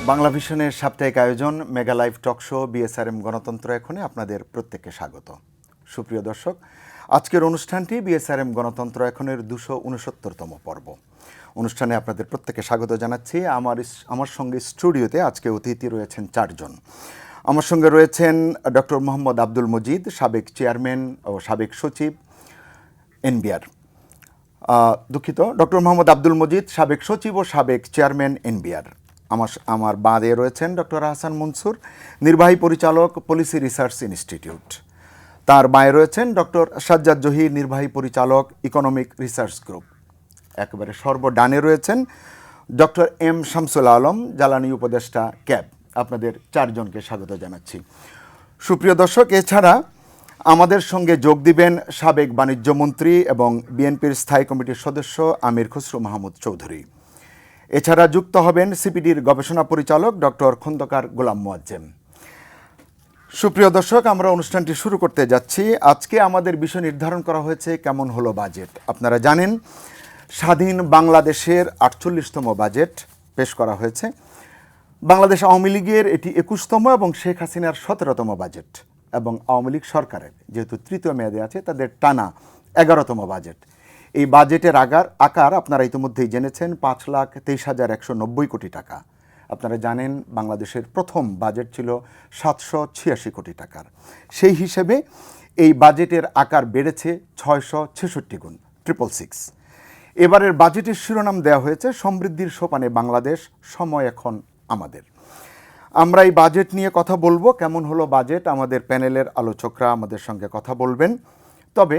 বাংলা ভিশনের সাপ্তাহিক আয়োজন mega live talk show BSRM গণতন্ত্র এখনে আপনাদের প্রত্যেককে স্বাগত। সুপ্রিয় দর্শক, আজকের অনুষ্ঠানটি বিএসআরএম গণতন্ত্র এখনের 269তম পর্ব। অনুষ্ঠানে আপনাদের প্রত্যেককে স্বাগত জানাচ্ছি। আমার সঙ্গে স্টুডিওতে আজকে অতিথি রয়েছেন 4 জন। আমার সঙ্গে রয়েছেন ডক্টর মোহাম্মদ আব্দুল মজিদ, সাবেক চেয়ারম্যান ও সাবেক সচিব এনবিআর। দুঃখিত, ডক্টর মোহাম্মদ আব্দুল মজিদ, সাবেক সচিব ও সাবেক চেয়ারম্যান এনবিআর। আমার বাঁধে রয়েছেন ডক্টর হাসান মনসুর, নির্বাহী পরিচালক পলিসি রিসার্চ ইনস্টিটিউট। তার বাঁয়ে রয়েছেন ডক্টর সাজ্জাদ জহির, নির্বাহী পরিচালক ইকোনমিক রিসার্চ গ্রুপ। একেবারে সর্বডানে রয়েছেন ডক্টর এম শামসুল আলম, জ্বালানি উপদেষ্টা ক্যাব। আপনাদের 4 জনকে স্বাগত জানাচ্ছি। সুপ্রিয় দর্শক, এছাড়া আমাদের সঙ্গে যোগ দিবেন সাবেক বাণিজ্যমন্ত্রী এবং বিএনপির স্থায়ী কমিটির সদস্য আমির খসরু মাহমুদ চৌধুরী। এছাড়া যুক্ত হবেন সিপিডির গবেষণা পরিচালক ডক্টর খন্দকার গোলাম মোয়াজ্জেম। সুপ্রিয় দর্শক, আমরা অনুষ্ঠানটি শুরু করতে যাচ্ছি। আজকে আমাদের বিষয় নির্ধারণ করা হয়েছে কেমন হলো বাজেট। আপনারা জানেন, স্বাধীন বাংলাদেশের 48তম বাজেট পেশ করা হয়েছে। বাংলাদেশ আওয়ামী লীগের এটি 21তম এবং শেখ হাসিনার 17তম বাজেট, এবং আওয়ামী লীগ সরকারের যেহেতু তৃতীয় মেয়াদে আছে তাদের টানা 11তম বাজেট। এই বাজেটের আকার আপনারা ইতিমধ্যেই জেনেছেন, 5,23,190 কোটি টাকা। আপনারা জানেন বাংলাদেশের প্রথম বাজেট ছিল 786 কোটি টাকার। সেই হিসেবে এই বাজেটের আকার বেড়েছে 666 গুণ, 666। এবারের বাজেটের শিরোনাম দেওয়া হয়েছে সমৃদ্ধির সোপানে বাংলাদেশ, সময় এখন আমাদের। আমরা এই বাজেট নিয়ে কথা বলবো, কেমন হলো বাজেট, আমাদের প্যানেলের আলোচকরা আমাদের সঙ্গে কথা বলবেন। তবে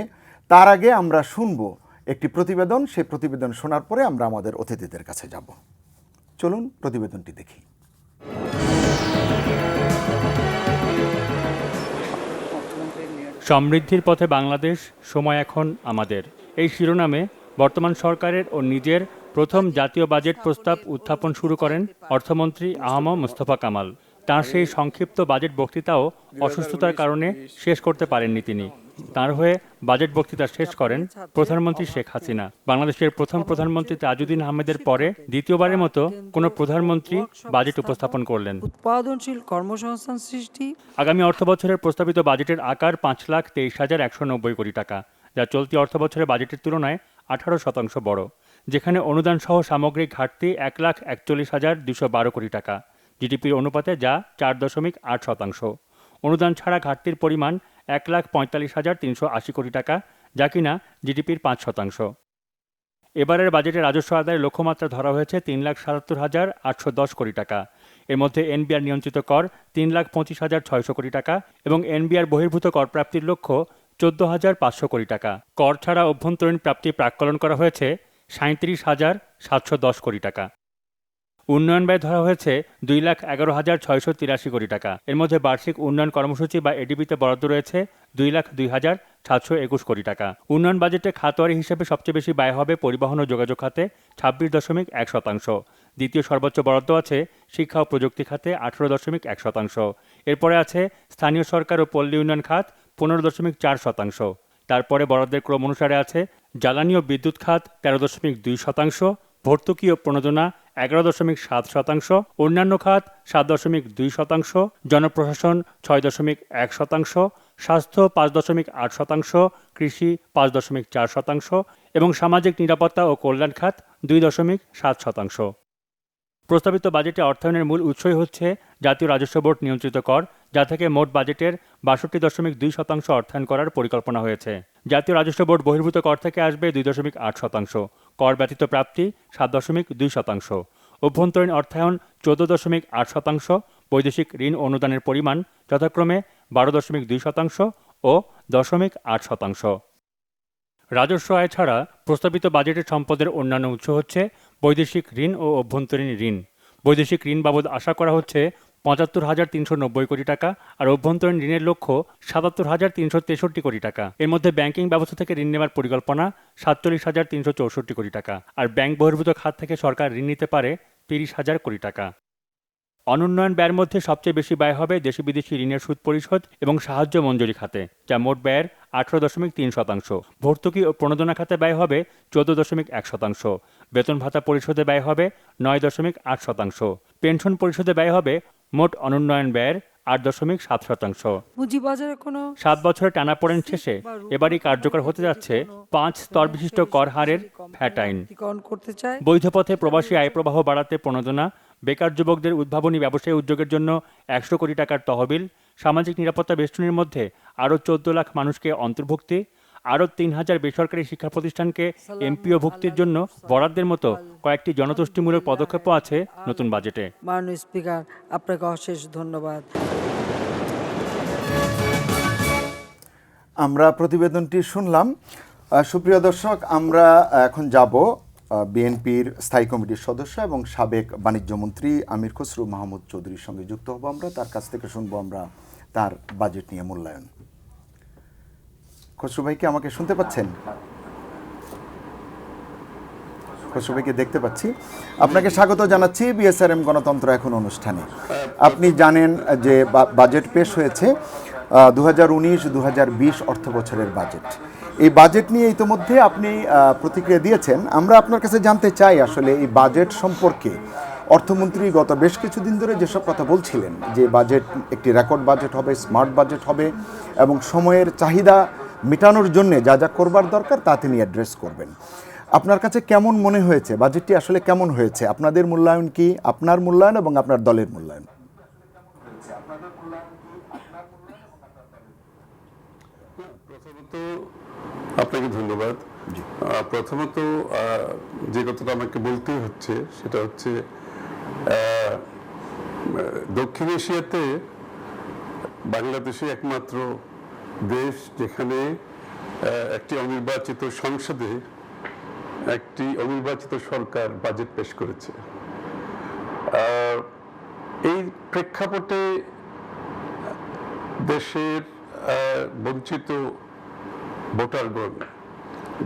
তার আগে আমরা শুনবো একটি প্রতিবেদন। সেই প্রতিবেদন শোনার পরে আমরা আমাদের অতিথিদের কাছে যাব। চলুন প্রতিবেদনটি দেখি। সমৃদ্ধির পথে বাংলাদেশ, সময় এখন আমাদের, এই শিরোনামে বর্তমান সরকারের ও নিজের প্রথম জাতীয় বাজেট প্রস্তাব উত্থাপন শুরু করেন অর্থমন্ত্রী আ.ম মুস্তফা কামাল। তাঁর সেই সংক্ষিপ্ত বাজেট বক্তৃতাও অসুস্থতার কারণে শেষ করতে পারেননি তিনি। তাঁর হয়ে বাজেট বক্তৃতা শেষ করেন প্রধানমন্ত্রী শেখ হাসিনা। বাংলাদেশের প্রথম প্রধানমন্ত্রী তাজউদ্দিন আহমেদের পরে দ্বিতীয়বারের মতো কোনো প্রধানমন্ত্রী বাজেট উপস্থাপন করলেন। উৎপাদনশীল কর্মসংস্থান সৃষ্টি। আগামী অর্থবছরের প্রস্তাবিত বাজেটের আকার 5,23,190 কোটি টাকা, যা চলতি অর্থবছরের বাজেটের তুলনায় 18% বড়। যেখানে অনুদান সহ সামগ্রিক ঘাটতি 1,41,212 কোটি টাকা, জিডিপির অনুপাতে যা 4.8%। অনুদান ছাড়া ঘাটতির পরিমাণ 1,45,380 কোটি টাকা, যা কিনা জিডিপির 5%। এবারের বাজেটে রাজস্ব আদায়ের লক্ষ্যমাত্রা ধরা হয়েছে 3,77,810 কোটি টাকা। এর মধ্যে এনবিআর নিয়ন্ত্রিত কর 3,25,600 কোটি টাকা এবং এনবিআর বহির্ভূত কর প্রাপ্তির লক্ষ্য 14,500 কোটি টাকা। কর ছাড়া অভ্যন্তরীণ প্রাপ্তি প্রাক্কলন করা হয়েছে 37,710 কোটি টাকা। উন্নয়ন ব্যয় ধরা হয়েছে 2,11,683 কোটি টাকা। এর মধ্যে বার্ষিক উন্নয়ন কর্মসূচি বা এডিবিতে বরাদ্দ রয়েছে 2,02,721 কোটি টাকা। উন্নয়ন বাজেটে খাতওয়ারি হিসেবে সবচেয়ে বেশি ব্যয় হবে পরিবহন ও যোগাযোগ খাতে 26.1%। দ্বিতীয় সর্বোচ্চ বরাদ্দ আছে শিক্ষা ও প্রযুক্তি খাতে 18.1%। এরপরে আছে স্থানীয় সরকার ও পল্লী উন্নয়ন খাত 15.4%। তারপরে বরাদ্দের ক্রম অনুসারে আছে জ্বালানি ও বিদ্যুৎ খাত 13.2%, ভর্তুকি ও প্রণোদনা 11.7%, অন্যান্য খাত 7.2%, জনপ্রশাসন 6.1%, স্বাস্থ্য 5.8%, কৃষি 5.4% এবং সামাজিক নিরাপত্তা ও কল্যাণ খাত 2.7%। প্রস্তাবিত বাজেটে অর্থায়নের মূল উৎসই হচ্ছে জাতীয় রাজস্ব বোর্ড নিয়ন্ত্রিত কর, যা থেকে মোট বাজেটের 62.2% অর্থায়ন করার পরিকল্পনা হয়েছে। জাতীয় রাজস্ব বোর্ড বহির্ভূত কর থেকে আসবে 2.8%, কর ব্যতীত প্রাপ্তি 7.2%, অভ্যন্তরীণ অর্থায়ন 14.8%, বৈদেশিক ঋণ অনুদানের পরিমাণ যথাক্রমে 12.2% ও 10.8%। রাজস্ব আয় ছাড়া প্রস্তাবিত বাজেটের সম্পদের অন্যান্য উৎস হচ্ছে বৈদেশিক ঋণ ও অভ্যন্তরীণ ঋণ। বৈদেশিক ঋণ বাবদ আশা করা হচ্ছে 75,390 কোটি টাকা, আর অভ্যন্তরীণ ঋণের লক্ষ্য 77,363 কোটি টাকা। এর মধ্যে ব্যাংকিং ব্যবস্থা থেকে ঋণ নেওয়ার পরিকল্পনা 47,364 কোটি টাকা, আর ব্যাংক বহির্ভূত খাত থেকে সরকার ঋণ নিতে পারে 30,000 কোটি টাকা। অনুন্নয়ন ব্যয়ের মধ্যে সবচেয়ে বেশি ব্যয় হবে দেশি বিদেশি ঋণের সুদ পরিশোধ এবং সাহায্য মঞ্জুরি খাতে, যা মোট ব্যয়ের 18.3%। ভর্তুকি ও প্রণোদনা খাতে ব্যয় হবে 14.1%। বেতন ভাতা পরিশোধে ব্যয় হবে 9.8%। পেনশন পরিশোধে ব্যয় হবে মোট অনুন্নয়ন ব্যয়ের 8.7%। পুঁজিবাজারে কোনো 7 বছরের টানাপোড়েন শেষে এবারই কার্যকর হতে যাচ্ছে 5 স্তর বিশিষ্ট কর হারের ভ্যাট আইন। করতে চায় বৈধ পথে প্রবাসী আয় প্রবাহ বাড়াতে প্রণোদনা, বেকার যুবকদের উদ্ভাবনী ব্যবসায়ী উদ্যোগের জন্য 100 কোটি টাকার তহবিল, সামাজিক নিরাপত্তা বেষ্টনীর মধ্যে আরও 14 লাখ মানুষকে অন্তর্ভুক্তি, আরও 3,000 বেসরকারি শিক্ষা প্রতিষ্ঠানকে এমপিও ভুক্তির জন্য বরাদ্দের মতো কয়েকটি জনতুষ্টিমূলক পদক্ষেপও আছে নতুন বাজেটে। মাননীয় স্পিকার, আপনাকে অশেষ ধন্যবাদ। আমরা প্রতিবেদনটি শুনলাম। সুপ্রিয় দর্শক, আমরা এখন যাব বিএনপির স্থায়ী কমিটির সদস্য এবং সাবেক বাণিজ্য মন্ত্রী আমির খসরু মাহমুদ চৌধুরীর সঙ্গে যুক্ত হব। আমরা তার কাছ থেকে শুনবো আমরা তার বাজেট নিয়ে মূল্যায়ন। খসরু ভাই কি আমাকে শুনতে পাচ্ছেন? খসরু ভাইকে দেখতে পাচ্ছি। আপনাকে স্বাগত জানাচ্ছি বিএসআরএম গণতন্ত্র এখন অনুষ্ঠানে। আপনি জানেন যে বাজেট পেশ হয়েছে 2019-2020 অর্থ বছরের বাজেট। এই বাজেট নিয়ে ইতিমধ্যে আপনি প্রতিক্রিয়া দিয়েছেন। আমরা আপনার কাছে জানতে চাই আসলে এই বাজেট সম্পর্কে। অর্থমন্ত্রী গত বেশ কিছুদিন ধরে যেসব কথা বলছিলেন যে বাজেট একটি রেকর্ড বাজেট হবে, স্মার্ট বাজেট হবে এবং সময়ের চাহিদা মেটানোর জন্য যা যা করবার দরকার তা তিনি অ্যাড্রেস করবেন। আপনার কাছে কেমন মনে হয়েছে বাজেটটি আসলে কেমন হয়েছে? আপনাদের মূল্যায়ন কি, আপনার মূল্যায়ন এবং আপনার দলের মূল্যায়ন? প্রথমত আপনাকে ধন্যবাদ। প্রথমত যে কথাটা আমাকে বলতেই হচ্ছে সেটা হচ্ছে দক্ষিণ এশিয়াতে বাংলাদেশে একমাত্র দেশ যেখানে একটি অনির্বাচিত সংসদে একটি অনির্বাচিত সরকার বাজেট পেশ করেছে। এই প্রেক্ষাপটে দেশের বঞ্চিত ভোটারগণ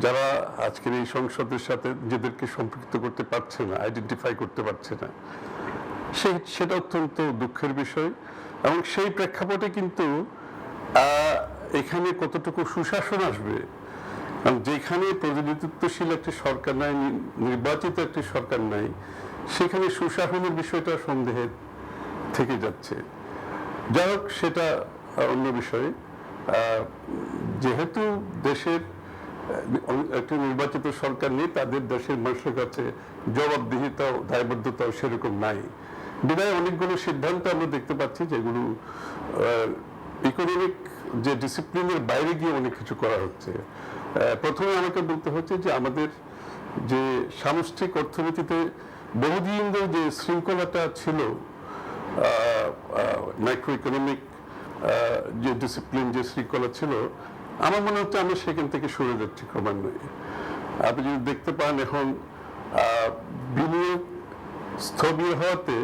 যারা আজকের এই সংসদের সাথে নিজেদেরকে সম্পৃক্ত করতে পারছে না, আইডেন্টিফাই করতে পারছে না, সেটা অত্যন্ত দুঃখের বিষয়। এবং সেই প্রেক্ষাপটে কিন্তু এখানে কতটুকু সুশাসন আসবে, যেখানে প্রতিনিধিত্বশীল একটি সরকার নাই, নির্বাচিত একটি সরকার নাই, সেখানে সুশাসনের বিষয়টা সন্দেহের থেকে যাচ্ছে। যাই হোক, সেটা অন্য বিষয়। যেহেতু দেশের একটি নির্বাচিত সরকার নেই, তাদের দেশের মানুষের কাছে জবাবদিহিতাও দায়বদ্ধতাও সেরকম নাই। বিধায় অনেকগুলো সিদ্ধান্ত আমরা দেখতে পাচ্ছি যেগুলো ইকোনমিক যে ডিসিপ্লিনের বাইরে গিয়ে অনেক কিছু করা হচ্ছে। প্রথমে আমাকে বলতে হচ্ছে যে আমাদের যে সামষ্টিক অর্থনীতিতে বহুদিন ধরে যে শৃঙ্খলাটা ছিল, মাইক্রো ইকোনমিক যে ডিসিপ্লিন, যে শৃঙ্খলা ছিল, আমার মনে হচ্ছে আমরা সেখান থেকে সরে যাচ্ছি ক্রমান্বয়ে। আপনি যদি দেখতে পান এখন বিনিয়োগ স্থবির হওয়াতে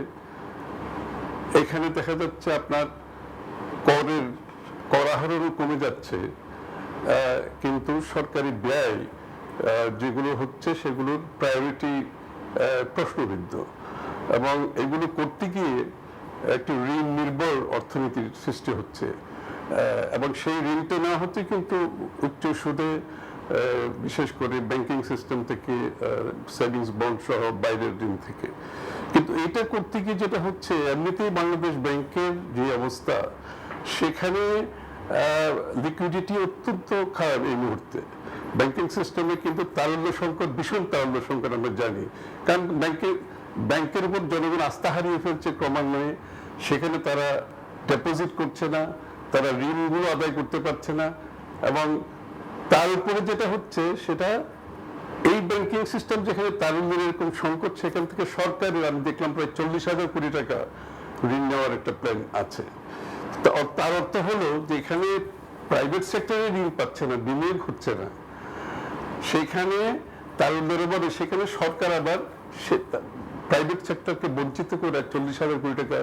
এখানে দেখা যাচ্ছে আপনার কর আহরণও কমে যাচ্ছে, কিন্তু সরকারি ব্যয় যেগুলো হচ্ছে সেগুলোর প্রায়োরিটি প্রশ্নবিদ্ধ, এবং এগুলো করতে গিয়ে একটি ঋণ নির্ভর অর্থনীতির সৃষ্টি হচ্ছে, এবং সেই ঋণটা নেওয়া হচ্ছে কিন্তু উচ্চ সুদে, বিশেষ করে ব্যাংকিং সিস্টেম থেকে, সেভিংস বন্ড সহ বাইরের ঋণ থেকে। কিন্তু এটা করতে গিয়ে যেটা হচ্ছে, এমনিতেই বাংলাদেশ ব্যাংকের যে অবস্থা, সেখানে লিকুইডিটি অত্যন্ত খারাপ এই মুহূর্তে। ব্যাংকিং সিস্টেমে কিন্তু তারল্য সংকট, ভীষণ তারল্য সংকট আমরা জানি, কারণ ব্যাংকের উপর জনগণ আস্থা হারিয়ে ফেলছে ক্রমান্বয়ে। সেখানে তারা ডিপোজিট করছে না, তারা ঋণগুলো আদায় করতে পারছে না, এবং তার উপরে যেটা হচ্ছে সেটা এই ব্যাংকিং সিস্টেম যেখানে তারুণ্যের এরকম সংকট, সেখান থেকে সরকারের আমি দেখলাম প্রায় 40,000 কোটি টাকা ঋণ নেওয়ার একটা প্ল্যান আছে। তার অর্থ হলো যে এখানে প্রাইভেট সেক্টরে ঋণ পাচ্ছে না, বিনিয়োগ হচ্ছে না, সেখানে তারুণ্যের উপরে সেখানে সরকার আবার প্রাইভেট সেক্টরকে বঞ্চিত করে 40,000 কোটি টাকা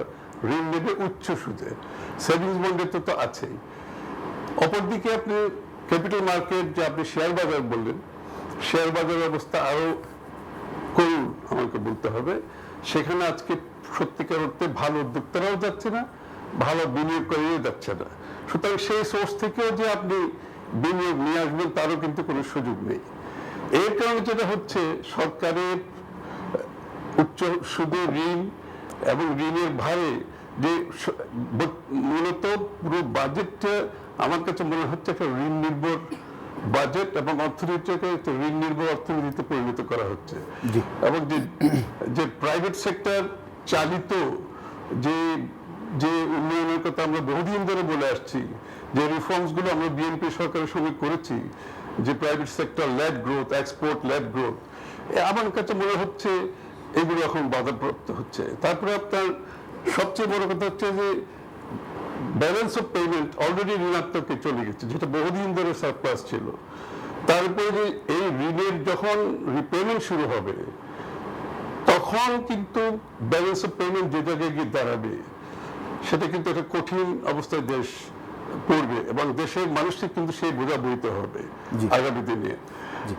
ঋণ নেবে উচ্চ সুদে। সেভিংস বন্ডের তো আছেই। অপরদিকে আপনি ক্যাপিটাল মার্কেট, যে আপনি শেয়ার বাজার বললেন, শেয়ার বাজারের অবস্থা আরো করুন আমাকে বলতে হবে। সেখানে আজকে সত্যিকার অর্থে ভালো উদ্যোক্তারাও যাচ্ছে না, ভালো বিনিয়োগকারীও যাচ্ছে না। সুতরাং সেই সোর্স থেকেও যে আপনি বিনিয়োগ নিয়ে আসবেন তারও কিন্তু কোনো সুযোগ নেই। এর কারণে যেটা হচ্ছে সরকারের উচ্চ সুদে ঋণ এবং ঋণের ভারে যে মূলত পুরো বাজেটটা আমার কাছে মনে হচ্ছে একটা ঋণ নির্ভর বাজেট এবং অর্থনীতিকে একটা ঋণ নির্ভর অর্থনীতিতে পরিণত করা হচ্ছে এবং যে প্রাইভেট সেক্টর চালিত যে যে উন্নয়নের কথা আমরা বহুদিন ধরে বলে আসছি, যে রিফর্মস গুলো আমরা বিএনপি সরকারের সঙ্গে করেছি, যে private sector led growth, export led growth, আমার কাছে মনে হচ্ছে এগুলো এখন বাধাপ্রাপ্ত হচ্ছে। তারপরে আপনার সবচেয়ে বড় কথা হচ্ছে যে ব্যালেন্স অফ পেমেন্ট অলরেডি ঋণাত্মকে চলে গেছে, যেটা বহুদিন ধরে সারপ্লাস ছিল। তারপরে যে এই ঋণের যখন রিপেমেন্ট শুরু হবে তখন কিন্তু ব্যালেন্স অফ পেমেন্ট যে জায়গায় গিয়ে দাঁড়াবে সেটা কিন্তু একটা কঠিন অবস্থায় দেশ পড়বে এবং দেশের মানুষকে কিন্তু সেই বোঝা বইতে হবে আগামী দিনে।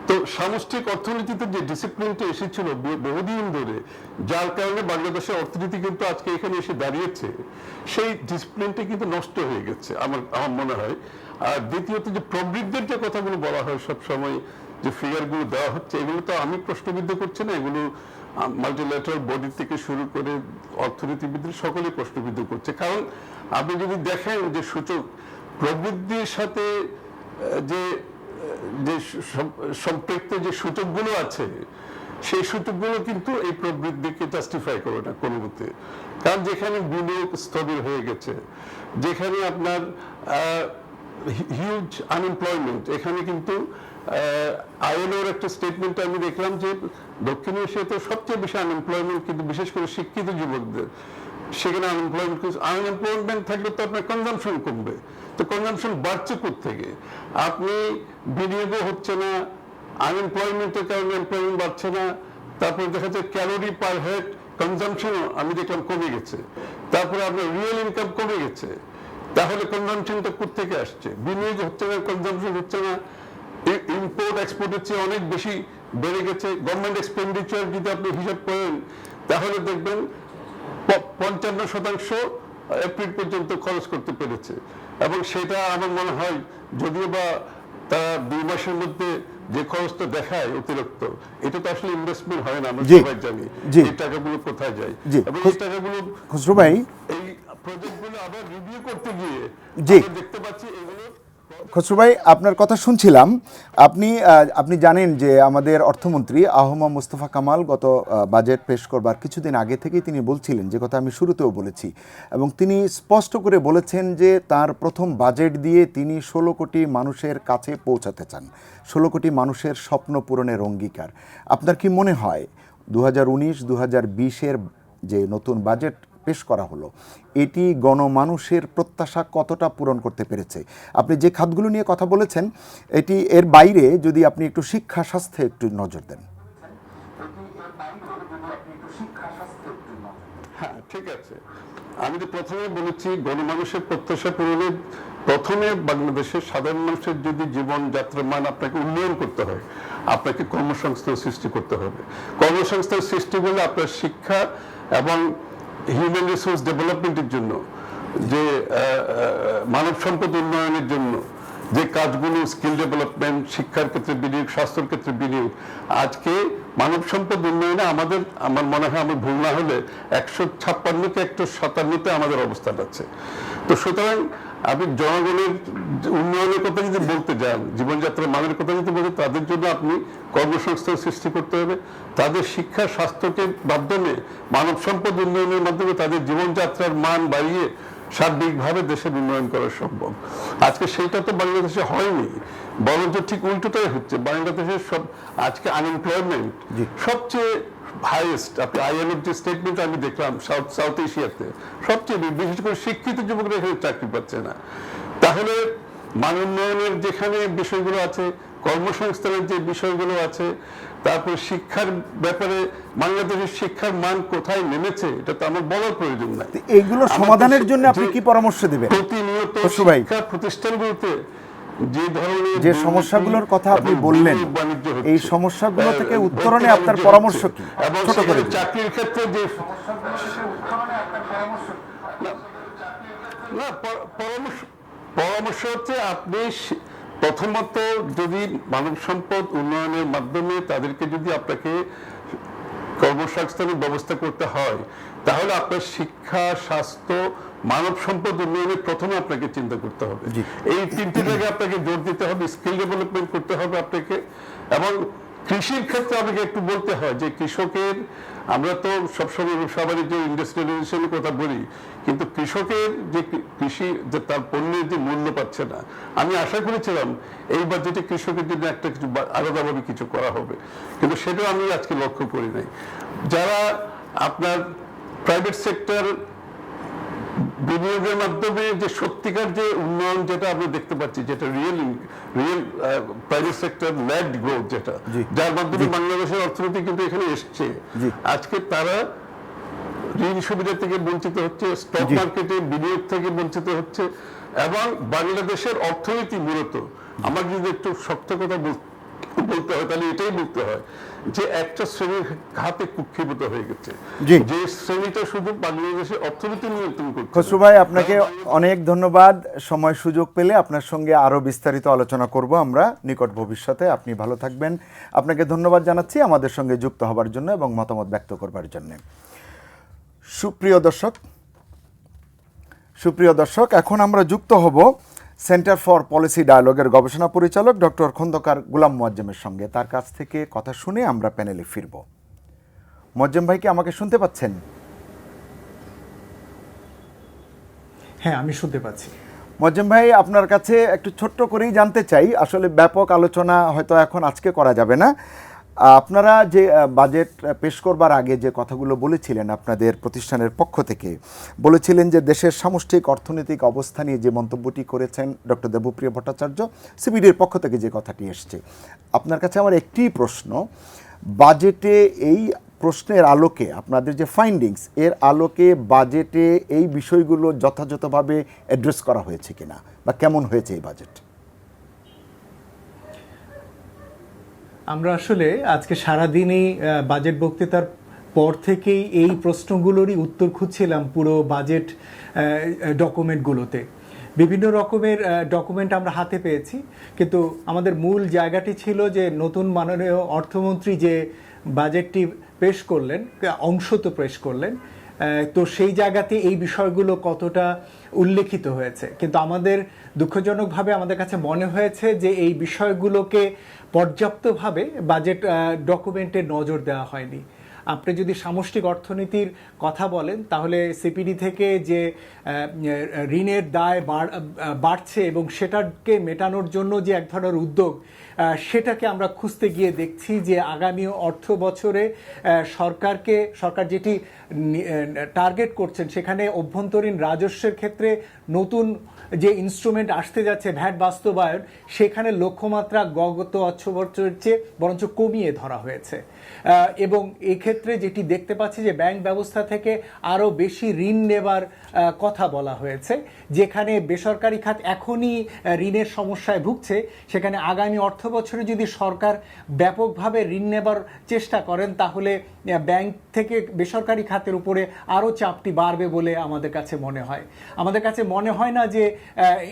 তো সামষ্টিক অর্থনীতিতে যে ডিসিপ্লিনটা এসেছিল বহুদিন ধরে, যার কারণে বাংলাদেশের অর্থনীতি কিন্তু আজকে এখানে এসে দাঁড়িয়েছে, সেই ডিসিপ্লিনটা কিন্তু নষ্ট হয়ে গেছে আমার মনে হয়। আর দ্বিতীয়ত যে প্রবৃদ্ধির যে কথাগুলো বলা হয় সব সময়, যে ফিগারগুলো দেওয়া হচ্ছে, এগুলো তো আমি প্রশ্নবিদ্ধ করছি না, এগুলো মাল্টিল্যাটারাল বডি থেকে শুরু করে অর্থনীতিবিদরা সকলেই প্রশ্নবিদ্ধ করছে। কারণ আপনি যদি দেখেন যে সূচক প্রবৃদ্ধির সাথে যে যে সম্পৃক্ত যে সূচকগুলো আছে, সেই সূচকগুলো কিন্তু এই প্রবৃদ্ধিকে জাস্টিফাই করে না কোনো মতে। কারণ যেখানে বিনিয়োগ স্থবির হয়ে গেছে, যেখানে আপনার হিউজ আনএমপ্লয়মেন্ট, এখানে কিন্তু আইএলওর একটা স্টেটমেন্ট আমি দেখলাম যে দক্ষিণ এশিয়াতে সবচেয়ে বেশি আনএমপ্লয়মেন্ট কিন্তু বিশেষ করে শিক্ষিত যুবকদের, সেখানে আনএমপ্লয়মেন্ট থাকলে তো আপনার কনজাম্পশন কমবে, তো কনজাম্পশন বাড়ছে কোত্থেকে? আপনি বিনিয়োগও হচ্ছে না, আনএমপ্লয়মেন্টের কারণে এমপ্লয়মেন্ট বাড়ছে না, তারপরে দেখা যায় ক্যালোরি পার হেড কনজাম্পশনও আমি দেখলাম কমে গেছে, তারপরে আপনার রিয়েল ইনকাম কমে গেছে, তাহলে কনজাম্পশনটা কোত্থেকে আসছে? বিনিয়োগ হচ্ছে না, কনজাম্পশন হচ্ছে না, ইম্পোর্ট এক্সপোর্টের চেয়ে অনেক বেশি বেড়ে গেছে। গভর্নমেন্ট এক্সপেন্ডিচার যদি আপনি হিসাব করেন তাহলে দেখবেন 55% এপ্রিল পর্যন্ত খরচ করতে পেরেছে, এবং সেটা আমার মনে হয় যদিও বা তারা 2 মাসের মধ্যে যে খরচটা দেখায় অতিরিক্ত, এটা তো আসলে ইনভেস্টমেন্ট হয় না, আমরা সবাই জানি এই টাকাগুলো কোথায় যায়। এবং এই টাকাগুলো খসরু ভাই, এই প্রজেক্টগুলো আবার রিভিউ করতে গিয়ে আমরা দেখতে পাচ্ছি এগুলো। খসরু ভাই, আপনার কথা শুনছিলাম। আপনি জানেন যে আমাদের অর্থমন্ত্রী আহমদ মোস্তফা কামাল গত বাজেট পেশ করবার কিছুদিন আগে থেকেই তিনি বলছিলেন, যে কথা আমি শুরুতেও বলেছি, এবং তিনি স্পষ্ট করে বলেছেন যে তার প্রথম বাজেট দিয়ে তিনি 16 কোটি মানুষের কাছে পৌঁছাতে চান, 16 কোটি মানুষের স্বপ্ন পূরণের অঙ্গীকার। আপনার কি মনে হয় 2019-2020-এর যে নতুন বাজেট পেশ করা হলো, এটি গণমানুষের প্রত্যাশা কতটা পূরণ করতে পেরেছে? আপনি যে খাতগুলো নিয়ে কথা বলেছেন, এটি এর বাইরে যদি আপনি একটু শিক্ষা স্বাস্থ্যে একটু নজর দেন। হ্যাঁ, ঠিক আছে। আমি তো প্রথমে বলেছি গণমানুষের প্রত্যাশা পূরণে প্রথমে বাংলাদেশের সাধারণ মানুষের যদি জীবনযাত্রার মান আপনাকে উন্নয়ন করতে হয়, আপনাকে কর্মসংস্থান সৃষ্টি করতে হবে। কর্মসংস্থান সৃষ্টি করলে আপনার শিক্ষা এবং হিউম্যান রিসোর্স ডেভেলপমেন্টের জন্য, যে মানব সম্পদ উন্নয়নের জন্য যে কাজগুলো, স্কিল ডেভেলপমেন্ট, শিক্ষার ক্ষেত্রে বিনিয়োগ, স্বাস্থ্যের ক্ষেত্রে বিনিয়োগ, আজকে মানব সম্পদ উন্নয়নে আমার মনে হয় আমার ভুল না হলে 156 কে 157-তে আমাদের অবস্থান আছে। তো সুতরাং আপনি জনগণের উন্নয়নের কথা যদি বলতে যান, জীবনযাত্রার মানের কথা যদি বলতে, তাদের জন্য আপনি কর্মসংস্থান সৃষ্টি করতে হবে, তাদের শিক্ষা স্বাস্থ্যকে মাধ্যমে, মানব সম্পদ উন্নয়নের মাধ্যমে তাদের জীবনযাত্রার মান বাড়িয়ে সার্বিকভাবে দেশের উন্নয়ন করা সম্ভব। আজকে সেইটা তো বাংলাদেশে হয়নি, বরঞ্চ ঠিক উল্টোটাই হচ্ছে। বাংলাদেশের আজকে আনএমপ্লয়মেন্ট সবচেয়ে হাইয়েস্ট। আপনি আইএলওর যে স্টেটমেন্ট আমি দেখলাম, সাউথ এশিয়াতে সবচেয়ে, বিশেষ করে শিক্ষিত যুবকরা এখানে চাকরি পাচ্ছে না। তাহলে মান উন্নয়নের যেখানে বিষয়গুলো আছে, কর্মসংস্থানের যে বিষয়গুলো আছে, তারপর শিক্ষার ব্যাপারে বাংলাদেশের শিক্ষার মান কোথায় নেমেছে এটা তো আমার বলার প্রয়োজন নাই। এইগুলো সমাধানের জন্য আপনি কি পরামর্শ দেবেন? প্রতিনিয়ত শিক্ষা প্রতিষ্ঠানগুলোতে যে ধরনের যে সমস্যাগুলোর কথা আপনি বললেন, এই সমস্যাগুলো থেকে উত্তরণে আপনার পরামর্শ কি? এবং ছোট করে চাকরির ক্ষেত্রে যে পরামর্শ হচ্ছে আপনি প্রথমত যদি মানব সম্পদ উন্নয়নের মাধ্যমে তাদেরকে যদি আপনাকে কর্মসংস্থানের ব্যবস্থা করতে হয়, তাহলে আপনার শিক্ষা, স্বাস্থ্য, মানব সম্পদ উন্নয়নে প্রথমে আপনাকে চিন্তা করতে হবে। এই তিনটি জায়গায় আপনাকে জোর দিতে হবে, স্কিল ডেভেলপমেন্ট করতে হবে আপনাকে। এবং কৃষির ক্ষেত্রে আমাকে একটু বলতে হয় যে কৃষকের, আমরা তো সবসময় সবারই যে ইন্ডাস্ট্রিয়ালাইজেশনের কথা বলি, কিন্তু কৃষকের যে কৃষি, যে তার পণ্যের যে মূল্য পাচ্ছে না, আমি আশা করেছিলাম এই বাজেটে কৃষকের জন্য একটা কিছু আলাদাভাবে কিছু করা হবে, কিন্তু সেটাও আমি আজকে লক্ষ্য করি নাই। যারা আপনার প্রাইভেট সেক্টর বিনিয়োগের মাধ্যমে যে সত্যিকার যে উন্নয়ন যেটা আমরা দেখতে পাচ্ছি, যেটা real private sector lad growth, যেটা যার মাধ্যমে বাংলাদেশের অর্থনীতি কিন্তু এখানে এসছে, আজকে তারা ঋণ সুবিধা থেকে বঞ্চিত হচ্ছে, স্টক মার্কেটে বিনিয়োগ থেকে বঞ্চিত হচ্ছে, এবং বাংলাদেশের অর্থনীতি মূলত, আমার যদি একটু শক্ত কথা বলতে হয় তাহলে এটাই বলতে হয় যে একটা শ্রেণীর হাতে কুক্ষিভূত হয়ে গেছে, যে শ্রেণীটা শুধু বাংলাদেশের অর্থনীতি নিয়ন্ত্রণ করছে। খসরু ভাই, আপনাকে অনেক ধন্যবাদ। সময় সুযোগ পেলে আপনার সঙ্গে আরো বিস্তারিত আলোচনা করব আমরা নিকট ভবিষ্যতে। আপনি ভালো থাকবেন। আপনাকে ধন্যবাদ জানাচ্ছি আমাদের সঙ্গে যুক্ত হবার জন্য এবং মতামত ব্যক্ত করবার জন্য। সুপ্রিয় দর্শক, এখন আমরা যুক্ত হব সেন্টার ফর পলিসি ডায়ালগের গবেষণা পরিচালক ডক্টর খন্দকার গোলাম মোয়াজ্জেমের সঙ্গে। তার কাছ থেকে কথা শুনে আমরা প্যানেলে ফিরব। মোয়াজ্জেম ভাই, কি আমাকে শুনতে পাচ্ছেন? হ্যাঁ, আমি শুনতে পাচ্ছি। মোয়াজ্জেম ভাই, আপনার কাছে একটু ছোট্ট করেই জানতে চাই, আসলে ব্যাপক আলোচনা হয়তো এখন আজকে করা যাবে না। আপনারা যে বাজেট পেশ করবার আগে যে কথাগুলো বলেছিলেন, আপনাদের প্রতিষ্ঠানের পক্ষ থেকে বলেছিলেন যে দেশের সামষ্টিক অর্থনৈতিক অবস্থা নিয়ে যে মন্তব্যটি করেছেন ডক্টর দেবপ্রিয় ভট্টাচার্য, সিবিডির পক্ষ থেকে যে কথাটি এসছে, আপনার কাছে আমার একটি প্রশ্ন, বাজেটে এই প্রশ্নের আলোকে, আপনাদের যে ফাইন্ডিংস, এর আলোকে বাজেটে এই বিষয়গুলো যথাযথভাবে অ্যাড্রেস করা হয়েছে কিনা, বা কেমন হয়েছে এই বাজেট? আমরা আসলে আজকে সারাদিনই বাজেট বক্তৃতার পর থেকেই এই প্রশ্নগুলোরই উত্তর খুঁজছিলাম পুরো বাজেট ডকুমেন্টগুলোতে। বিভিন্ন রকমের ডকুমেন্ট আমরা হাতে পেয়েছি, কিন্তু আমাদের মূল জায়গাটি ছিল যে নতুন মাননীয় অর্থমন্ত্রী যে বাজেটটি পেশ করলেন, অংশ তো পেশ করলেন, তো সেই জায়গাতে এই বিষয়গুলো কতটা উল্লেখিত হয়েছে। কিন্তু আমাদের দুঃখজনকভাবে আমাদের কাছে মনে হয়েছে যে এই বিষয়গুলোকে পর্যাপ্তভাবে বাজেট ডকুমেন্টে নজর দেওয়া হয়নি। আপনি যদি সামষ্টিক অর্থনীতির কথা বলেন, তাহলে সিপিডি থেকে যে ঋণের দায় বাড়ছে এবং সেটাকে মেটানোর জন্য যে এক ধরনের উদ্যোগ, সেটাকে আমরা খুঁজতে গিয়ে দেখছি যে আগামী অর্থ বছরে সরকার যেটি টার্গেট করছেন, সেখানে অভ্যন্তরীণ রাজস্বের ক্ষেত্রে নতুন যে ইনস্ট্রুমেন্ট আসতে যাচ্ছে, ভ্যাট বাস্তবায়ন, সেখানে লক্ষ্যমাত্রা গত অর্থবছরের চেয়ে বরঞ্চ কমিয়ে ধরা হয়েছে। এবং এক্ষেত্রে যেটি দেখতে পাচ্ছি যে ব্যাংক ব্যবস্থা থেকে আরও বেশি ঋণ নেবার কথা বলা হয়েছে, যেখানে বেসরকারি খাত এখনই ঋণের সমস্যায় ভুগছে, সেখানে আগামী অর্থ বছরে যদি সরকার ব্যাপকভাবে ঋণ নেবার চেষ্টা করেন, তাহলে ব্যাংক থেকে বেসরকারি খাতের উপরে আরও চাপটি বাড়বে বলে আমাদের কাছে মনে হয়। আমাদের কাছে মনে হয় না যে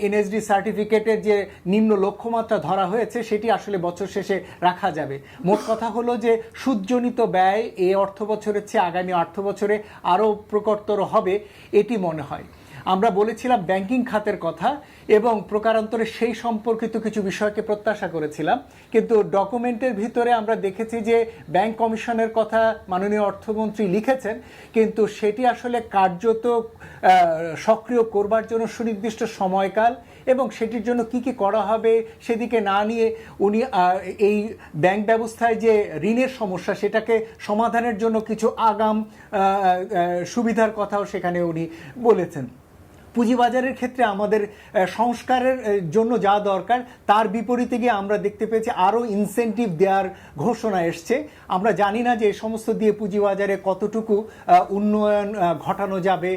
এনএসডি সার্টিফিকেটের যে নিম্ন লক্ষ্যমাত্রা ধরা হয়েছে সেটি আসলে বছর শেষে রাখা যাবে। মোট কথা হলো যে সুদজনিত ব্যয় এই অর্থ বছরের চেয়ে আগামী অর্থ বছরে আরও প্রকটতর হবে, এটি মনে হয়। আমরা বলেছিলাম ব্যাংকিং খাতের কথা এবং প্রকারান্তরে সেই সম্পর্কিত কিছু বিষয়কে প্রত্যাশা করেছিলাম, কিন্তু ডকুমেন্টের ভিতরে আমরা দেখেছি যে ব্যাংক কমিশনের কথা মাননীয় অর্থমন্ত্রী লিখেছেন, কিন্তু সেটি আসলে কার্যত সক্রিয় করবার জন্য সুনির্দিষ্ট সময়কাল এবং সেটির জন্য কি কি করা হবে সেদিকে না নিয়ে উনি এই ব্যাংক ব্যবস্থায় যে ঋণের সমস্যা, সেটাকে সমাধানের জন্য কিছু আগাম সুবিধার কথাও সেখানে উনি বলেছেন। পুঁজিবাজারের ক্ষেত্রে আমাদের সংস্কারের জন্য যা দরকার তার বিপরীতে গিয়ে আমরা দেখতে পেয়েছি আরও ইনসেন্টিভ দেওয়ার ঘোষণা এসছে। আমরা জানি না যে এই সমস্ত দিয়ে পুঁজিবাজারে কতটুকু উন্নয়ন ঘটানো যাবে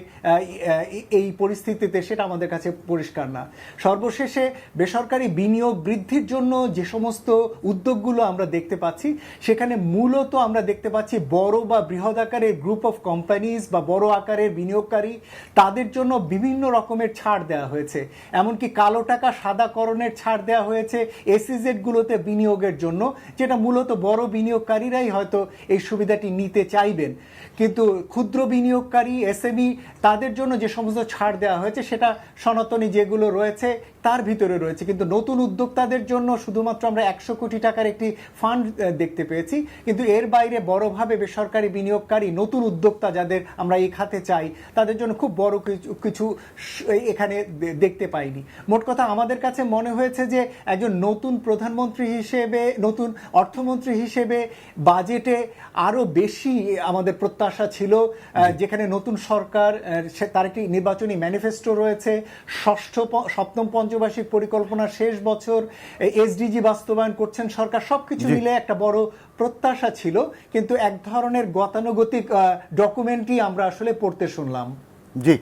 এই পরিস্থিতিতে, সেটা আমাদের কাছে পরিষ্কার না। সর্বশেষে বেসরকারি বিনিয়োগ বৃদ্ধির জন্য যে সমস্ত উদ্যোগগুলো আমরা দেখতে পাচ্ছি, সেখানে মূলত আমরা দেখতে পাচ্ছি বড় বা বৃহৎ আকারের গ্রুপ অফ কোম্পানিজ বা বড় আকারের বিনিয়োগকারী, তাদের জন্য বিভিন্ন রকমের ছাড় দেওয়া হয়েছে, এমনকি কালো টাকা সাদাকরণের ছাড় দেওয়া হয়েছে এসইজেডগুলোতে বিনিয়োগের জন্য, যেটা মূলত বড় বিনিয়োগকারীরাই হয়তো এই সুবিধাটি নিতে চাইবেন। কিন্তু ক্ষুদ্র বিনিয়োগকারী এসএমই তাদের জন্য যে সমস্ত ছাড় দেওয়া হয়েছে সেটা সনাতনী যেগুলো রয়েছে তার ভিতরে রয়েছে, কিন্তু নতুন উদ্যোক্তাদের জন্য শুধুমাত্র আমরা 100 কোটি টাকার একটি ফান্ড দেখতে পেয়েছি। কিন্তু এর বাইরে বড়ভাবে বেসরকারি বিনিয়োগকারী নতুন উদ্যোক্তা যাদের আমরা এই খাতে চাই তাদের জন্য খুব বড় কিছু এখানে দেখতে পাইনি। মোট কথা আমাদের কাছে মনে হয়েছে যে একজন নতুন প্রধানমন্ত্রী হিসেবে, নতুন অর্থমন্ত্রী হিসেবে বাজেটে আরো বেশি আমাদের প্রত্যাশা ছিল, যেখানে নতুন সরকার তার একটি নির্বাচনী ম্যানিফেস্টো রয়েছে, সপ্তম পঞ্চবার্ষিক পরিকল্পনার শেষ বছর, এসডিজি বাস্তবায়ন করছেন সরকার, সবকিছু মিলে একটা বড় প্রত্যাশা ছিল। কিন্তু এক ধরনের গতানুগতিক ডকুমেন্টই আমরা আসলে পড়তে শুনলাম। জি,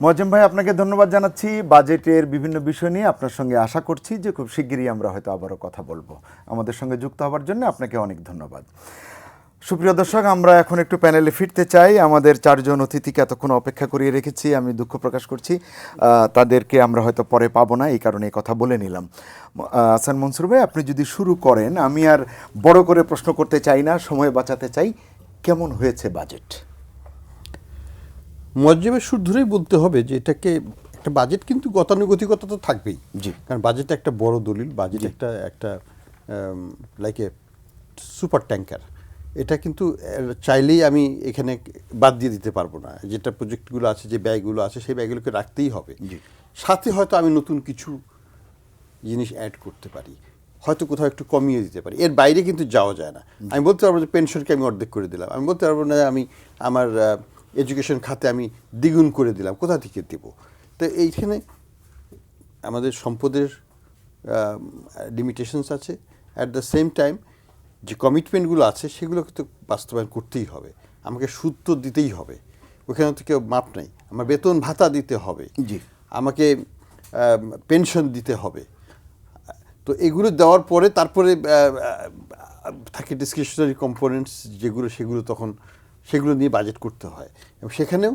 মজেম ভাই আপনাকে ধন্যবাদ জানাচ্ছি। বাজেটের বিভিন্ন বিষয় নিয়ে আপনার সঙ্গে আশা করছি যে খুব শিগগিরই আমরা হয়তো আবারও কথা বলবো। আমাদের সঙ্গে যুক্ত হওয়ার জন্য আপনাকে অনেক ধন্যবাদ। সুপ্রিয় দর্শক, আমরা এখন একটু প্যানেলে ফিরতে চাই। আমাদের 4 জন অতিথিকে এতক্ষণ অপেক্ষা করিয়ে রেখেছি, আমি দুঃখ প্রকাশ করছি। তাদেরকে আমরা হয়তো পরে পাবো না, এই কারণে এই কথা বলে নিলাম। হাসান মনসুর ভাই, আপনি যদি শুরু করেন, আমি আর বড় করে প্রশ্ন করতে চাই না, সময় বাঁচাতে চাই। কেমন হয়েছে বাজেট? মজ্জেবের সুর ধরেই বলতে হবে যে এটাকে একটা বাজেট, কিন্তু গতানুগতিকতা তো থাকবেই। জি। কারণ বাজেট একটা বড় দলিল, বাজেট একটা লাইক এ সুপার ট্যাঙ্কার। এটা কিন্তু চাইলেই আমি এখানে বাদ দিয়ে দিতে পারবো না। যেটা প্রজেক্টগুলো আছে, যে ব্যয়গুলো আছে, সেই ব্যয়গুলোকে রাখতেই হবে। সাথে হয়তো আমি নতুন কিছু জিনিস অ্যাড করতে পারি, হয়তো কোথাও একটু কমিয়ে দিতে পারি, এর বাইরে কিন্তু যাওয়া যায় না। আমি বলতে পারবো যে পেনশনকে আমি অর্ধেক করে দিলাম, আমি বলতে পারবো না আমি আমার এডুকেশন খাতে আমি দ্বিগুণ করে দিলাম, কোথা থেকে দেবো? তো এইখানে আমাদের সম্পদের লিমিটেশনস আছে। অ্যাট দ্য সেম টাইম যে কমিটমেন্টগুলো আছে সেগুলোকে তো বাস্তবায়ন করতেই হবে। আমাকে সুদ তো দিতেই হবে, ওখানে তো কেউ মাপ নাই। আমার বেতন ভাতা দিতে হবে, জি, আমাকে পেনশন দিতে হবে। তো এগুলো দেওয়ার পরে তারপরে থাকে ডিসক্রিশনারি কম্পোনেন্টস যেগুলো, সেগুলো নিয়ে বাজেট করতে হয়, এবং সেখানেও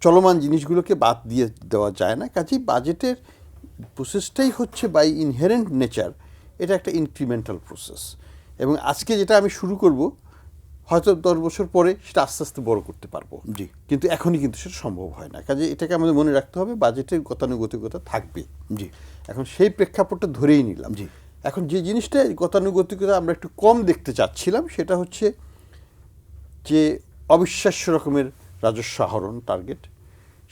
চলমান জিনিসগুলোকে বাদ দিয়ে দেওয়া যায় না। কাজেই বাজেটের প্রসেসটাই হচ্ছে বাই ইনহেরেন্ট নেচার এটা একটা ইনক্রিমেন্টাল প্রসেস। এবং আজকে যেটা আমি শুরু করব, হয়তো 10 বছর পরে সেটা আস্তে আস্তে বড় করতে পারবো। জি। কিন্তু এখনই কিন্তু সেটা সম্ভব হয় না। কাজে এটাকে আমাদের মনে রাখতে হবে, বাজেটের গতানুগতিকতা থাকবে। জি। এখন সেই প্রেক্ষাপটটা ধরেই নিলাম। জি। এখন যে জিনিসটা গতানুগতিকতা আমরা একটু কম দেখতে চাচ্ছিলাম, সেটা হচ্ছে যে অবিশ্বাস্য রকমের রাজস্ব আহরণ টার্গেট।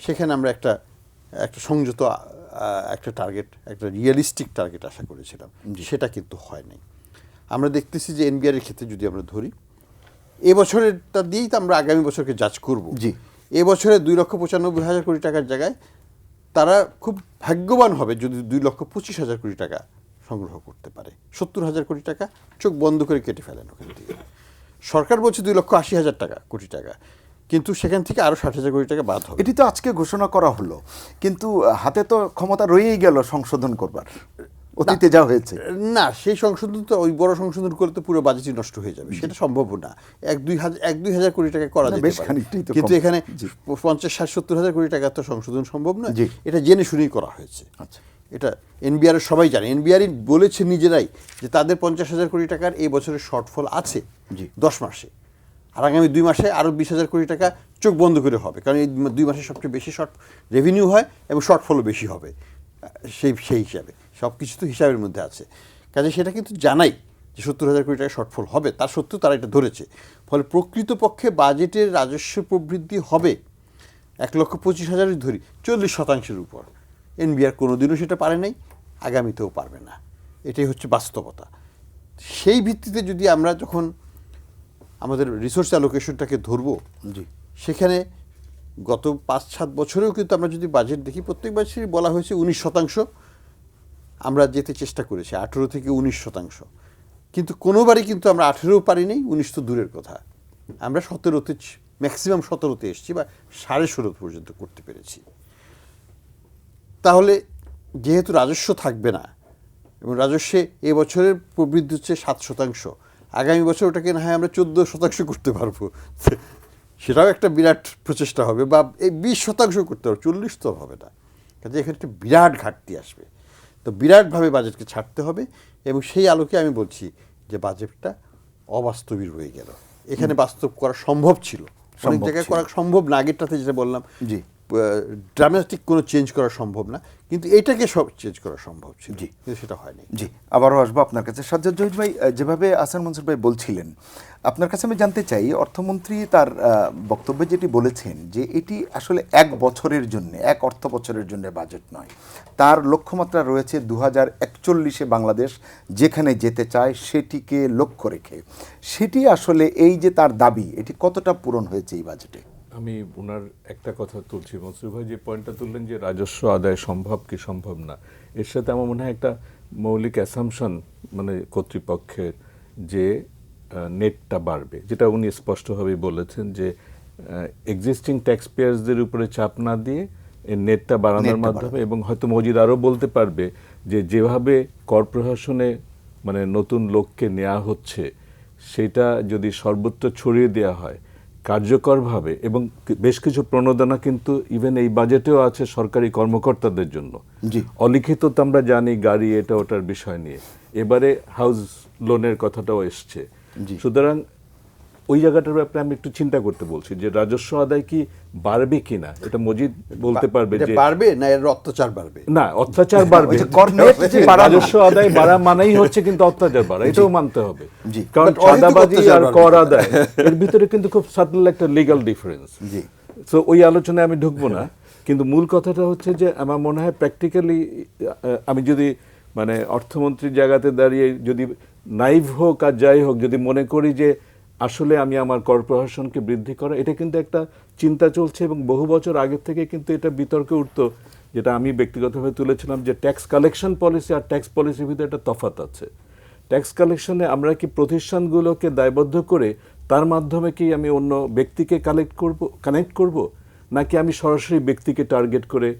সেখানে আমরা একটা সংযত একটা টার্গেট, একটা রিয়েলিস্টিক টার্গেট আশা করেছিলাম, সেটা কিন্তু হয় নাই। আমরা দেখতেছি যে এনবিআর এর ক্ষেত্রে যদি আমরা ধরি, এবছরেরটা দিয়েই তো আমরা আগামী বছরকে জাজ করব। জি। এবছরে 2,95,000 কোটি টাকার জায়গায় তারা খুব ভাগ্যবান হবে যদি 2,25,000 কোটি টাকা সংগ্রহ করতে পারে। 70,000 কোটি টাকা চোখ বন্ধ করে কেটে ফেলেন ওখান থেকে। সরকার বলছে 2,80,000 কোটি টাকা, কিন্তু সেখান থেকে আরো 60,000 কোটি টাকা বাদ হবে। এটি তো আজকে ঘোষণা করা হলো, কিন্তু হাতে তো ক্ষমতা রয়েই গেল সংশোধন করবার, অতীতে যা হয়েছে। না, সেই সংশোধন তো, ওই বড় সংশোধন করে তো পুরো বাজেটই নষ্ট হয়ে যাবে, সেটা সম্ভব না। 1-2 হাজার কোটি টাকা করা যেতে বেশ পারে, খানিকটাই তো কিন্তু কম। এখানে জি। 50-60-70 হাজার কোটি টাকা তো সংশোধন সম্ভব নয়। জি। এটা জেনে শুনেই করা হয়েছে। আচ্ছা। এটা এনবিআর সবাই জানে। এনবিআর বলেছে নিজেরাই যে তাদের 50,000 কোটি টাকার এই বছরের শর্টফল আছে 10 মাসে, আর আগামী 2 মাসে আরও 20,000 কোটি টাকা চোখ বন্ধ করে হবে, কারণ এই 2 মাসে সবচেয়ে বেশি রেভিনিউ হয় এবং শর্টফলও বেশি হবে। সেই হিসাবে সব কিছু তো হিসাবের মধ্যে আছে। কাজে সেটা কিন্তু জানাই যে 70,000 কোটি টাকা শর্টফল হবে, তার সত্ত্বেও তারা এটা ধরেছে। ফলে প্রকৃতপক্ষে বাজেটের রাজস্ব প্রবৃদ্ধি হবে 1,25,000 ধরি 40% উপর। এনবিআর কোনোদিনও সেটা পারে নাই, আগামীতেও পারবে না। এটাই হচ্ছে বাস্তবতা। সেই ভিত্তিতে যদি আমরা যখন আমাদের রিসোর্স অ্যালোকেশনটাকে ধরবো, সেখানে গত 5-7 বছরেও কিন্তু আমরা যদি বাজেট দেখি, প্রত্যেক বছরই বলা হয়েছে 19% আমরা যেতে চেষ্টা করেছি, 18 থেকে 19%। কিন্তু কোনোবারই কিন্তু আমরা 18ও পারিনি, 19 তো দূরের কথা। আমরা 17তে, ম্যাক্সিমাম 17তে এসেছি, বা 16.5 পর্যন্ত করতে পেরেছি। তাহলে যেহেতু রাজস্ব থাকবে না, এবং রাজস্বে এবছরের প্রবৃদ্ধি হচ্ছে 7%, আগামী বছর ওটাকে না হয় আমরা 14% করতে পারবো। সেটাও একটা বিরাট প্রচেষ্টা হবে, বা এই 20% করতে হবে, 40 তো হবে না, কাজে এখানে একটা বিরাট ঘাটতি আসবে। তো বিরাটভাবে বাজেটকে ছাড়তে হবে, এবং সেই আলোকে আমি বলছি যে বাজেটটা অবাস্তবিক রয়ে গেল। এখানে বাস্তব করা সম্ভব ছিল, অনেক জায়গায় করা সম্ভব না, আগেরটাতে যেটা বললাম, জি, ড্রামাটিক কোনো চেঞ্জ করা সম্ভব না, কিন্তু এটাকে সব চেঞ্জ করা সম্ভব ছিল, জি। কিন্তু সেটা হয়নি। জি, আবারও আসবো আপনার কাছে। সাজ্জাদ জহির ভাই, যেভাবে আহসান মনসুর ভাই বলছিলেন, আপনার কাছে আমি জানতে চাই, অর্থমন্ত্রী তার বক্তব্যে যেটি বলেছেন যে এটি আসলে 1 বছরের জন্য, 1 অর্থ বছরের জন্য বাজেট নয়, তার লক্ষ্যমাত্রা রয়েছে 2041-এ বাংলাদেশ যেখানে যেতে চায় সেটিকে লক্ষ্য রেখে। সেটি আসলে এই যে তার দাবি, এটি কতটা পূরণ হয়েছে এই বাজেটে? আমি ওনার একটা কথা তুলছি, মনসুর ভাই যে পয়েন্টটা তুললেন যে রাজস্ব আদায় সম্ভব কি সম্ভব না, এর সাথে আমার মনে হয় একটা মৌলিক অ্যাসাম্পশন মানে কর্তৃপক্ষের যে নেটটা বাড়বে, যেটা উনি স্পষ্টভাবেই বলেছেন যে এক্সিস্টিং ট্যাক্স পেয়ার্সদের উপরে চাপ না দিয়ে এই নেটটা বাড়ানোর মাধ্যমে, এবং হয়তো মজিদ আরও বলতে পারবে যে যেভাবে কর প্রশাসনে মানে নতুন লোককে নেওয়া হচ্ছে সেটা যদি সর্বত্র ছড়িয়ে দেওয়া হয় কার্যকরভাবে, এবং বেশ কিছু প্রণোদনা কিন্তু ইভেন এই বাজেটেও আছে সরকারি কর্মকর্তাদের জন্য। জি, অলিখিত তো আমরা জানি গাড়ি এটা ওটার বিষয় নিয়ে, এবারে হাউস লোনের কথাটাও এসছে। সুতরাং ওই জায়গাটার ব্যাপারে আমি একটু চিন্তা করতে বলছি যে রাজস্ব আদায় কি বাড়বে কিনা, এটা মজিদ বলতে পারবে এটা যে বাড়বে না এর অত্যাচার বাড়বে। না, অত্যাচার বাড়বে, রাজস্ব আদায় বাড়া মানেই হচ্ছে কিন্তু অত্যাচার বাড়া, এটাও মানতে হবে। কারণ But অহেতুক চাঁদাবাজি অত্যাচার আর বাড়বে। কর আদায় এর ভিতরে কিন্তু খুব সাটল একটা লিগ্যাল ডিফারেন্স। জি, তো ওই আলোচনায় আমি ঢুকবো না, কিন্তু মূল কথাটা হচ্ছে যে আমার মনে হয় প্র্যাকটিক্যালি আমি যদি মানে অর্থমন্ত্রীর জায়গাতে দাঁড়িয়ে যদি নাইভ হোক আর যাই হোক, যদি মনে করি যে আসলে আমি আমার কর প্রশাসনকে বৃদ্ধি করা, এটা কিন্তু একটা চিন্তা চলছে, এবং বহু বছর আগের থেকে কিন্তু এটা বিতর্কে উঠতো, যেটা আমি ব্যক্তিগতভাবে তুলেছিলাম যে ট্যাক্স কালেকশন পলিসি আর ট্যাক্স পলিসির ভিতরে একটা তফাৎ আছে। ট্যাক্স কালেকশনে আমরা কি প্রতিষ্ঠানগুলোকে দায়বদ্ধ করে তার মাধ্যমে কি আমি অন্য ব্যক্তিকে কানেক্ট করব, নাকি আমি সরাসরি ব্যক্তিকে টার্গেট করে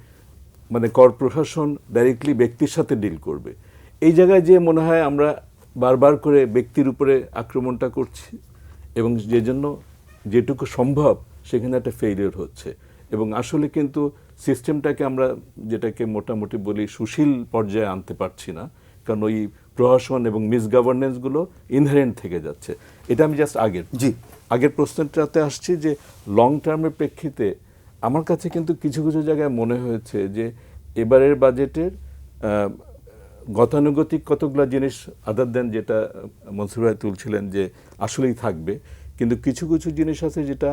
মানে কর প্রশাসন ডাইরেক্টলি ব্যক্তির সাথে ডিল করবে? এই জায়গায় যে মনে হয় আমরা বারবার করে ব্যক্তির উপরে আক্রমণটা করছি, এবং যে জন্য যেটুকু সম্ভব সেখানে একটা ফেইলিওর হচ্ছে, এবং আসলে কিন্তু সিস্টেমটাকে আমরা যেটাকে মোটামুটি বলি সুশীল পর্যায়ে আনতে পারছি না, কারণ ওই প্রশাসন এবং মিসগভর্নেন্সগুলো ইনহেরেন্ট থেকে যাচ্ছে। এটা আমি জাস্ট আগের প্রশ্নটাতে আসছি যে লং টার্মের প্রেক্ষিতে আমার কাছে কিন্তু কিছু কিছু জায়গায় মনে হয়েছে যে এবারের বাজেটের গতানুগতিক কতগুলো জিনিস আদার দেন যেটা মনসুর ভাই তুলছিলেন যে আসলেই থাকবে, কিন্তু কিছু কিছু জিনিস আছে যেটা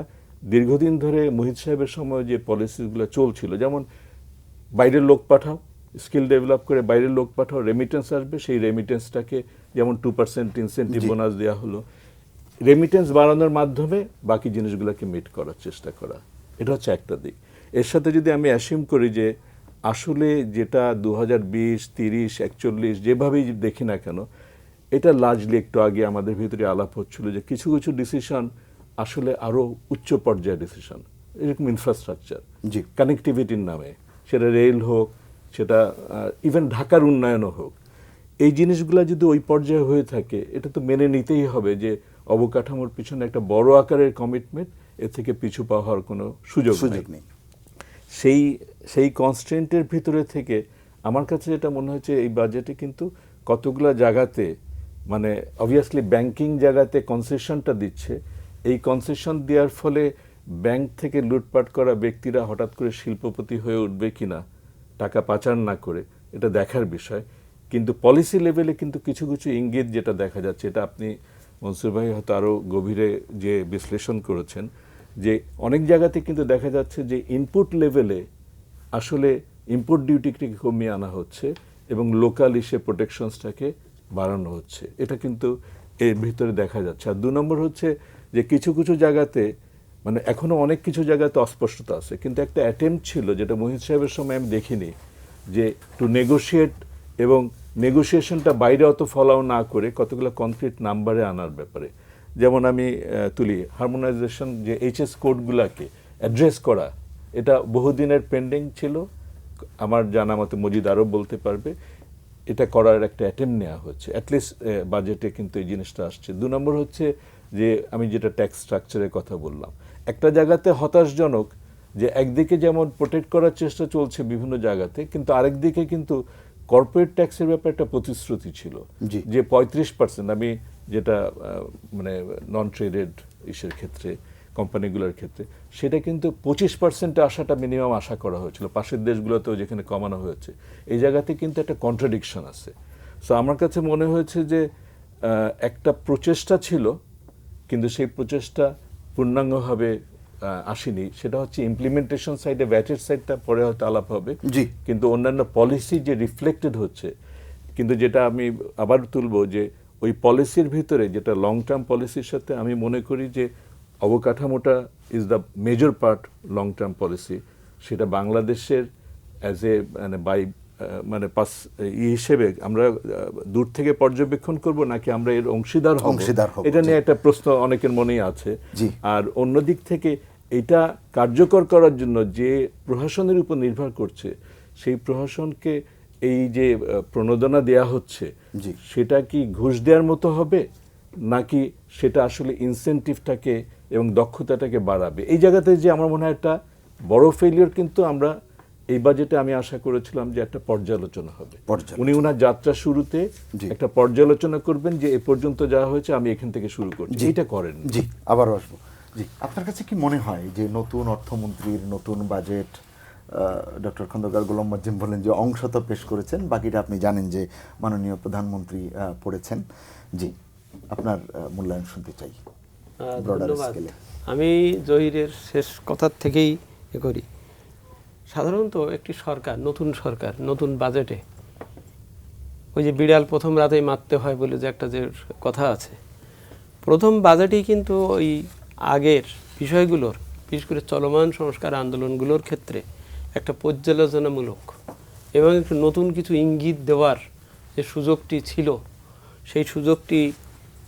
দীর্ঘদিন ধরে মুহিত সাহেবের সময় যে পলিসিগুলো চলছিল, যেমন বাইরের লোক পাঠাও, স্কিল ডেভেলপ করে বাইরের লোক পাঠাও, রেমিটেন্স আসবে, সেই রেমিটেন্সটাকে যেমন 2% ইনসেন্টিভ বোনাস দেওয়া হলো, রেমিটেন্স বাড়ানোর মাধ্যমে বাকি জিনিসগুলোকে মিট করার চেষ্টা করা, এটা হচ্ছে একটা দিক। এর সাথে যদি আমি অ্যাসিউম করি যে আসলে যেটা 2020, 30, 41 যেভাবেই দেখি না কেন, এটা লার্জলি একটু আগে আমাদের ভিতরে আলাপ হচ্ছিল যে কিছু কিছু ডিসিশন আসলে আরও উচ্চ পর্যায়ের ডিসিশন, এরকম ইনফ্রাস্ট্রাকচার, কানেক্টিভিটির নামে, সেটা রেল হোক, সেটা ইভেন ঢাকার উন্নয়নও হোক, এই জিনিসগুলো যদি ওই পর্যায়ে হয়ে থাকে, এটা তো মেনে নিতেই হবে যে অবকাঠামোর পিছনে একটা বড় আকারের কমিটমেন্ট, এর থেকে পিছু পাওয়ার কোনো সুযোগ নেই। সেই কনস্ট্রেন্টের ভিতরে থেকে আমার কাছে যেটা মনে হচ্ছে এই বাজেটে কিন্তু কতগুলো জায়গাতে মানে অবভিয়াসলি ব্যাংকিং জায়গাতে কনসেশনটা দিচ্ছে, এই কনসেশন দেওয়ার ফলে ব্যাংক থেকে লুটপাট করা ব্যক্তিরা হঠাৎ করে শিল্পপতি হয়ে উঠবে কিনা টাকা পাচার না করে, এটা দেখার বিষয়। কিন্তু পলিসি লেভেলে কিন্তু কিছু কিছু ইঙ্গিত যেটা দেখা যাচ্ছে, এটা আপনি মনসুর ভাই হয়তো আরও গভীরে যে বিশ্লেষণ করেছেন, যে অনেক জায়গাতে কিন্তু দেখা যাচ্ছে যে ইনপুট লেভেলে আসলে ইম্পোর্ট ডিউটিটাকে কমিয়ে আনা হচ্ছে এবং লোকাল ইস্যু প্রোটেকশনসটাকে বাড়ানো হচ্ছে, এটা কিন্তু এর ভিতরে দেখা যাচ্ছে। আর 2 নম্বর হচ্ছে যে কিছু কিছু জায়গাতে মানে এখনও অনেক কিছু জায়গাতে অস্পষ্টতা আছে, কিন্তু একটা অ্যাটেম্পট ছিল যেটা মোহিত সাহেবের সময় আমি দেখিনি, যে টু নেগোশিয়েট এবং নেগোসিয়েশনটা বাইরে অত ফলাও না করে কতগুলো কনক্রিট নাম্বারে আনার ব্যাপারে। যেমন আমি তুলি হারমোনাইজেশন, যে এইচএস কোডগুলোকে অ্যাড্রেস করা, এটা বহুদিনের পেন্ডিং ছিল, আমার জানা মতে মজিদ আরও বলতে পারবে, এটা করার একটা অ্যাটেম্প নেওয়া হচ্ছে, অ্যাটলিস্ট বাজেটে কিন্তু এই জিনিসটা আসছে। 2 নম্বর হচ্ছে যে আমি যেটা ট্যাক্স স্ট্রাকচারের কথা বললাম, একটা জায়গাতে হতাশজনক যে একদিকে যেমন প্রোটেক্ট করার চেষ্টা চলছে বিভিন্ন জায়গাতে, কিন্তু আরেকদিকে কিন্তু কর্পোরেট ট্যাক্সের ব্যাপারে একটা প্রতিশ্রুতি ছিল জি। যে 35%, আমি যেটা মানে নন ট্রেডেড ইসের ক্ষেত্রে কোম্পানিগুলোর ক্ষেত্রে সেটা কিন্তু 25% আসাটা মিনিমাম আশা করা হয়েছিল, পাশের দেশগুলোতেও যেখানে কমানো হয়েছে। এই জায়গাতে কিন্তু একটা কন্ট্রাডিকশন আছে। সো আমার কাছে মনে হয়েছে যে একটা প্রচেষ্টা ছিল, কিন্তু সেই প্রচেষ্টা পূর্ণাঙ্গভাবে আসেনি। সেটা হচ্ছে ইমপ্লিমেন্টেশন সাইডে, ভ্যাটের সাইডটা পরে হয়তো আলাপ হবে, জি। কিন্তু অন্যান্য পলিসি যে রিফ্লেক্টেড হচ্ছে, কিন্তু যেটা আমি আবার তুলব যে ওই পলিসির ভিতরে যেটা লং টার্ম পলিসির সাথে আমি মনে করি যে অবকাঠামোটা is the major part long term policy. সেটা বাংলাদেশের অ্যাজ এ মানে বাই মানে পাস হিসেবে আমরা দূর থেকে পর্যবেক্ষণ করব নাকি আমরা এর অংশীদার হব, এটা নিয়ে একটা প্রশ্ন অনেকের মনেই আছে। আর অন্য দিক থেকে এটা কার্যকর করার জন্য যে প্রশাসনের উপর নির্ভর করছে, সেই প্রশাসনকে এই যে প্রণোদনা দেয়া হচ্ছে সেটা কি ঘুষ দেওয়ার মতো হবে, নাকি সেটা আসলে ইনসেনটিভটাকে এবং দক্ষতাটাকে বাড়াবে? এই জায়গাতে যে আমার মনে হয় একটা বড় ফেলিওর, কিন্তু আমরা এই বাজেটে আমি আশা করেছিলাম যে একটা পর্যালোচনা হবে। উনি ওনার যাত্রা শুরুতে একটা পর্যালোচনা করবেন যে এ পর্যন্ত যা হয়েছে আমি এখান থেকে শুরু করছি, এটা করেন। জি, আবারও আসবো। জি, আপনার কাছে কি মনে হয় যে নতুন অর্থমন্ত্রীর নতুন বাজেট, ডক্টর খন্দকার গোলাম মজিম বলেন যে অংশ তো পেশ করেছেন, বাকিটা আপনি জানেন যে মাননীয় প্রধানমন্ত্রী পড়েছেন। জি, আপনার মূল্যায়ন শুনতে চাই। ধন্যবাদ। আমি জহিরের শেষ কথার থেকেই করি। সাধারণত একটি সরকার, নতুন বাজেটে ওই যে বিড়াল প্রথম রাতেই মারতে হয় বলে যে একটা যে কথা আছে, প্রথম বাজেটেই কিন্তু ওই আগের বিষয়গুলোর, বিশেষ করে চলমান সংস্কার আন্দোলনগুলোর ক্ষেত্রে একটা পর্যালোচনামূলক এবং একটু নতুন কিছু ইঙ্গিত দেওয়ার যে সুযোগটি ছিল, সেই সুযোগটি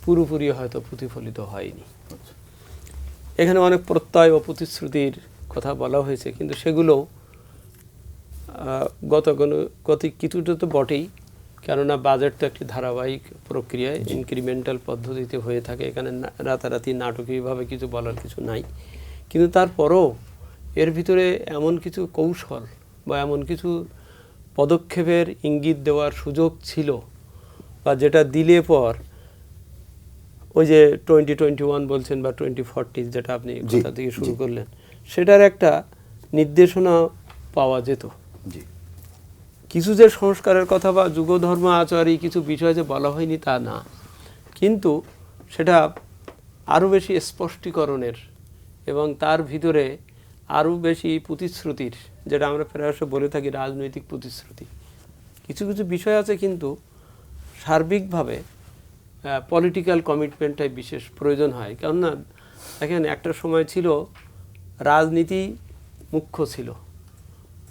পুরোপুরি হয়তো প্রতিফলিত হয়নি। এখানে অনেক প্রত্যয় ও প্রতিশ্রুতির কথা বলা হয়েছে, কিন্তু সেগুলো গতি কিছুটা তো বটেই, কেননা বাজেট তো একটি ধারাবাহিক প্রক্রিয়ায় ইনক্রিমেন্টাল পদ্ধতিতে হয়ে থাকে। এখানে রাতারাতি নাটকীয়ভাবে কিছু বলার কিছু নাই, কিন্তু তারপরও এর ভিতরে এমন কিছু কৌশল বা এমন কিছু পদক্ষেপের ইঙ্গিত দেওয়ার সুযোগ ছিল, বা যেটা দিলে পর ওই যে 2021 বলছেন বা 2040 যেটা আপনি কোথা থেকে শুরু করলেন, সেটার একটা নির্দেশনা পাওয়া যেত। কিছু যে সংস্কারের কথা বা যুগধর্ম আচার এই কিছু বিষয় যে বলা হয়নি তা না, কিন্তু সেটা আরও বেশি স্পষ্টীকরণের এবং তার ভিতরে আরও বেশি প্রতিশ্রুতির, যেটা আমরা প্রায়শই বলে থাকি রাজনৈতিক প্রতিশ্রুতি। কিছু কিছু বিষয় আছে কিন্তু সার্বিকভাবে পলিটিক্যাল কমিটমেন্টটাই বিশেষ প্রয়োজন হয়। কেননা দেখেন, একটা সময় ছিল রাজনীতি মুখ্য ছিল,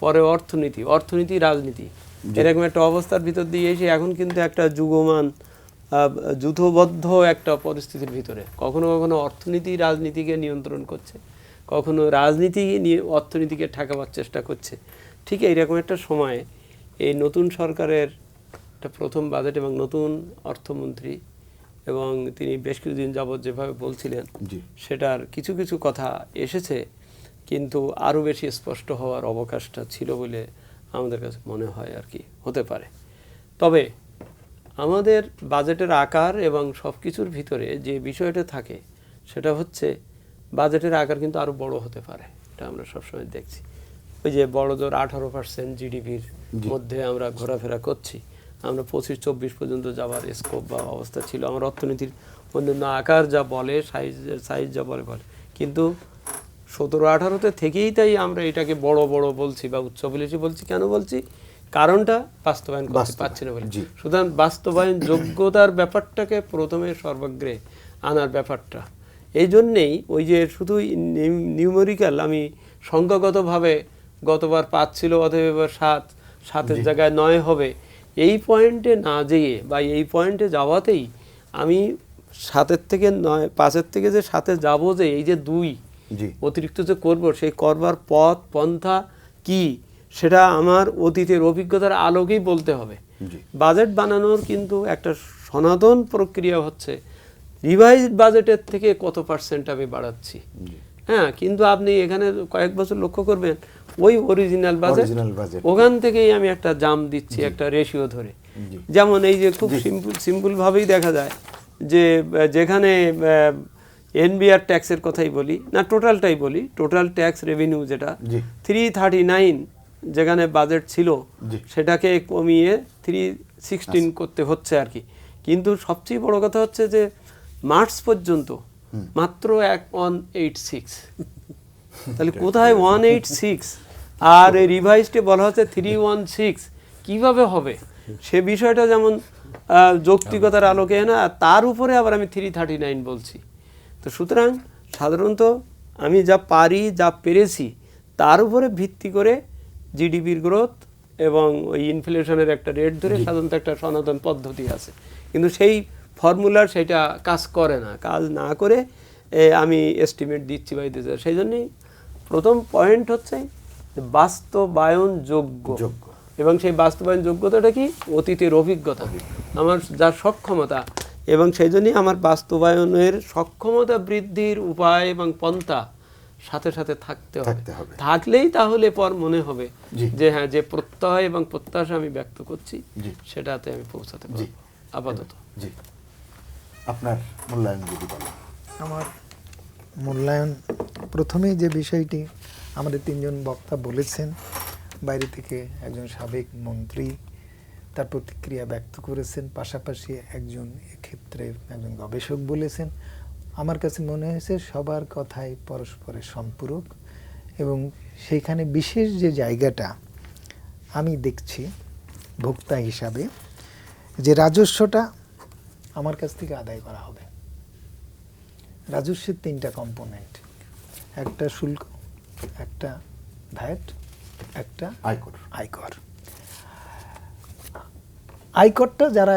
পরে অর্থনীতি রাজনীতি, এরকম একটা অবস্থার ভিতর দিয়ে এসে এখন কিন্তু একটা যুগমান যুথবদ্ধ একটা পরিস্থিতির ভিতরে কখনো কখনো অর্থনীতি রাজনীতিকে নিয়ন্ত্রণ করছে, কখনো রাজনীতি নিয়ে অর্থনীতিকে ঠেকাবার চেষ্টা করছে। ঠিক এইরকম একটা সময়ে এই নতুন সরকারের একটা প্রথম বাজেট এবং নতুন অর্থমন্ত্রী, এবং তিনি বেশ কিছুদিন যাবৎ যেভাবে বলছিলেন সেটার কিছু কিছু কথা এসেছে, কিন্তু আরও বেশি স্পষ্ট হওয়ার অবকাশটা ছিল বলে আমাদের কাছে মনে হয় আর কি, হতে পারে। তবে আমাদের বাজেটের আকার এবং সব কিছুর ভিতরে যে বিষয়টা থাকে সেটা হচ্ছে বাজেটের আকার কিন্তু আরও বড় হতে পারে। এটা আমরা সবসময় দেখছি। ওই যে বড় জোর 18% জিডিপির মধ্যে আমরা ঘোরাফেরা করছি, আমরা 25-24 পর্যন্ত যাওয়ার স্কোপ বা অবস্থা ছিল। আমার অর্থনীতির অন্যান্য আকার যা বলে, সাইজ যা বলে, কিন্তু 17-18-তে থেকেই তাই আমরা এটাকে বড় বড় বলছি বা উচ্চাভিলাষী বলছি। কেন বলছি? কারণটা বাস্তবায়ন করতে পারছি না বলে। সুতরাং বাস্তবায়ন যোগ্যতার ব্যাপারটাকে প্রথমে সর্বাগ্রে আনার ব্যাপারটা, এই জন্যেই ওই যে শুধু নিউমেরিক্যাল, আমি সংখ্যাগতভাবে গতবার 5 ছিল অথবা এবার 7-7-এর জায়গায় 9 হবে, এই পয়েন্টে না যেয়ে বা এই পয়েন্টে যাওয়াতেই আমি 7-এর থেকে 9, 5-এর থেকে যে 7-এ যাবো, যে এই যে 2 অতিরিক্ত যে করবো, সেই করবার পথ পন্থা কি সেটা আমার অতীতের অভিজ্ঞতার আলোকেই বলতে হবে। বাজেট বানানোর কিন্তু একটা সনাতন প্রক্রিয়া হচ্ছে রিভাইজড বাজেটের থেকে কত % আমি বাড়াচ্ছি, হ্যাঁ, কিন্তু আপনি এখানে কয়েক বছর লক্ষ্য করবেন ওই অরিজিনাল বাজেট, Original budget। ওখান থেকেই আমি একটা জাম দিচ্ছি একটা রেশিও ধরে। যেমন এই যে খুব সিম্পল ভাবেই দেখা যায় যে যেখানে এনবিআর ট্যাক্সের কথাই বলি না, টোটালটাই বলি, টোটাল ট্যাক্স রেভিনিউ যেটা 339 যেখানে বাজেট ছিল সেটাকে কমিয়ে 316 করতে হচ্ছে আর কি। কিন্তু সবচেয়ে বড় কথা হচ্ছে যে মার্চ পর্যন্ত মাত্র 186, তাহলে কোথায় 186 আর রিভাইজডে বলা হচ্ছে 316, কিভাবে হবে সে বিষয়টা যেমন যৌক্তিকতার আলোকে না, তার উপরে আবার আমি 339 বলছি। তো সুতরাং সাধারণত আমি যা পারি যা পেরেছি তার উপরে ভিত্তি করে জিডিপির গ্রোথ এবং ওই ইনফ্লেশনের একটা রেট ধরে সাধারণত একটা সনাতন পদ্ধতি আছে, কিন্তু সেই ফর্মুলার সেটা কাজ করে না। কাজ না করে আমি এস্টিমেট দিচ্ছি বা দিতে, সেই জন্যই প্রথম পয়েন্ট হচ্ছে বাস্তবায়নযোগ্য, এবং সেই বাস্তবায়ন যোগ্যতাটা কি? অতীতের অভিজ্ঞতা, আমার যা সক্ষমতা, এবং সেই জন্যই আমার বাস্তবায়নের সক্ষমতা বৃদ্ধির উপায় এবং পন্থা সাথে সাথে থাকতে হবে। থাকলেই তাহলে পর মনে হবে যে হ্যাঁ, যে প্রত্যয় এবং প্রত্যাশা আমি ব্যক্ত করছি সেটাতে আমি পৌঁছাতে পারব। আপাতত আপনার মূল্যায়ন যদি বলেন। আমার মূল্যায়ন, প্রথমেই যে বিষয়টি আমাদের তিনজন বক্তা বলেছেন, বাইরে থেকে একজন সাবেক মন্ত্রী তার প্রতিক্রিয়া ব্যক্ত করেছেন, পাশাপাশি একজন এক্ষেত্রে একজন গবেষক বলেছেন। আমার কাছে মনে হয়েছে সবার কথাই পরস্পরের সম্পূরক, এবং সেইখানে বিশেষ যে জায়গাটা আমি দেখছি ভোক্তা হিসাবে, যে রাজস্বটা আমার কাছ থেকে আদায় করা হবে। রাজস্বের 3টা কম্পোনেন্ট, একটা শুল্ক, একটা ভ্যাট, একটা আয়কর। আয়করটা যারা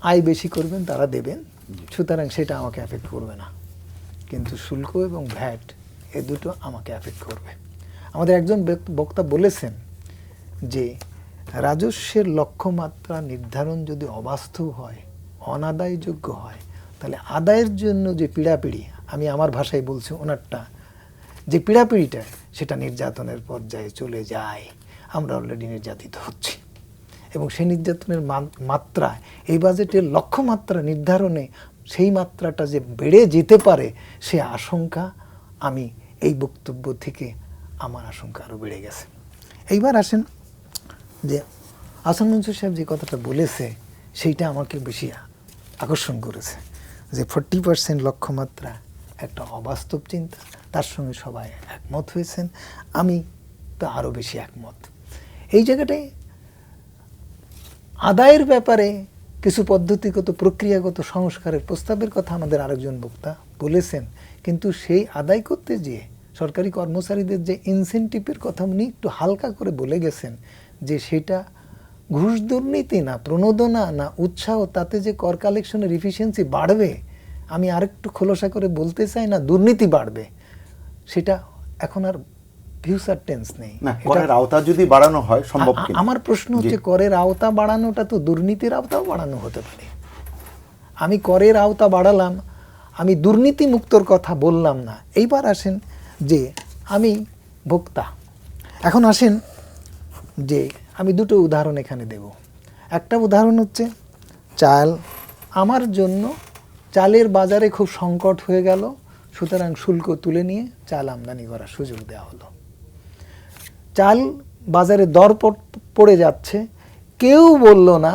আয় বেশি করবেন তারা দেবেন, সুতরাং সেটা আমাকে অ্যাফেক্ট করবে না। কিন্তু শুল্ক এবং ভ্যাট এ দুটো আমাকে অ্যাফেক্ট করবে। আমাদের একজন বক্তা বলেছেন যে রাজস্বের লক্ষ্যমাত্রা নির্ধারণ যদি অবাস্তব হয়, অনাদায়যোগ্য হয়, তাহলে আদায়ের জন্য যে পীড়াপিড়ি, আমি আমার ভাষায় বলছি ওনারটা, যে পীড়াপিড়িটা সেটা নির্যাতনের পর্যায়ে চলে যায়। আমরা অলরেডি নির্যাতিত হচ্ছি, এবং সেই নির্যাতনের মাত্রা এই বাজেটের লক্ষ্যমাত্রা নির্ধারণে সেই মাত্রাটা যে বেড়ে যেতে পারে সে আশঙ্কা, আমি এই বক্তব্য থেকে আমার আশঙ্কা আরও বেড়ে গেছে। এইবার আসেন যে আহসান মনসুর সাহেব যে কথাটা বলেছে সেইটা আমাকে বেশি আকর্ষণ করেছে, যে 40% লক্ষ্যমাত্রা একটা অবাস্তব চিন্তা, তার সঙ্গে সবাই একমত হয়েছেন, আমি তো আরও বেশি একমত। এই জায়গাটায় আদায়ের ব্যাপারে কিছু পদ্ধতিগত প্রক্রিয়াগত সংস্কারের প্রস্তাবের কথা আমাদের আরেকজন বক্তা বলেছেন, কিন্তু সেই আদায় করতে গিয়ে সরকারি কর্মচারীদের যে ইনসেন্টিভের কথা উনি একটু হালকা করে বলে গেছেন, যে সেটা ঘুষ দুর্নীতি না, প্রণোদনা না, উৎসাহ, তাতে যে কর কালেকশনের এফিসিয়েন্সি বাড়বে, আমি আরেকটু খোলসা করে বলতে চাই না দুর্নীতি বাড়বে, সেটা এখন আর ফিউচার টেন্স নেই। করের আওতা যদি বাড়ানো হয় সম্ভব কিনা? আমার প্রশ্ন হচ্ছে করের আওতা বাড়ানোটা তো দুর্নীতির আওতাও বাড়ানো হতে পারে। আমি করের আওতা বাড়ালাম, আমি দুর্নীতি মুক্তর কথা বললাম না। এইবার আসেন যে আমি ভোক্তা, এখন আসেন যে আমি দুটো উদাহরণ এখানে দেব। একটা উদাহরণ হচ্ছে চাল, আমার জন্য চালের বাজারে খুব সংকট হয়ে গেল, সুতরাং শুল্ক তুলে নিয়ে চাল আমদানি করার সুযোগ দেওয়া হলো। চাল বাজারে দর পড়ে যাচ্ছে, কেউ বলল না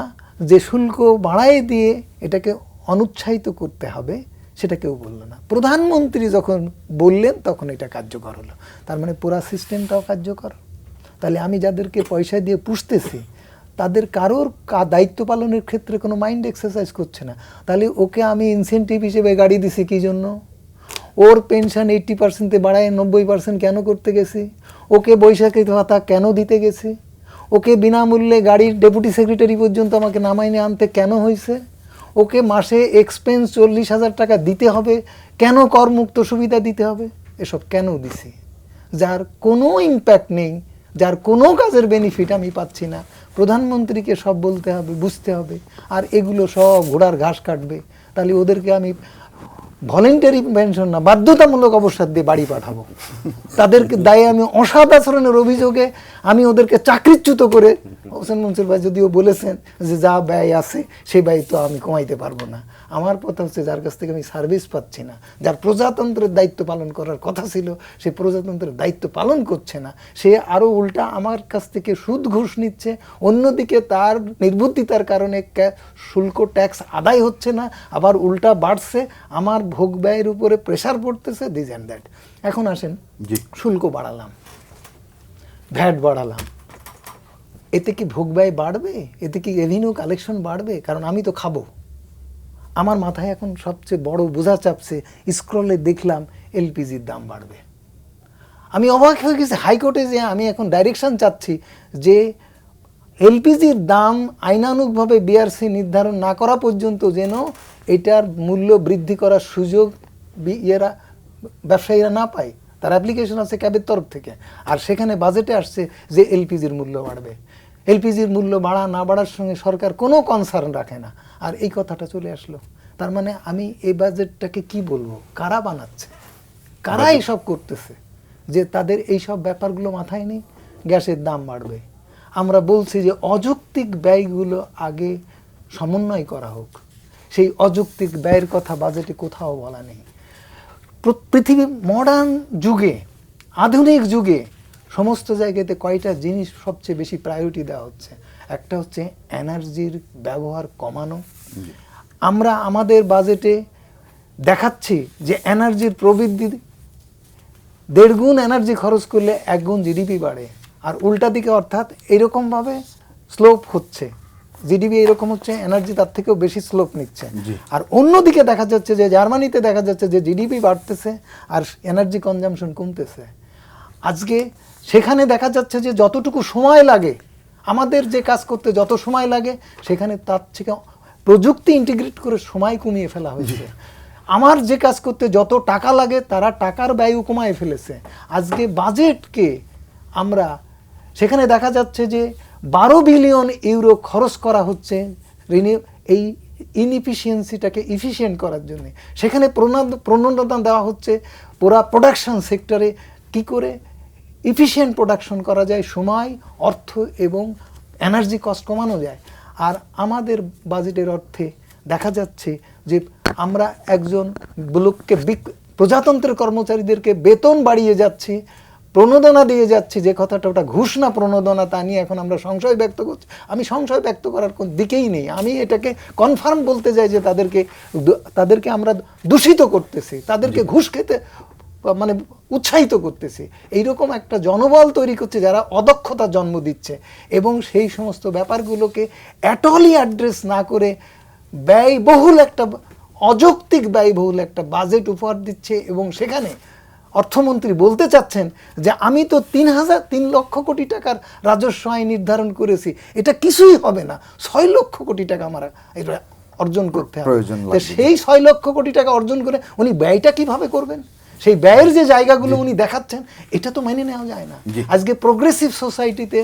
যে শুল্ক বাড়ায় দিয়ে এটাকে অনুৎসাহিত করতে হবে, সেটা কেউ বলল না। প্রধানমন্ত্রী যখন বললেন তখন এটা কার্যকর হলো, তার মানে পুরা সিস্টেমটাও কার্যকর। তাহলে আমি যাদেরকে পয়সা দিয়ে পুষতেছি তাদের কারোর দায়িত্ব পালনের ক্ষেত্রে কোনো মাইন্ড এক্সারসাইজ করছে না। তাহলে ওকে আমি ইনসেন্টিভ হিসেবে গাড়ি দিছি কী জন্য? ওর পেনশন 80% বাড়ায় 90% কেন করতে গেছি? ওকে বৈশাখী ভাতা কেন দিতে গেছি? ওকে বিনামূল্যে গাড়ির ডেপুটি সেক্রেটারি পর্যন্ত আমাকে নামাইনে আনতে কেন হয়েছে? ওকে মাসে এক্সপেন্স 40,000 টাকা দিতে হবে কেন? করমুক্ত সুবিধা দিতে হবে, এসব কেন দিছি? যার কোনো ইম্প্যাক্ট নেই, যার কোনো কাজের বেনিফিট আমি পাচ্ছি না, প্রধানমন্ত্রীকে সব বলতে হবে, বুঝতে হবে, আর এগুলো সব ঘোড়ার ঘাস কাটবে। তাহলে ওদেরকে আমি ভলেন্টারি পেনশন না, বাধ্যতামূলক অবসর দিয়ে বাড়ি পাঠাবো। তাদেরকে দায়ে আমি অসৎ আচরণের অভিযোগে আমি ওদেরকে চাকরিচ্যুত করে, হোসেন মনসুর ভাই যদিও বলেছেন যে যা ব্যয় আছে সেই ব্যয় তো আমি কমাইতে পারবো না। আমার কথা হচ্ছে যার কাছ থেকে আমি সার্ভিস পাচ্ছি না, যার প্রজাতন্ত্রের দায়িত্ব পালন করার কথা ছিল সে প্রজাতন্ত্রের দায়িত্ব পালন করছে না, সে আরও উল্টা আমার কাছ থেকে সুদ ঘুষ নিচ্ছে, অন্যদিকে তার নির্বুদ্ধিতার কারণে শুল্ক ট্যাক্স আদায় হচ্ছে না, আবার উল্টা বাড়ছে, আমার ভোগ ব্যয়ের উপরে প্রেশার পড়তেছে, দিস অ্যান্ড দ্যাট। এখন আসেন, শুল্ক বাড়ালাম, ভ্যাট বাড়ালাম, এতে কি ভোগ ব্যয় বাড়বে? এতে কি রেভিনিউ কালেকশন বাড়বে? কারণ আমি তো খাবো। আমার মাথায় এখন সবচেয়ে বড় বোঝা চাপছে, স্ক্রলে দেখলাম এলপিজির দাম বাড়বে। আমি অবাক হয়ে গেছি, হাইকোর্টে যে আমি এখন ডাইরেকশন চাচ্ছি যে এলপিজির দাম আইনানুগভাবে বিআরসি নির্ধারণ না করা পর্যন্ত যেন এটার মূল্য বৃদ্ধি করার সুযোগ ব্যবসায়ীরা না পায়। তার অ্যাপ্লিকেশন আছে ক্যাবের তরফ থেকে, আর সেখানে বাজেটে আসছে যে এলপিজির মূল্য বাড়বে। এলপিজির মূল্য বাড়া না বাড়ার সঙ্গে সরকার কোনো কনসার্ন রাখে না, আর এই কথাটা চলে আসলো। তার মানে আমি এই বাজেটটাকে কি বলবো, কারা বানাচ্ছে, কারা এইসব করতেছে যে তাদের এইসব ব্যাপারগুলো মাথায় নেই? গ্যাসের দাম বাড়বে, আমরা বলছি যে অযৌক্তিক ব্যয়গুলো আগে সমন্বয় করা হোক। সেই অযৌক্তিক ব্যয়ের কথা বাজেটে কোথাও বলা নেই। পৃথিবী মডার্ন যুগে, আধুনিক যুগে সমস্ত জায়গাতে কয়টা জিনিস সবচেয়ে বেশি প্রায়োরিটি দেওয়া হচ্ছে? একটা হচ্ছে এনার্জির ব্যবহার কমানো। আমরা আমাদের বাজেটে দেখাচ্ছি যে এনার্জির প্রবৃদ্ধি 1.5 গুণ এনার্জি খরচ করলে 1 গুণ জিডিপি বাড়ে, আর উল্টা দিকে অর্থাৎ এইরকমভাবে স্লোপ হচ্ছে, জিডিপি এরকম হচ্ছে, এনার্জি তার থেকেও বেশি স্লোপ নিচ্ছে। আর অন্যদিকে দেখা যাচ্ছে যে জার্মানিতে দেখা যাচ্ছে যে জিডিপি বাড়তেছে আর এনার্জি কনজাম্পশন কমতেছে। আজকে সেখানে দেখা যাচ্ছে যে যতটুকু সময় লাগে, আমাদের যে কাজ করতে যত সময় লাগে, সেখানে তার থেকে প্রযুক্তি ইন্টিগ্রেট করে সময় কমিয়ে ফেলা হয়েছে। আমার যে কাজ করতে যত টাকা লাগে, তারা টাকার ব্যয় কমায় ফেলেছে। আজকে বাজেটকে আমরা, সেখানে দেখা যাচ্ছে যে 12 বিলিয়ন ইউরো খরচ করা হচ্ছে এই ইনএফিসিয়েন্সিটাকে ইফিশিয়েন্ট করার জন্য। সেখানে প্রণোদনা দেওয়া হচ্ছে পুরা প্রোডাকশন সেক্টরে কি করে ইফিশিয়েন্ট প্রোডাকশন করা যায়, সময়, অর্থ এবং এনার্জি কস্ট কমানো যায়। আর আমাদের বাজেটের অর্থে দেখা যাচ্ছে যে আমরা একজন লোককে, প্রজাতন্ত্রের কর্মচারীদেরকে বেতন বাড়িয়ে যাচ্ছি, প্রণোদনা দিয়ে যাচ্ছি, যে কথাটা ওটা ঘুষ না প্রণোদনা, তা নিয়ে এখন আমরা সংশয় ব্যক্ত করছি। আমি সংশয় ব্যক্ত করার কোন দিকেই নেই, আমি এটাকে কনফার্ম বলতে চাই যে তাদেরকে আমরা দূষিত করতেছি, তাদেরকে ঘুষ খেতে মানে উৎসাহিত করতেছি। এইরকম একটা জনবল তৈরি করছে যারা অদক্ষতা জন্ম দিচ্ছে, এবং সেই সমস্ত ব্যাপারগুলোকে অ্যাটলি অ্যাড্রেস না করে ব্যয়বহুল একটা, অযৌক্তিক ব্যয়বহুল একটা বাজেট উপহার দিচ্ছে। এবং সেখানে অর্থমন্ত্রী বলতে চাচ্ছেন যে আমি তো 3 লক্ষ কোটি টাকার রাজস্ব আয় নির্ধারণ করেছি, এটা কিছুই হবে না, 6 লক্ষ কোটি টাকা আমার এটা অর্জন করতে হবে। সেই 6 লক্ষ কোটি টাকা অর্জন করে উনি ব্যয়টা কিভাবে করবেন? সেই ব্যয়ের যে জায়গাগুলো উনি দেখাচ্ছেন, এটা তো মেনে নেওয়া যায় না। আজকে প্রোগ্রেসিভ সোসাইটিতে,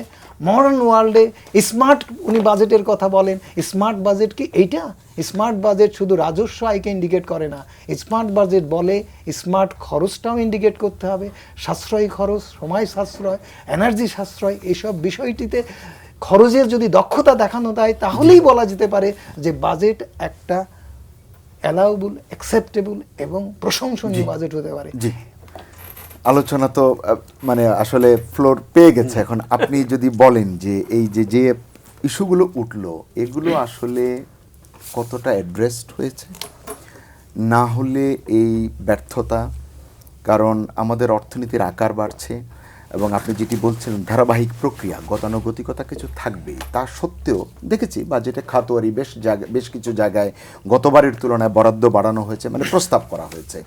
মডার্ন ওয়ার্ল্ডে স্মার্ট, উনি বাজেটের কথা বলেন, স্মার্ট বাজেট কি এইটা? স্মার্ট বাজেট শুধু রাজস্ব আয়কে ইন্ডিকেট করে না, স্মার্ট বাজেট বলে স্মার্ট খরচটাও ইন্ডিকেট করতে হবে, সাশ্রয়ী খরচ, সময় সাশ্রয়, এনার্জি সাশ্রয়, এইসব বিষয়টিতে খরচের যদি দক্ষতা দেখানো যায়, তাহলেই বলা যেতে পারে যে বাজেট একটা অ্যালাউবল, অ্যাকসেপ্টেবল এবং প্রশংসনীয় বাজেট হতে পারে। আলোচনা তো মানে আসলে ফ্লোর পেয়ে গেছে। এখন আপনি যদি বলেন যে এই যে ইস্যুগুলো উঠলো, এগুলো আসলে কতটা অ্যাড্রেসড হয়েছে, না হলে এই ব্যর্থতা, কারণ আমাদের অর্থনীতির আকার বাড়ছে এবং আপনি যেটি বলছিলেন ধারাবাহিক প্রক্রিয়া, গতানুগতিকতা কিছু থাকবেই। তা সত্ত্বেও দেখেছি বাজেটে খাতোয়ারি বেশ কিছু জায়গায় গতবারের তুলনায় বরাদ্দ বাড়ানো হয়েছে, মানে প্রস্তাব করা হয়েছে,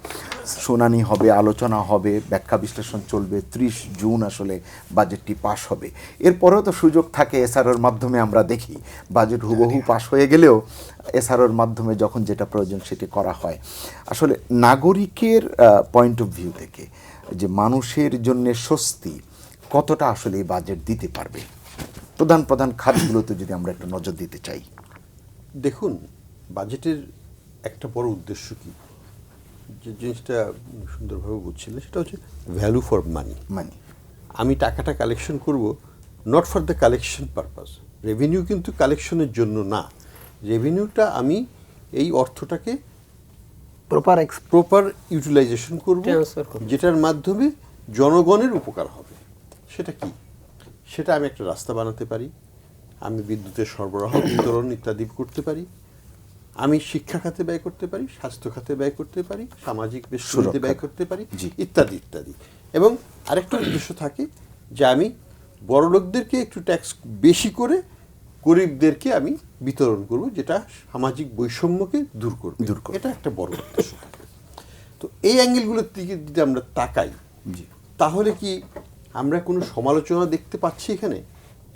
শুনানি হবে, আলোচনা হবে, ব্যাখ্যা বিশ্লেষণ চলবে, 30 জুন আসলে বাজেটটি পাশ হবে। এরপরেও তো সুযোগ থাকে এসআরওর মাধ্যমে, আমরা দেখি বাজেট হুবহু পাশ হয়ে গেলেও এসআরওর মাধ্যমে যখন যেটা প্রয়োজন সেটি করা হয়। আসলে নাগরিকের পয়েন্ট অফ ভিউ থেকে যে মানুষের জন্য স্বস্তি কতটা আসলে এই বাজেট দিতে পারবে, প্রধান প্রধান খাতগুলোতে যদি আমরা একটু নজর দিতে চাই। দেখুন, বাজেটের একটা বড় উদ্দেশ্য কি, যে জিনিসটা সুন্দরভাবে বুঝছিলেন সেটা হচ্ছে ভ্যালু ফর মানি। মানি আমি টাকাটা কালেকশন করব not for the collection purpose. Revenue কিন্তু কালেকশনের জন্য না, রেভিনিউটা আমি এই অর্থটাকে প্রপার ইউটিলাইজেশন করব, Transfer করব। যেটার মাধ্যমে জনগণের উপকার হবে। সেটা কি? সেটা আমি একটা রাস্তা বানাতে পারি, আমি বিদ্যুতের সরবরাহ বিতরণ ইত্যাদি করতে পারি, আমি শিক্ষা খাতে ব্যয় করতে পারি, স্বাস্থ্য খাতে ব্যয় করতে পারি, সামাজিক বেষ্টনীতে ব্যয় করতে পারি, ইত্যাদি ইত্যাদি। এবং আরেকটা উদ্দেশ্য থাকে যে আমি বড় লোকদেরকে একটু ট্যাক্স বেশি করে গরিবদেরকে আমি বিতরণ করব, যেটা সামাজিক বৈষম্যকে দূর করবে। এটা একটা বড় উদ্দেশ্য থাকে। তো এই অ্যাঙ্গেলগুলোর দিকে যদি আমরা তাকাই, তাহলে কি আমরা কোনো সমালোচনা দেখতে পাচ্ছি এখানে?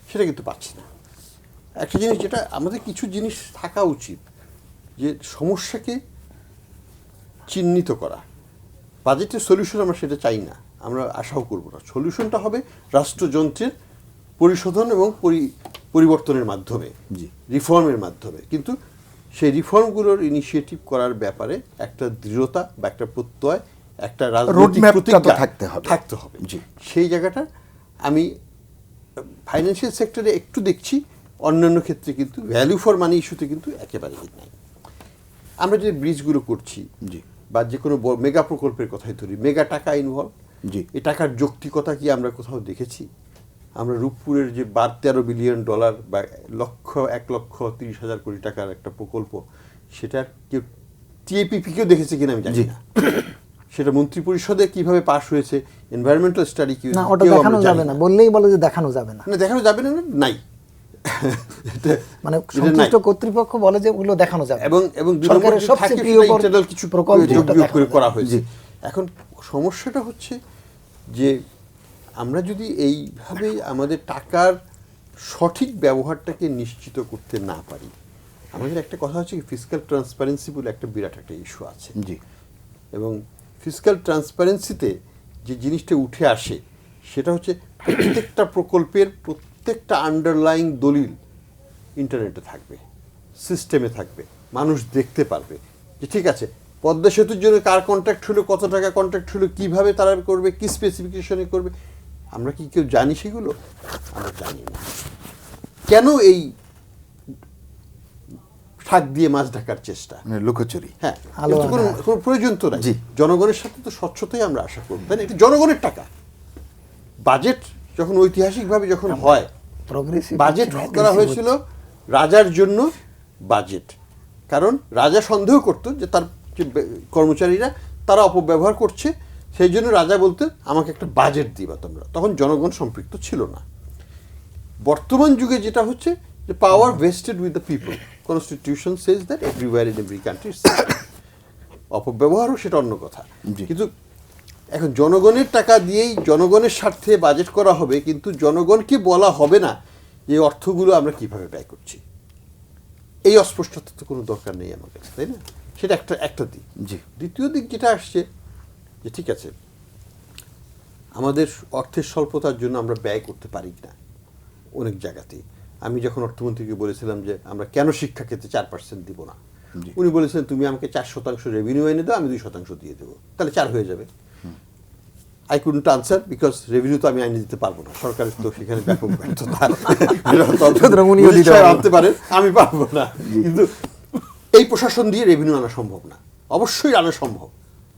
সেটা কিন্তু পাচ্ছি না। একটা জিনিস যেটা আমাদের কিছু জিনিস থাকা উচিত, যে সমস্যাকে চিহ্নিত করা। বাজেটের সলিউশন আমরা সেটা চাই না, আমরা আশাও করব না। সলিউশনটা হবে রাষ্ট্রযন্ত্রের পরিশোধন এবং পরিবর্তনের মাধ্যমে, রিফর্মের মাধ্যমে। কিন্তু সেই রিফর্মগুলোর ইনিশিয়েটিভ করার ব্যাপারে একটা দৃঢ়তা বা একটা প্রত্যয়, একটা রাজনৈতিক প্রতিজ্ঞা থাকতে হবে। সেই জায়গাটা আমি ফাইন্যান্সিয়াল সেক্টরে একটু দেখছি, অন্যান্য ক্ষেত্রে কিন্তু ভ্যালু ফর মানি ইস্যুতে কিন্তু একেবারেই নাই। আমরা যে ব্রিজগুলো করছি বা যে কোনো মেগা প্রকল্পের কথাই ধরি, মেগা টাকা ইনভলভ, এই টাকার যৌক্তিকতা কি আমরা কোথাও দেখেছি? আমরা রূপপুরের যে 12-13 বিলিয়ন ডলার বা 1,30,000 কোটি টাকার একটা প্রকল্প, সেটার কেউ টিএপিপি কেউ দেখেছে কিনা আমি জানি না। সেটা মন্ত্রী পরিষদে কিভাবে পাস হয়েছে, এনভায়রনমেন্টাল স্টাডি কি, না ওটা দেখানো যাবে না, বললেই বলে যে দেখানো যাবে না। না দেখানো যাবে না, নাই মানে সংশ্লিষ্ট কর্তৃপক্ষ বলে যে ওগুলো দেখানো যাবে, এবং সরকারের সবচেয়ে প্রিয় কিছু প্রকল্প যোগ করে করা হয়েছে। এখন সমস্যাটা হচ্ছে যে আমরা যদি এইভাবে আমাদের টাকার সঠিক ব্যবহারটাকে নিশ্চিত করতে না পারি, আমাদের একটা কথা হচ্ছে ফিসক্যাল ট্রান্সপারেন্সি বলে একটা বিরাট একটা ইস্যু আছে। এবং ফিসক্যাল ট্রান্সপারেন্সিতে যে জিনিসটা উঠে আসে সেটা হচ্ছে প্রত্যেকটা প্রকল্পের প্রত্যেকটা আন্ডারলাইং দলিল ইন্টারনেটে থাকবে, সিস্টেমে থাকবে, মানুষ দেখতে পারবে যে ঠিক আছে পদ্মা সেতুর জন্য কার কন্ট্রাক্ট হলো, কত টাকা কন্ট্রাক্ট হলো, কীভাবে তারা করবে, কী স্পেসিফিকেশনে করবে। আমরা কি কেউ জানি সেগুলো? আমরা জানি না। কেন এই শাক দিয়ে মাছ ঢাকার চেষ্টা, লুকোচুরি? হ্যাঁ, কোনো প্রয়োজন তো নাই। জনগণের সাথে তো স্বচ্ছতাই আমরা আশা করব, তাই না? এটা জনগণের টাকা। বাজেট যখন ঐতিহাসিকভাবে যখন হয়, বাজেট করা হয়েছিল রাজার জন্য বাজেট, কারণ রাজা সন্দেহ করত যে তার যে কর্মচারীরা তারা অপব্যবহার করছে, সেই জন্য রাজা বলতেন আমাকে একটা বাজেট দিবা তোমরা। তখন জনগণ সম্পৃক্ত ছিল না। বর্তমান যুগে যেটা হচ্ছে যে power vested with the people, constitution says that everywhere in every country. অপব্যবহারও সেটা অন্য কথা, কিন্তু এখন জনগণের টাকা দিয়েই জনগণের স্বার্থে বাজেট করা হবে, কিন্তু জনগণকে বলা হবে না যে অর্থগুলো আমরা কিভাবে ব্যয় করছি। এই অস্পষ্টতা তো কোনো দরকার নেই আমার কাছে, তাই না? সেটা একটা দিক। দ্বিতীয় দিক যেটা আসছে যে ঠিক আছে আমাদের অর্থের স্বল্পতার জন্য আমরা ব্যয় করতে পারি না অনেক জায়গাতেই। আমি যখন অর্থমন্ত্রীকে বলেছিলাম যে আমরা কেন শিক্ষা ক্ষেত্রে 4% দিব না, উনি বলেছেন তুমি আমাকে 4% রেভিনিউ এনে দাও, আমি 2% দিয়ে দেবো, তাহলে 4 হয়ে যাবে। I couldn't answer because revenue তো আমি আইনে দিতে পারবো না, সরকারের তো সেখানে ব্যাপক ব্যর্থতা আনতে পারেন, আমি পারবো না। কিন্তু এই প্রশাসন দিয়ে রেভিনিউ আনা সম্ভব না, অবশ্যই আনা সম্ভব।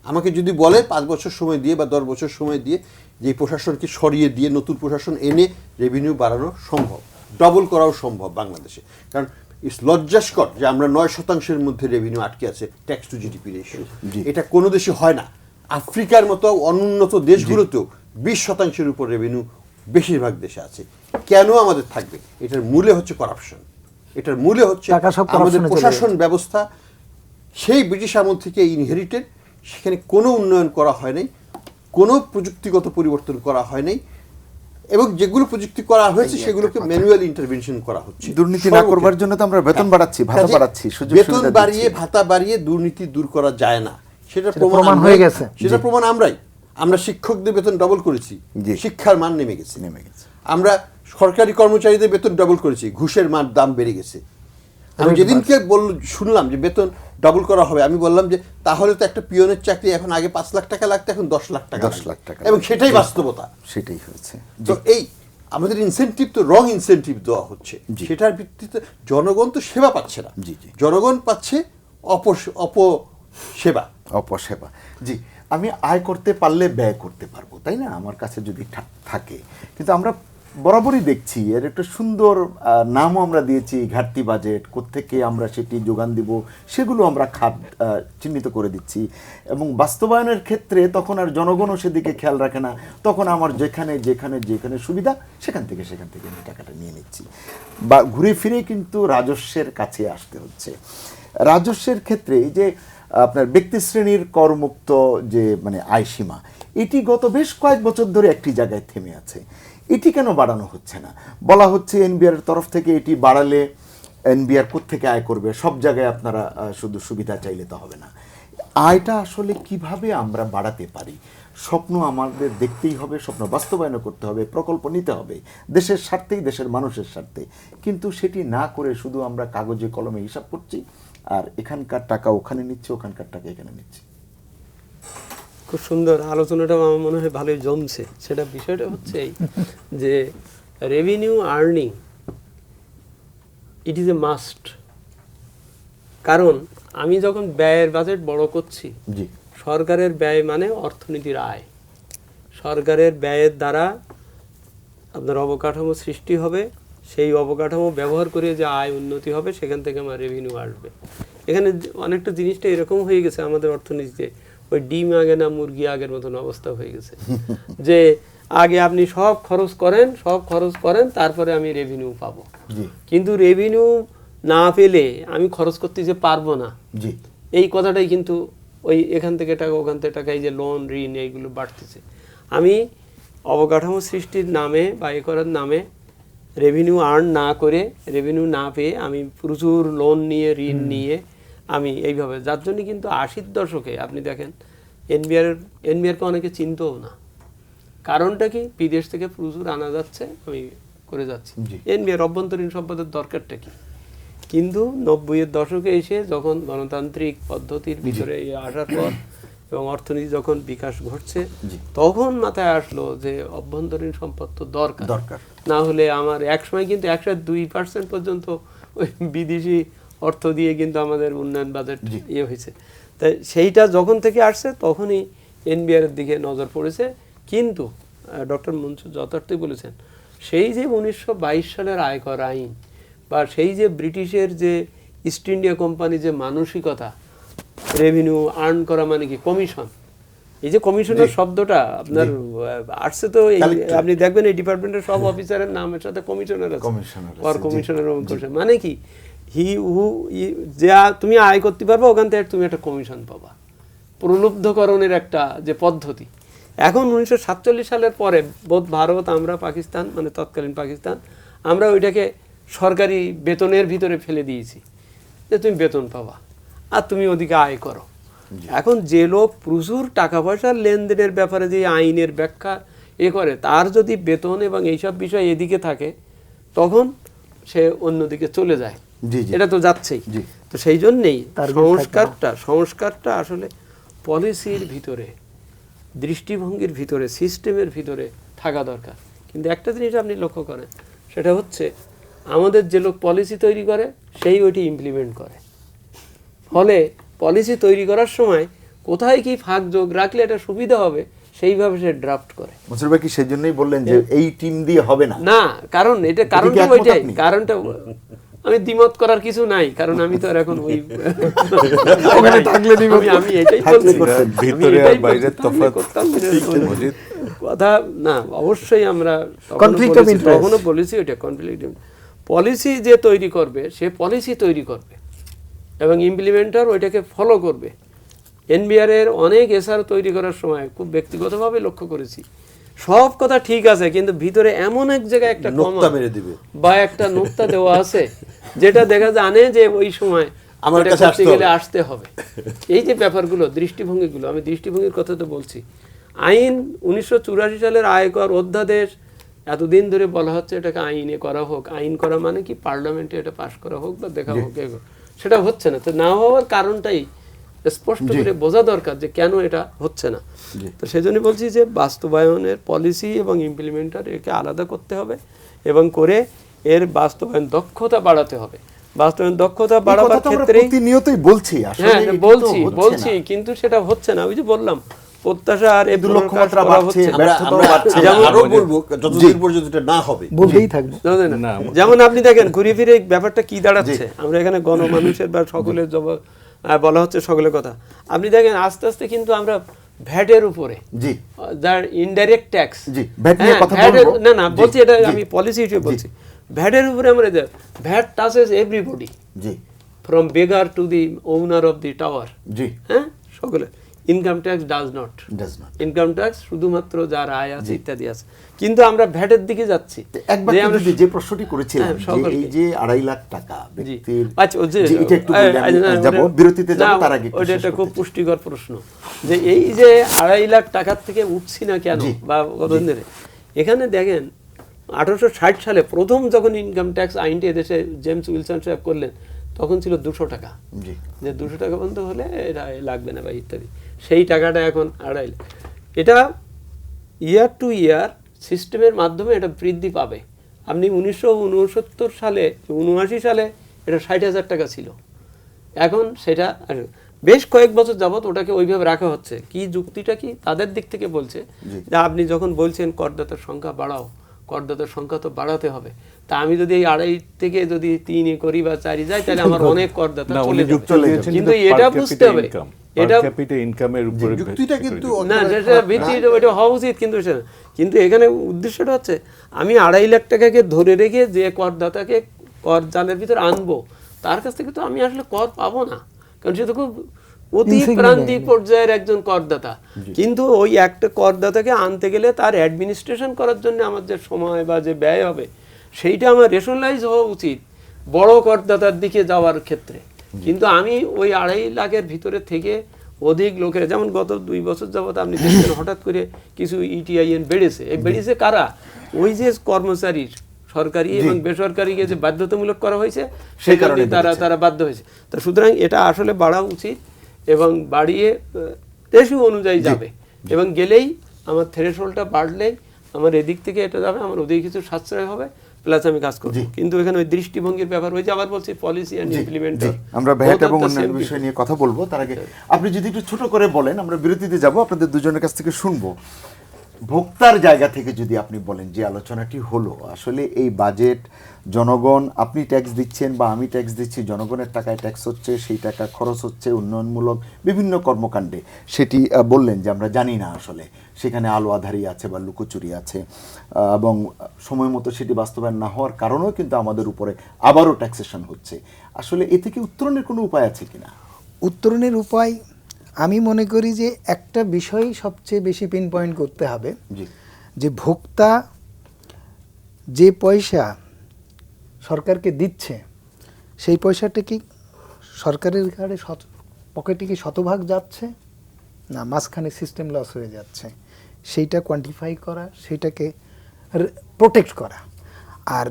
আমাকে যদি বলে 5 বছর সময় দিয়ে বা 10 বছর সময় দিয়ে যে প্রশাসনকে সরিয়ে দিয়ে নতুন প্রশাসন এনে রেভিনিউ বাড়ানো সম্ভব, ডবল করাও সম্ভব বাংলাদেশে। কারণ ইটস লজ্জাস্কর যে আমরা 9% মধ্যে রেভিনিউ আটকে আছে ট্যাক্স টু জিডিপি রেশিও। এটা কোনো দেশে হয় না। আফ্রিকার মতো অনুন্নত দেশগুলোতেও 20% উপর রেভিনিউ বেশিরভাগ দেশে আছে। কেন আমাদের থাকবে? এটার মূলে হচ্ছে করাপশন, এটার মূলে হচ্ছে আমাদের প্রশাসন ব্যবস্থা সেই ব্রিটিশ আমল থেকে ইনহেরিটেড। সেখানে কোনো উন্নয়ন করা হয় নাই, কোনো প্রযুক্তিগত পরিবর্তন করা হয় নাই, এবং যেগুলো প্রযুক্তি করা হয়েছে সেগুলোকে ম্যানুয়াল ইন্টারভেনশন করা হচ্ছে। দুর্নীতি না করবার জন্য তো আমরা বেতন বাড়াচ্ছি, ভাতা বাড়াচ্ছি, বেতন বাড়িয়ে ভাতা বাড়িয়ে দুর্নীতি দূর করা যায় না, সেটা প্রমাণ হয়ে গেছে। সেটা প্রমাণ আমরা শিক্ষকদের বেতন ডবল করেছি, শিক্ষার মান নেমে গেছে। আমরা সরকারি কর্মচারীদের বেতন ডবল করেছি, ঘুষের মান দাম বেড়ে গেছে। আমি যেদিনকে শুনলাম যে বেতন ডাবল করা হবে, আমি বললাম যে তাহলে তো একটা পিয়নের চাকরি এখন আগে 5 লাখ টাকা লাগতো, এখন 10 লাখ টাকা 10 লাখ টাকা, এবং সেটাই বাস্তবতা। সেটাই হয়েছে। তো এই আমাদের ইনসেনটিভ তো রং ইনসেনটিভ দেওয়া হচ্ছে, সেটার ভিত্তিতে জনগণ তো সেবা পাচ্ছে না, জনগণ পাচ্ছে অপসেবা। জি, আমি আয় করতে পারলে ব্যয় করতে পারবো, তাই না? আমার কাছে যদি থাকে। কিন্তু আমরা বরাবরই দেখছি এর একটা সুন্দর নামও আমরা দিয়েছি, ঘাটতি বাজেট। কোত্থেকে আমরা সেটি যোগান দিব সেগুলো আমরা চিহ্নিত করে দিচ্ছি, এবং বাস্তবায়নের ক্ষেত্রে তখন আর জনগণও সেদিকে খেয়াল রাখে না। তখন আমার যেখানে যেখানে যেখানে সুবিধা সেখান থেকে আমি টাকাটা নিয়ে নিচ্ছি, বা ঘুরে ফিরে কিন্তু রাজস্বের কাছে আসতে হচ্ছে। রাজস্বের ক্ষেত্রে এই যে আপনার ব্যক্তি শ্রেণীর করমুক্ত যে মানে আয়সীমা, এটি গত বেশ কয়েক বছর ধরে একটি জায়গায় থেমে আছে। এটি কেন বাড়ানো হচ্ছে না? বলা হচ্ছে এনবিআর এর তরফ থেকে এটি বাড়ালে এনবিআর কোত্থেকে আয় করবে, সব জায়গায় আপনারা শুধু সুবিধা চাইলে তো হবে না। আয়টা আসলে কিভাবে আমরা বাড়াতে পারি? স্বপ্ন আমাদের দেখতেই হবে, স্বপ্ন বাস্তবায়ন করতে হবে, প্রকল্প নিতে হবে দেশের স্বার্থেই, দেশের মানুষের স্বার্থে। কিন্তু সেটি না করে শুধু আমরা কাগজে কলমে হিসাব করছি, আর এখানকার টাকা ওখানে নিচ্ছে, ওখানকার টাকা এখানে নিচ্ছে। খুব সুন্দর আলোচনাটা আমার মনে হয় ভালোই জমছে। সেটা বিষয়টা হচ্ছে এই যে revenue earning it is a must. কারণ আমি যখন ব্যয়ের বাজেট বড় করছি, সরকারের ব্যয় মানে অর্থনীতির আয়। সরকারের ব্যয়ের দ্বারা আপনার অবকাঠামো সৃষ্টি হবে, সেই অবকাঠামো ব্যবহার করে যে আয় উন্নতি হবে, সেখান থেকে আমার রেভিনিউ আসবে। এখানে অনেকটা জিনিসটা এরকম হয়ে গেছে আমাদের অর্থনীতিতে, ওই ডিম আগে না মুরগি আগের মতন অবস্থা হয়ে গেছে, যে আগে আপনি সব খরচ করেন তারপরে আমি রেভিনিউ পাবো। কিন্তু রেভিনিউ না পেলে আমি খরচ করতে যে পারবো না, এই কথাটাই কিন্তু ওই এখান থেকে টাকা ওখান থেকে টাকা, এই যে লোন ঋণ এইগুলো বাড়তেছে। আমি অবকাঠামো সৃষ্টির নামে বা এ করার নামে রেভিনিউ আর্ন না করে, রেভিনিউ না পেয়ে আমি প্রচুর লোন নিয়ে, ঋণ নিয়ে আমি এইভাবে, যার জন্য কিন্তু 80-র দশকে আপনি দেখেন এনবিআরকে অনেকে চিনতও না। কারণটা কি? বিদেশ থেকে প্রচুর আনা যাচ্ছে, আমি করে যাচ্ছি। এনবিআর অভ্যন্তরীণ সম্পদের দরকারটা কি? কিন্তু 90-এর দশকে এসে যখন গণতান্ত্রিক পদ্ধতির ভিতরে আসার পর এবং অর্থনীতি যখন বিকাশ ঘটছে, তখন মাথায় আসলো যে অভ্যন্তরীণ সম্পদ তো দরকার, না হলে আমার একসময় কিন্তু 102% পর্যন্ত ওই বিদেশি অর্থ দিয়ে কিন্তু আমাদের উন্নয়ন বাজেট ইয়ে হয়েছে। তাই সেইটা যখন থেকে আসছে তখনই এনবিআর এর দিকে নজর পড়েছে। কিন্তু ডক্টর মনসুর যথার্থই বলেছেন, সেই যে 1922 সালের আয়কর আইন বা সেই যে ব্রিটিশের যে ইস্ট ইন্ডিয়া কোম্পানি যে মানসিকতা, রেভিনিউ আর্ন করা মানে কি কমিশন, এই যে কমিশনের শব্দটা আপনার আসছে, তো আপনি দেখবেন এই ডিপার্টমেন্টের সব অফিসারের নামের সাথে কমিশনার আছে, কমিশনার মানে কি তুমি আয় করতে পারবে, ওখান থেকে তুমি একটা কমিশন পাবা, প্রলুব্ধকরণের একটা যে পদ্ধতি। এখন 1947 সালের পরে বোধ ভারত, আমরা পাকিস্তান, মানে তৎকালীন পাকিস্তান, আমরা ওইটাকে সরকারি বেতনের ভিতরে ফেলে দিয়েছি যে তুমি বেতন পাবা আর তুমি ওদিকে আয় করো। এখন যে লোক প্রচুর টাকা পয়সার লেনদেনের ব্যাপারে যে আইনের ব্যাখ্যা এ করে, তার যদি বেতন এবং এইসব বিষয় এদিকে থাকে, তখন সে অন্যদিকে চলে যায়। এটা তো যাচ্ছেই। তো সেই জন্যেই সংস্কারটা আসলে পলিসির ভিতরে, দৃষ্টিভঙ্গির ভিতরে, সিস্টেমের ভিতরে থাকা দরকার। কিন্তু একটা জিনিস আপনি লক্ষ্য করেন, সেটা হচ্ছে আমাদের যে লোক পলিসি তৈরি করে সেই ওইটি ইমপ্লিমেন্ট করে। ফলে পলিসি তৈরি করার সময় কোথায় কি ফাঁক যোগ রাখলে এটা সুবিধা হবে, সেইভাবে সে ড্রাফট করে। মনসুর ভাই কি সেজন্যই বললেন যে এই টিম দিয়ে হবে না? না, কারণটা ওইটাই। কারণটা আমি দ্বিমত করার কিছু নাই, কারণ আমি তো আর এখন ওই ওখানে থাকলে আমি এটাই বলছি, ভিতরে আর বাইরে তফাৎ কথা না। অবশ্যই আমরা তখনও বলেছি ওইটা কনফ্লিক্ট। পলিসি যে তৈরি করবে সে পলিসি তৈরি করবে এবং ইমপ্লিমেন্টার ওইটাকে ফলো করবে। এনবিআর এর অনেক এসআর তৈরি করার সময় খুব ব্যক্তিগতভাবে লক্ষ্য করেছি, সব কথা ঠিক আছে, কিন্তু ভিতরে এমন এক জায়গায় একটা নোক্তা মেরে দিবে বা একটা নোক্তা দেওয়া আছে যেটা দেখা জানে যে ওই সময় আমার কাছে আসতে হবে। এই যে ব্যাপারগুলো, দৃষ্টিভঙ্গিগুলো, আমি দৃষ্টিভঙ্গির কথা তো বলছি। আইন 1984 সালের আয়কর অধ্যাদেশ এতদিন ধরে বলা হচ্ছে এটাকে আইনে করা হোক, আইন করা মানে কি পার্লামেন্টে এটা পাশ করা হোক বা দেখা হোক, সেটা হচ্ছে না। তো না হওয়ার কারণটাই স্পষ্ট করে বোঝা দরকার যে কেন এটা হচ্ছে না। তো সেজন্য বলছি যে বাস্তবায়নের পলিসি এবং ইমপ্লিমেন্টার একে আলাদা করতে হবে এবং করে এর বাস্তবায়ন দক্ষতা বাড়াতে হবে। বাস্তবায়ন দক্ষতা বাড়াবার ক্ষেত্রে প্রতিনিয়তই বলছি, আসলে হ্যাঁ এটা তো বলছি হচ্ছে বলছি না। কিন্তু সেটা হচ্ছে না। ওই যে বললাম প্রত্যাশা আর এই লক্ষ্যমাত্রা করা বাড়ছে, হচ্ছে না। ব্যর্থতাও বাড়ছে। আমরা আরো বলবো যতদিন পর্যন্ত এটা না হবে। বলতেই থাকবো। বুঝলেন না? যেমন আপনি দেখেন ঘুরে ফিরে এই ব্যাপারটা কি দাঁড়াচ্ছে, আমরা এখানে গণমানুষের বা সকলের জবাব বলা হচ্ছে সকলের কথা। আপনি দেখেন আস্তে আস্তে কিন্তু আমরা ভ্যাটের উপরে, জি যার ইনডাইরেক্ট ট্যাক্স, জি, ভ্যাট নিয়ে কথা বলবো। না না জি, বলছি, এটা জি, আমি পলিসি হিসেবে বলছি। ভ্যাটের উপরে আমরা ভ্যাট টাচেস এভরিবডি, জি from beggar to the owner of the tower. জি, হ্যাঁ, সকলে। Income tax does not, income tax শুধুমাত্র যার আয় আছে ইত্যাদি আছে, কিন্তু আমরা ভ্যাটের দিকে যাচ্ছি। একবার যদি যে প্রশ্নটি করেছিলাম যে এই যে 2.5 লাখ টাকা ব্যক্তির, আচ্ছা যে এটা একটু বলে আমি যাব, বিরতিতে যাব, তার আগে ওটা একটা খুব পুষ্টিকর প্রশ্ন যে এই যে 2.5 লাখ টাকার থেকে উঠছি না কেন বা কতদিন ধরে। এখানে দেখেন 1860 সালে প্রথম যখন ইনকাম ট্যাক্স আইনটি এদেশে জেমস উইলসন সাহেব করলেন, তখন ছিল 200 টাকা, যে 200 টাকা পর্যন্ত হলে এটা লাগবে না বা ইত্যাদি। সেই টাকাটা এখন 2.5 লাখ। এটা ইয়ার টু ইয়ার সিস্টেমের মাধ্যমে এটা বৃদ্ধি পাবে। আপনি 1969 সালে 79 সালে এটা 60,000 টাকা ছিল, এখন সেটা বেশ কয়েক বছর যাবত ওটাকে ওইভাবে রাখা হচ্ছে। কি যুক্তিটা কি তাদের দিক থেকে বলছে যে আপনি যখন বলছেন করদাতার সংখ্যা বাড়াও, করদাতার সংখ্যা তো বাড়াতে হবে। তা আমি যদি এই 2.5 থেকে যদি 3 করি বা 4 যাই, তাহলে আমার অনেক করদাতা চলে যাবে। কিন্তু এটা বুঝতে হবে, এটা ইনকামের উপরে যুক্তিটা কিন্তু না, যেটা ভিত্তি ওটা হওয়া উচিত, কিন্তু এখানে উদ্দেশ্যটা হচ্ছে আমি 2.5 লাখ টাকাকে ধরে রেখে যে করদাতাকে কর জালের ভিতর আনবো, তার কাছ থেকে তো আমি আসলে কর পাবো না, কারণ সে তো খুব অতি প্রান্তিক পর্যায়ের একজন করদাতা। কিন্তু ওই একটা করদাতাকে আনতে গেলে তার অ্যাডমিনিস্ট্রেশন করার জন্য আমার যে সময় বা যে ব্যয় হবে, সেইটা আমার রেশনালাইজ হওয়া উচিত বড় করদাতার দিকে যাওয়ার ক্ষেত্রে। কিন্তু আমি ওই 2.5 লাখের ভিতরে থেকে অধিক লোকের, যেমন গত 2 বছর যাবত আপনি দেখছেন হঠাৎ করে কিছু ইটিআইএন বেড়েছে। এই বেড়েছে কারা? ওই যে কর্মচারীর, সরকারি এবং বেসরকারিকে যে বাধ্যতামূলক করা হয়েছে, সেই কারণে তারা বাধ্য হয়েছে। তো সুতরাং এটা আসলে বাড়া উচিত এবং বাড়িয়ে রেশিও অনুযায়ী যাবে, এবং গেলেই আমার থ্রেশহোল্ডটা বাড়লেই আমার এদিক থেকে এটা যাবে, আমার ওদিকে কিছু সাশ্রয় হবে, প্লাস আমি কাজ করব। কিন্তু এখানে ওই দৃষ্টিভঙ্গির ব্যাপার হয়েছে। আবার বলছি পলিসি এন্ড ইমপ্লিমেন্টার, আমরা ভ্যাট এবং অন্যান্য বিষয় নিয়ে কথা বলবো। তার আগে আপনি যদি একটু ছোট করে বলেন, আমরা বিরতিতে যাব, আপনাদের দুজনের কাছ থেকে শুনবো। ভোক্তার জায়গা থেকে যদি আপনি বলেন যে আলোচনাটি হলো, আসলে এই বাজেট জনগণ, আপনি ট্যাক্স দিচ্ছেন বা আমি ট্যাক্স দিচ্ছি, জনগণের টাকায় ট্যাক্স হচ্ছে, সেই টাকা খরচ হচ্ছে উন্নয়নমূলক বিভিন্ন কর্মকাণ্ডে। সেটি বললেন যে আমরা জানি না আসলে সেখানে আলো আধারি আছে বা লুকোচুরি আছে, এবং সময় মতো সেটি বাস্তবায়ন না হওয়ার কারণেও কিন্তু আমাদের উপরে আবারও ট্যাক্সেশন হচ্ছে। আসলে এ থেকে উত্তরণের কোনো উপায় আছে কিনা? উত্তরণের উপায় আমি মনে করি যে একটা বিষয় সবচেয়ে বেশি পিন পয়েন্ট করতে হবে, যে ভোক্তা যে পয়সা সরকারকে দিচ্ছে, সেই পয়সাটা কি সরকারের ঘাড়ে পকেটে কি শতভাগ যাচ্ছে, না মাঝখানে সিস্টেম লস হয়ে যাচ্ছে, সেইটা কোয়ান্টিফাই করা, সেইটাকে প্রোটেক্ট করা। আর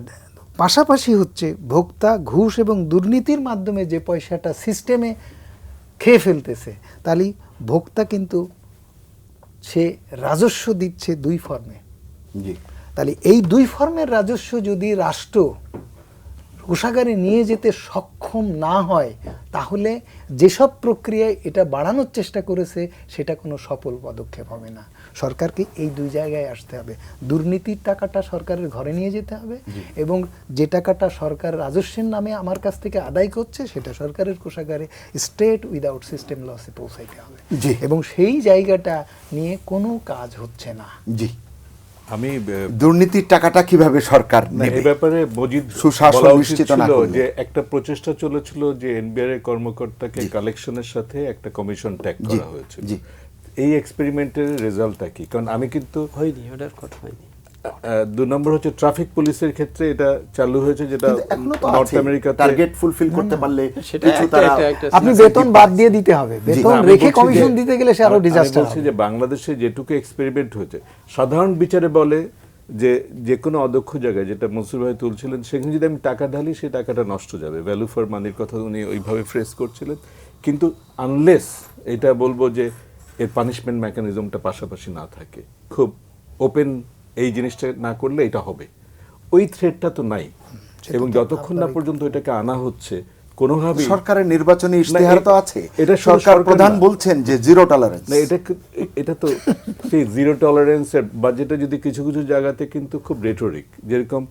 পাশাপাশি হচ্ছে ভোক্তা ঘুষ এবং দুর্নীতির মাধ্যমে যে পয়সাটা সিস্টেমে খেয়ে ফেলতেছে, তাহলে ভোক্তা কিন্তু সে রাজস্ব দিচ্ছে 2 ফর্মে। তাহলে এই 2 ফর্মের রাজস্ব যদি রাষ্ট্র কোষাগারে নিয়ে যেতে সক্ষম না হয়, তাহলে যেসব প্রক্রিয়ায় এটা বাড়ানোর চেষ্টা করেছে সেটা কোনো সফল পদক্ষেপ হবে না। সরকারকে এই 2 জায়গায় আসতে হবে। দুর্নীতির টাকাটা সরকারের ঘরে নিয়ে যেতে হবে, এবং যে টাকাটা সরকার রাজস্বের নামে আমার কাছ থেকে আদায় করছে সেটা সরকারের কোষাগারে স্ট্রেট উইদাউট সিস্টেম লসে পৌঁছাইতে হবে। এবং সেই জায়গাটা নিয়ে কোনো কাজ হচ্ছে না। আমি দুর্নীতির টাকাটা কিভাবে সরকার নেবে, এই ব্যাপারে মজিদ সুশাসন নিশ্চিত না করলে, যে একটা প্রচেষ্টা চলেছিল যে এনবিআর এর কর্মকর্তাকে কালেকশনের সাথে একটা কমিশন ট্যাগ করা হয়েছে। এই এক্সপেরিমেন্টের রেজাল্টটা কি? কারণ আমি কিন্তু হয়নি, ওটার কথা হয়নি। 2 নম্বর হচ্ছে ট্রাফিক পুলিশের ক্ষেত্রে এটা চালু হয়েছে, যেটা নর্থ আমেরিকাতে টার্গেট ফুলফিল করতে পারলে আপনি বেতন বাদ দিয়ে দিতে হবে, বেতন রেখে কমিশন দিতে গেলে সে আরো ডিজাস্টার। বলছি যে বাংলাদেশে যেটুকু এক্সপেরিমেন্ট হয়েছে, সাধারণ বিচারে বলে যে যে কোনো অদক্ষ জায়গায়, যেটা মনসুর ভাই তুলছিলেন, সেখানে যদি আমি টাকা ঢালি সেই টাকাটা নষ্ট যাবে, ভ্যালু ফর মানির কথা উনি ওইভাবে ফ্রেস করছিলেন। কিন্তু আনলেস এটা বলবো যে এর পানিশমেন্ট মেকানিজমটা পাশাপাশি না থাকে, খুব ওপেন এই জিনিসটা না করলে এটা হবে, ওই থ্রেটটা তো নাই। এবং যতক্ষণ না পর্যন্ত এটাকে আনা হচ্ছে কোনোভাবে, সরকারের নির্বাচনী ইশতেহার তো আছে, এটা সরকার প্রধান বলছেন যে জিরো টলারেন্স। না, এটা তো সেই জিরো টলারেন্সের বাজেটে যদি কিছু কিছু জায়গাতে কিন্তু খুব রেটরিক, যেরকম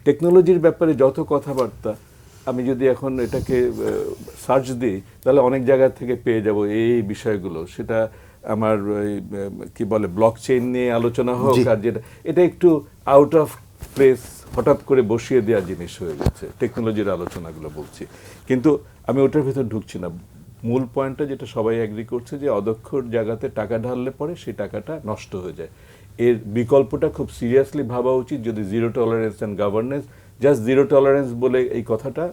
টেকনোলজির ব্যাপারে যত কথাবার্তা, আমি যদি এখন এটাকে সার্চ দিই তাহলে অনেক জায়গা থেকে পেয়ে যাব এই বিষয়গুলো। সেটা আমার কি বলে ব্লক চেইন নিয়ে আলোচনা হোক, আর যেটা এটা একটু আউট অফ প্লেস, হঠাৎ করে বসিয়ে দেওয়া জিনিস হয়ে গেছে টেকনোলজির আলোচনাগুলো বলছি। কিন্তু আমি ওটার ভিতর ঢুকছি না। মূল পয়েন্টটা যেটা সবাই এগ্রি করছে যে অদক্ষর জায়গাতে টাকা ঢাললে পরে সেই টাকাটা নষ্ট হয়ে যায়। এর বিকল্পটা খুব সিরিয়াসলি ভাবা উচিত। যদি zero tolerance and governance, just zero tolerance বলে এই কথাটা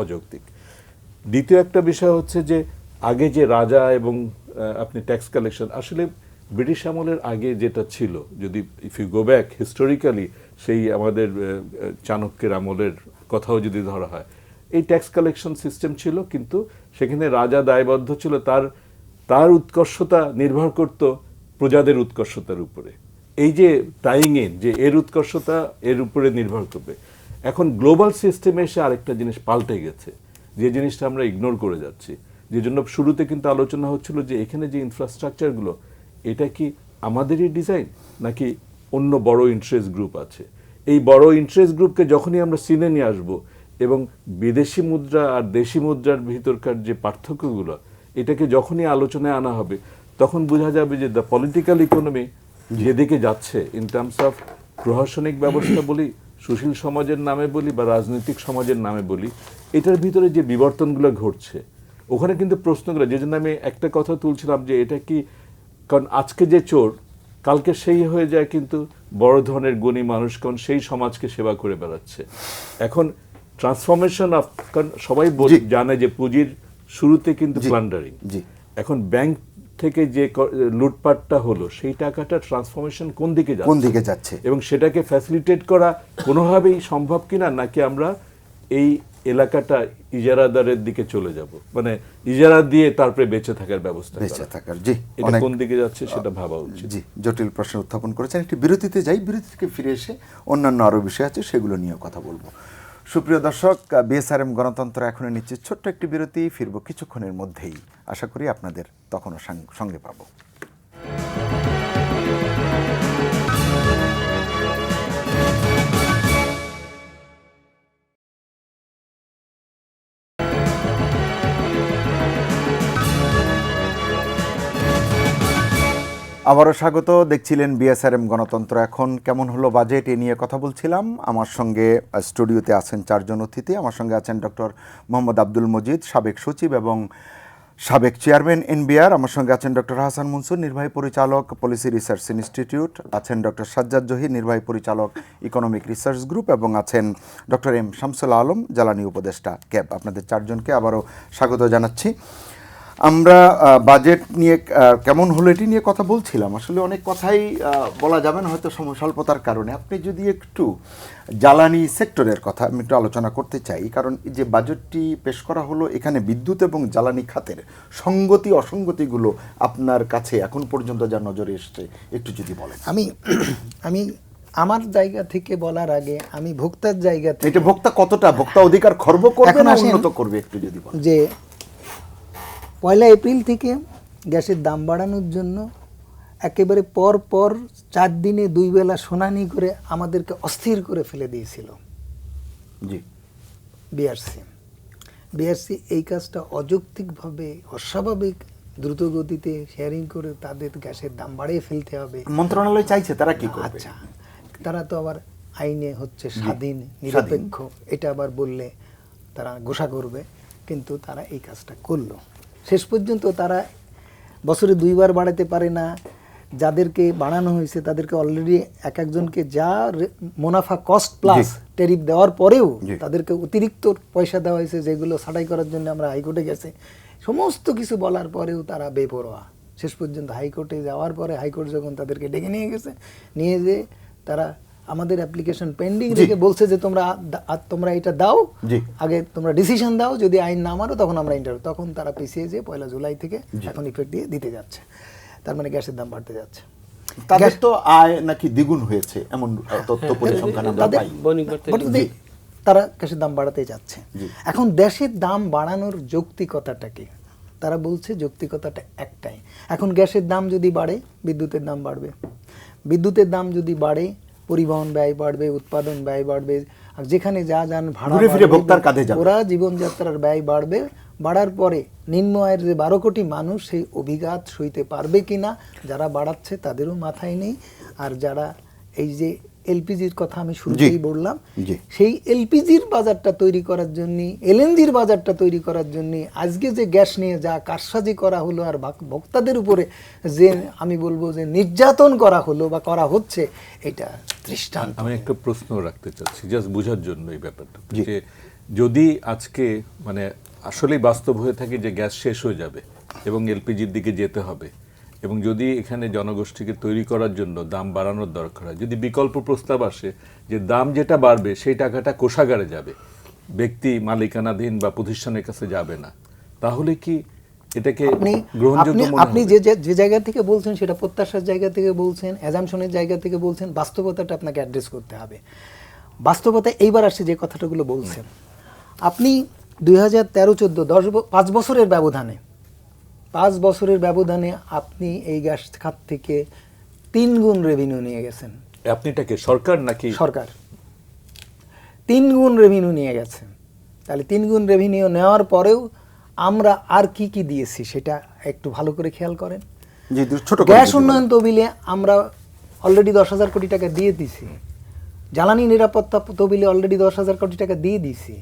অযৌক্তিক। দ্বিতীয় একটা বিষয় হচ্ছে যে আগে যে রাজা এবং আপনি ট্যাক্স কালেকশন, আসলে ব্রিটিশ আমলের আগে যেটা ছিল, যদি if you go back historically, সেই আমাদের চাণক্যের আমলের কথাও যদি ধরা হয়, এই ট্যাক্স কালেকশন সিস্টেম ছিল, কিন্তু সেখানে রাজা দায়বদ্ধ ছিল, তার উৎকর্ষতা নির্ভর করত প্রজাদের উৎকর্ষতার উপরে। এই যে টাইং ইন, যে এর উৎকর্ষতা এর উপরে নির্ভর করবে। এখন গ্লোবাল সিস্টেমে এসে আরেকটা জিনিস পাল্টে গেছে, যে জিনিসটা আমরা ইগনোর করে যাচ্ছি। যে জন্য শুরুতে কিন্তু আলোচনা হচ্ছিল যে এখানে যে ইনফ্রাস্ট্রাকচারগুলো, এটা কি আমাদেরই ডিজাইন নাকি অন্য বড় ইন্টারেস্ট গ্রুপ আছে। এই বড় ইন্টারেস্ট গ্রুপকে যখনই আমরা সিনে নিয়ে আসবো এবং বিদেশি মুদ্রা আর দেশি মুদ্রার ভিতরকার যে পার্থক্যগুলো, এটাকে যখনই আলোচনায় আনা হবে, তখন বোঝা যাবে যে দ্য পলিটিক্যাল ইকোনমি যেদিকে যাচ্ছে, ইন টার্মস অফ প্রশাসনিক ব্যবস্থা বলি, সুশীল সমাজের নামে বলি বা রাজনৈতিক সমাজের নামে বলি, এটার ভিতরে যে বিবর্তনগুলো ঘটছে, ওখানে কিন্তু প্রশ্নগুলো, যে জন্য আমি একটা কথা তুলছিলাম যে এটা কি, কারণ আজকে যে চোর কালকে সেই হয়ে যায় কিন্তু বড় ধরনের গুণী মানুষ, কারণ সেই সমাজকে সেবা করে বেড়াচ্ছে। এখন ট্রান্সফরমেশন অফ, কারণ সবাই জানে যে পুঁজির শুরুতে কিন্তু প্লান্ডারিং, এখন ব্যাংক থেকে যে লুটপাটটা হলো, সেই টাকাটা ট্রান্সফরমেশন কোন দিকে যাচ্ছে এবং সেটাকে ফ্যাসিলিটেট করা কোনোভাবেই সম্ভব কিনা, নাকি আমরা এই এলাকাটা ইজারাদারের দিকে চলে যাব, মানে ইজারা দিয়ে তারপরে বেঁচে থাকার ব্যবস্থা, এটা কোন দিকে যাচ্ছে সেটা ভাবা উচিত। জি, জটিল প্রশ্ন উত্থাপন করেছেন। একটি বিরতিতে যাই, বিরতি থেকে ফিরে এসে অন্যান্য আরও বিষয় আছে সেগুলো নিয়ে কথা বলবো। সুপ্রিয় দর্শক, বিএসআরএম গণতন্ত্র এখনো নিচ্ছে ছোট্ট একটি বিরতি, ফিরব কিছুক্ষণের মধ্যেই। আশা করি আপনাদের তখনও সঙ্গে পাবো। আবারও স্বাগত। দেখছিলেন বিএসআরএম গণতন্ত্র এখন। কেমন হলো বাজেট, এ নিয়ে কথা বলছিলাম। আমার সঙ্গে স্টুডিওতে আছেন চারজন অতিথি। আমার সঙ্গে আছেন ডক্টর মোহাম্মদ আব্দুল মজিদ, সাবেক সচিব এবং সাবেক চেয়ারম্যান এনবিআর। আমার সঙ্গে আছেন ডক্টর হাসান মনসুর, নির্বাহী পরিচালক পলিসি রিসার্চ ইনস্টিটিউট। আছেন ডক্টর সাজ্জাদ জহির, নির্বাহী পরিচালক ইকোনমিক রিসার্চ গ্রুপ। এবং আছেন ডক্টর এম শামসুল আলম, জ্বালানি উপদেষ্টা ক্যাব। আপনাদের চারজনকে আবারও স্বাগত জানাচ্ছি। আমরা বাজেট নিয়ে কেমন হলো এটি নিয়ে কথা বলছিলাম। আসলে অনেক কথাই বলা যাবে না হয়তো স্বল্পতার কারণে। আপনি যদি একটু জ্বালানি সেক্টরের কথা আমি একটু আলোচনা করতে চাই, কারণ যে বাজেটটি পেশ করা হলো, এখানে বিদ্যুৎ এবং জ্বালানি খাতের সঙ্গতি অসঙ্গতিগুলো আপনার কাছে এখন পর্যন্ত যা নজরে এসছে একটু যদি বলেন। আমি আমার জায়গা থেকে বলার আগে আমি ভোক্তার জায়গা থেকে, এটা ভোক্তা কতটা ভোক্তা অধিকার খর্ব করবে না উন্নত করবে একটু যদি বলেন। যে 1 এপ্রিল থেকে গ্যাসের দাম বাড়ানোর জন্য একেবারে পর 4 দিনে 2 বেলা শুনানি করে আমাদেরকে অস্থির করে ফেলে দিয়েছিল জি বিআরসি এই কাজটা অযৌক্তিকভাবে অস্বাভাবিক দ্রুত গতিতে শেয়ারিং করে তাদের গ্যাসের দাম বাড়িয়ে ফেলতে হবে। মন্ত্রণালয় চাইছে, তারা কি করবে? আচ্ছা, তারা তো আবার আইনে হচ্ছে স্বাধীন নিরপেক্ষ, এটা আবার বললে তারা ঘোষণা করবে, কিন্তু তারা এই কাজটা করলো। শেষ পর্যন্ত তারা বছরে 2 বার বাড়াতে পারে না। যাদেরকে বাড়ানো হয়েছে তাদেরকে অলরেডি এক একজনকে যা মুনাফা কস্ট প্লাস ট্যারিফ দেওয়ার পরেও তাদেরকে অতিরিক্ত পয়সা দেওয়া হয়েছে, যেগুলো ছাঁটাই করার জন্য আমরা হাইকোর্টে গেছে। সমস্ত কিছু বলার পরেও তারা বেপরোয়া। শেষ পর্যন্ত হাইকোর্টে যাওয়ার পরে হাইকোর্ট যখন তাদেরকে ডেকে নিয়ে গেছে, নিয়ে যেয়ে তারা আমাদের অ্যাপ্লিকেশন পেন্ডিং রেখে বলছে যে তোমরা এটা দাও, জি। আগে তোমরা ডিসিশন দাও, যদি আইন না মানো তখন আমরা ইন্টারভিউ, তখন তারা পিছিয়ে যে 1 জুলাই থেকে এখন ইফেক্ট দিয়ে দিতে যাচ্ছে। তার মানে গ্যাসের দাম বাড়তে যাচ্ছে। তাদের তো আয় নাকি দ্বিগুণ হয়েছে এমন তথ্য পরিসংখ্যান আমরা তাদের- পাই। বর্তমানে তারা গ্যাসের দাম বাড়াতে যাচ্ছে। এখন দেশের দাম বাড়ানোর যৌক্তিকতাটা কি? তারা বলছে যৌক্তিকতাটা একটাই, এখন গ্যাসের দাম যদি বাড়ে বিদ্যুতের দাম বাড়বে, বিদ্যুতের দাম যদি বাড়ে পরিবহন ব্যয় বাড়বে, উৎপাদন ব্যয় বাড়বে, আর যেখানে যা যান ভাড়া ঘুরে ফিরে বাড়বে, ভোক্তার কাঁধে যাবে। ওরা জীবনযাত্রার ব্যয় বাড়বে, বাড়ার পরে নিম্ন আয়ের যে 12 কোটি মানুষ সেই অভিঘাত সইতে পারবে কিনা, যারা বাড়াচ্ছে তাদেরও মাথায় নেই। আর যারা এই যে এলপিজির কথা আমি শুরুতেই বললাম, জি। সেই এলপিজির বাজারটা তৈরি করার জন্য, এলএনজির বাজারটা তৈরি করার জন্য আজকে যে গ্যাস নিয়ে যা কারসাজি করা হলো আর ভোক্তাদের উপরে যে আমি বলবো যে নির্যাতন করা হলো বা করা হচ্ছে, এটা দৃষ্টান্ত। আমি একটা প্রশ্ন রাখতে চাচ্ছি জাস্ট বোঝার জন্য এই ব্যাপারটা, যে যদি আজকে মানে আসলেই বাস্তব হয়ে থাকে যে গ্যাস শেষ হয়ে যাবে এবং এলপিজির দিকে যেতে হবে, এবং যদি এখানে জনগোষ্ঠীকে তৈরি করার জন্য দাম বাড়ানোর দরকার হয়, যদি বিকল্প প্রস্তাব আসে যে দাম যেটা বাড়বে সেই টাকাটা কোষাগারে যাবে, ব্যক্তি মালিকানাধীন বা প্রতিষ্ঠানের কাছে যাবে না, তাহলে কি এটাকে গ্রহণযোগ্য মনে আপনি হবে? যে জায়গা থেকে বলছেন সেটা প্রত্যাশার জায়গা থেকে বলছেন, অ্যাজামশনের জায়গা থেকে বলছেন, বাস্তবতাটা আপনাকে অ্যাড্রেস করতে হবে। বাস্তবতা এইবার আসছে যে কথাটাগুলো বলছেন আপনি 2013-14 5 বছরের ব্যবধানে, 5 বছরের ব্যবধানে আপনি এই গ্যাস খাত থেকে 3 গুণ রেভিনিউ নিয়ে গেছেন। আপনিটাকে সরকার নাকি সরকার 3 গুণ রেভিনিউ নিয়ে গেছে। তাহলে 3 গুণ রেভিনিউ নেওয়ার পরেও আমরা আর কি কি দিয়েছি সেটা একটু ভালো করে খেয়াল করেন। জি, ছোট করে গ্যাস যদি উন্নয়ন বলেন। তহবিলে আমরা অলরেডি 10,000 কোটি টাকা দিয়ে দিছি, জ্বালানি নিরাপত্তা তহবিলে অলরেডি 10,000 কোটি টাকা দিয়ে দিছি।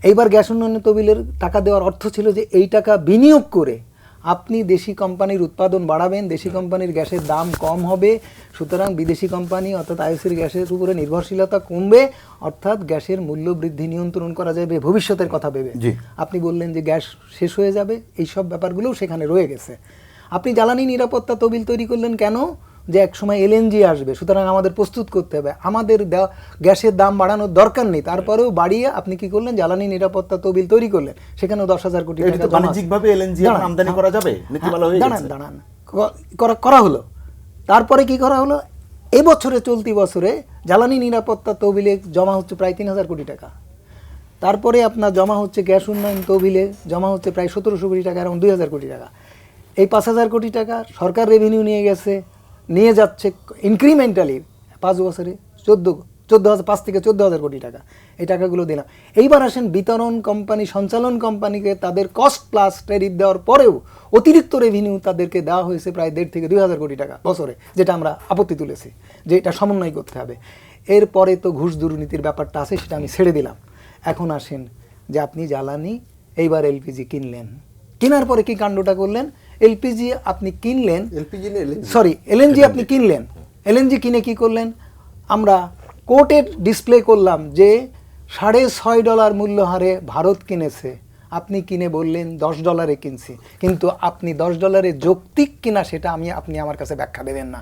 এইবার গ্যাস উন্নয়ন তহবিলের টাকা দেওয়ার অর্থ ছিল যে এই টাকা বিনিয়োগ করে আপনি দেশি কোম্পানির উৎপাদন বাড়াবেন, দেশি কোম্পানির গ্যাসের দাম কম হবে, সুতরাং বিদেশি কোম্পানি অর্থাৎ আইওসির গ্যাসের উপরে নির্ভরশীলতা কমবে, অর্থাৎ গ্যাসের মূল্য বৃদ্ধি নিয়ন্ত্রণ করা যাবে ভবিষ্যতের কথা ভেবে। আপনি বললেন যে গ্যাস শেষ হয়ে যাবে, এই সব ব্যাপারগুলোও সেখানে রয়ে গেছে। আপনি জ্বালানি নিরাপত্তা তহবিল তৈরি করলেন কেন? যে এক সময় এলএনজি আসবে, সুতরাং আমাদের প্রস্তুত করতে হবে, আমাদের গ্যাসের দাম বাড়ানোর দরকার নেই, তারপরেও বাড়িয়ে আপনি কি করলেন? জ্বালানি নিরাপত্তা তহবিল তৈরি করলেন, সেখানেও 10,000 কোটি টাকা জমা। বাণিজ্যিকভাবে এলএনজি আমদানি করা যাবে, নীতিমালা হয়ে গেছে। দাঁড়ান করা হলো। তারপরে কি করা হলো? এবছরে চলতি বছরে জ্বালানি নিরাপত্তা তহবিলে জমা হচ্ছে প্রায় 3,000 কোটি টাকা। তারপরে আপনার জমা হচ্ছে গ্যাস উন্নয়ন তহবিলে জমা হচ্ছে প্রায় 1,700 কোটি টাকা, এবং 2,000 কোটি টাকা। এই 5,000 কোটি টাকা সরকার রেভিনিউ নিয়ে গেছে, নিয়ে যাচ্ছে ইনক্রিমেন্টালি 5 বছরে 5 থেকে 14,000 কোটি টাকা। এই টাকাগুলো দিলাম। এইবার আসেন বিতরণ কোম্পানি, সঞ্চালন কোম্পানিকে তাদের কস্ট প্লাস ট্যারিফ দেওয়ার পরেও অতিরিক্ত রেভিনিউ তাদেরকে দেওয়া হয়েছে প্রায় 1.5 থেকে 2,000 কোটি টাকা বছরে, যেটা আমরা আপত্তি তুলেছি যে এটা সমন্বয় করতে হবে। এরপরে তো ঘুষ দুর্নীতির ব্যাপারটা আছে, সেটা আমি ছেড়ে দিলাম। এখন আসেন যে আপনি জ্বালানি এইবার এলপিজি কিনলেন, কেনার পরে কি কাণ্ডটা করলেন? এলপিজি আপনি কিনলেন, এলএনজি আপনি কিনলেন, এলএনজি কিনে কি করলেন? আমরা কোর্টে ডিসপ্লে করলাম যে $6.5 মূল্য হারে ভারত কিনেছে, আপনি কিনে বললেন $10 কিনছি, কিন্তু আপনি $10 যৌক্তিক কিনা সেটা আপনি আমার কাছে ব্যাখ্যা দেবেন না।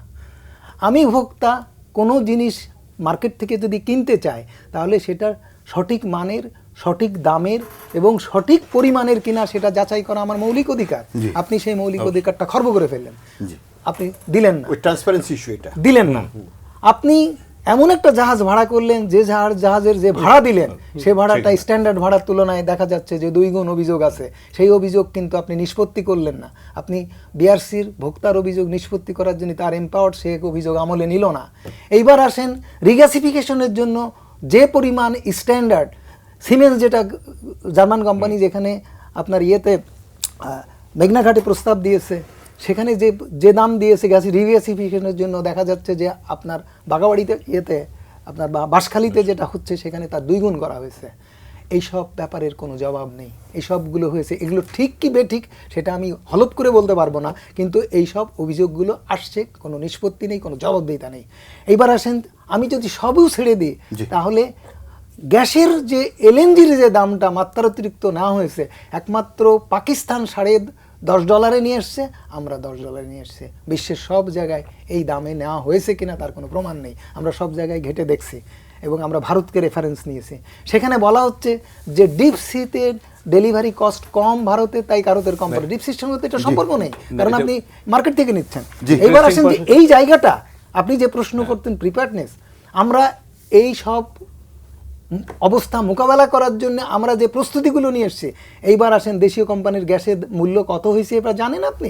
আমি ভোক্তা কোনো জিনিস মার্কেট থেকে যদি কিনতে চাই, তাহলে সেটা সঠিক মানের, সঠিক দামের এবং সঠিক পরিমাণের কিনা সেটা যাচাই করা আমার মৌলিক অধিকার। আপনি সেই মৌলিক অধিকারটা খর্ব করে ফেললেন, আপনি দিলেন না, ট্রান্সপারেন্সি ইস্যু এটা দিলেন না। আপনি এমন একটা জাহাজ ভাড়া করলেন, যে জাহাজের যে ভাড়া দিলেন সেই ভাড়াটা স্ট্যান্ডার্ড ভাড়ার তুলনায় দেখা যাচ্ছে যে 2 গুণ অভিযোগ আছে। সেই অভিযোগ কিন্তু আপনি নিষ্পত্তি করলেন না। আপনি বিআরসির ভোক্তার অভিযোগ নিষ্পত্তি করার জন্য তার এম্পাওয়ার্ড, সে অভিযোগ আমলে নিল না। এইবার আসেন রিগ্যাসিফিকেশনের জন্য যে পরিমাণ স্ট্যান্ডার্ড সিমেন্স, যেটা জার্মান কোম্পানি যেখানে আপনার মেঘনাঘাটে প্রস্তাব দিয়েছে, সেখানে যে দাম দিয়েছে গ্যাস রিগ্যাসিফিকেশনের জন্য, দেখা যাচ্ছে যে আপনার বাগাবাড়িতে আপনার বাঁশখালীতে যেটা হচ্ছে সেখানে তার 2 গুণ করা হয়েছে। এইসব ব্যাপারের কোনো জবাব নেই। এইসবগুলো হয়েছে, এগুলো ঠিক কি বেঠিক সেটা আমি হলপ করে বলতে পারবো না, কিন্তু এইসব অভিযোগগুলো আসছে, কোনো নিষ্পত্তি নেই, কোনো জবাবদিহিতা নেই। এইবার আসেন, আমি যদি সবও ছেড়ে দিই, তাহলে গ্যাসের যে এলএনজির যে দামটা মাত্রাতিরিক্ত না হয়েছে, একমাত্র পাকিস্তান $10 নিয়ে এসছে, আমরা $10 নিয়ে এসছে। বিশ্বের সব জায়গায় এই দামে নেওয়া হয়েছে কিনা তার কোনো প্রমাণ নেই, আমরা সব জায়গায় ঘেটে দেখছি এবং আমরা ভারতকে রেফারেন্স নিয়েছি। সেখানে বলা হচ্ছে যে ডিপ সিতে ডেলিভারি কস্ট কম ভারতে, তাই ভারতের কম পড়ে। ডিপ সিস্টেমের মধ্যে এটা সম্পর্ক নেই, কারণ আপনি মার্কেট থেকে নিচ্ছেন। এবার আসেন যে এই জায়গাটা আপনি যে প্রশ্ন করতেন প্রিপেয়ারনেস, আমরা এই সব অবস্থা মোকাবেলা করার জন্য আমরা যে প্রস্তুতিগুলো নিয়ে এসেছি, এইবার আসেন দেশীয় কোম্পানির গ্যাসের মূল্য কত হয়েছে এবার জানেন আপনি?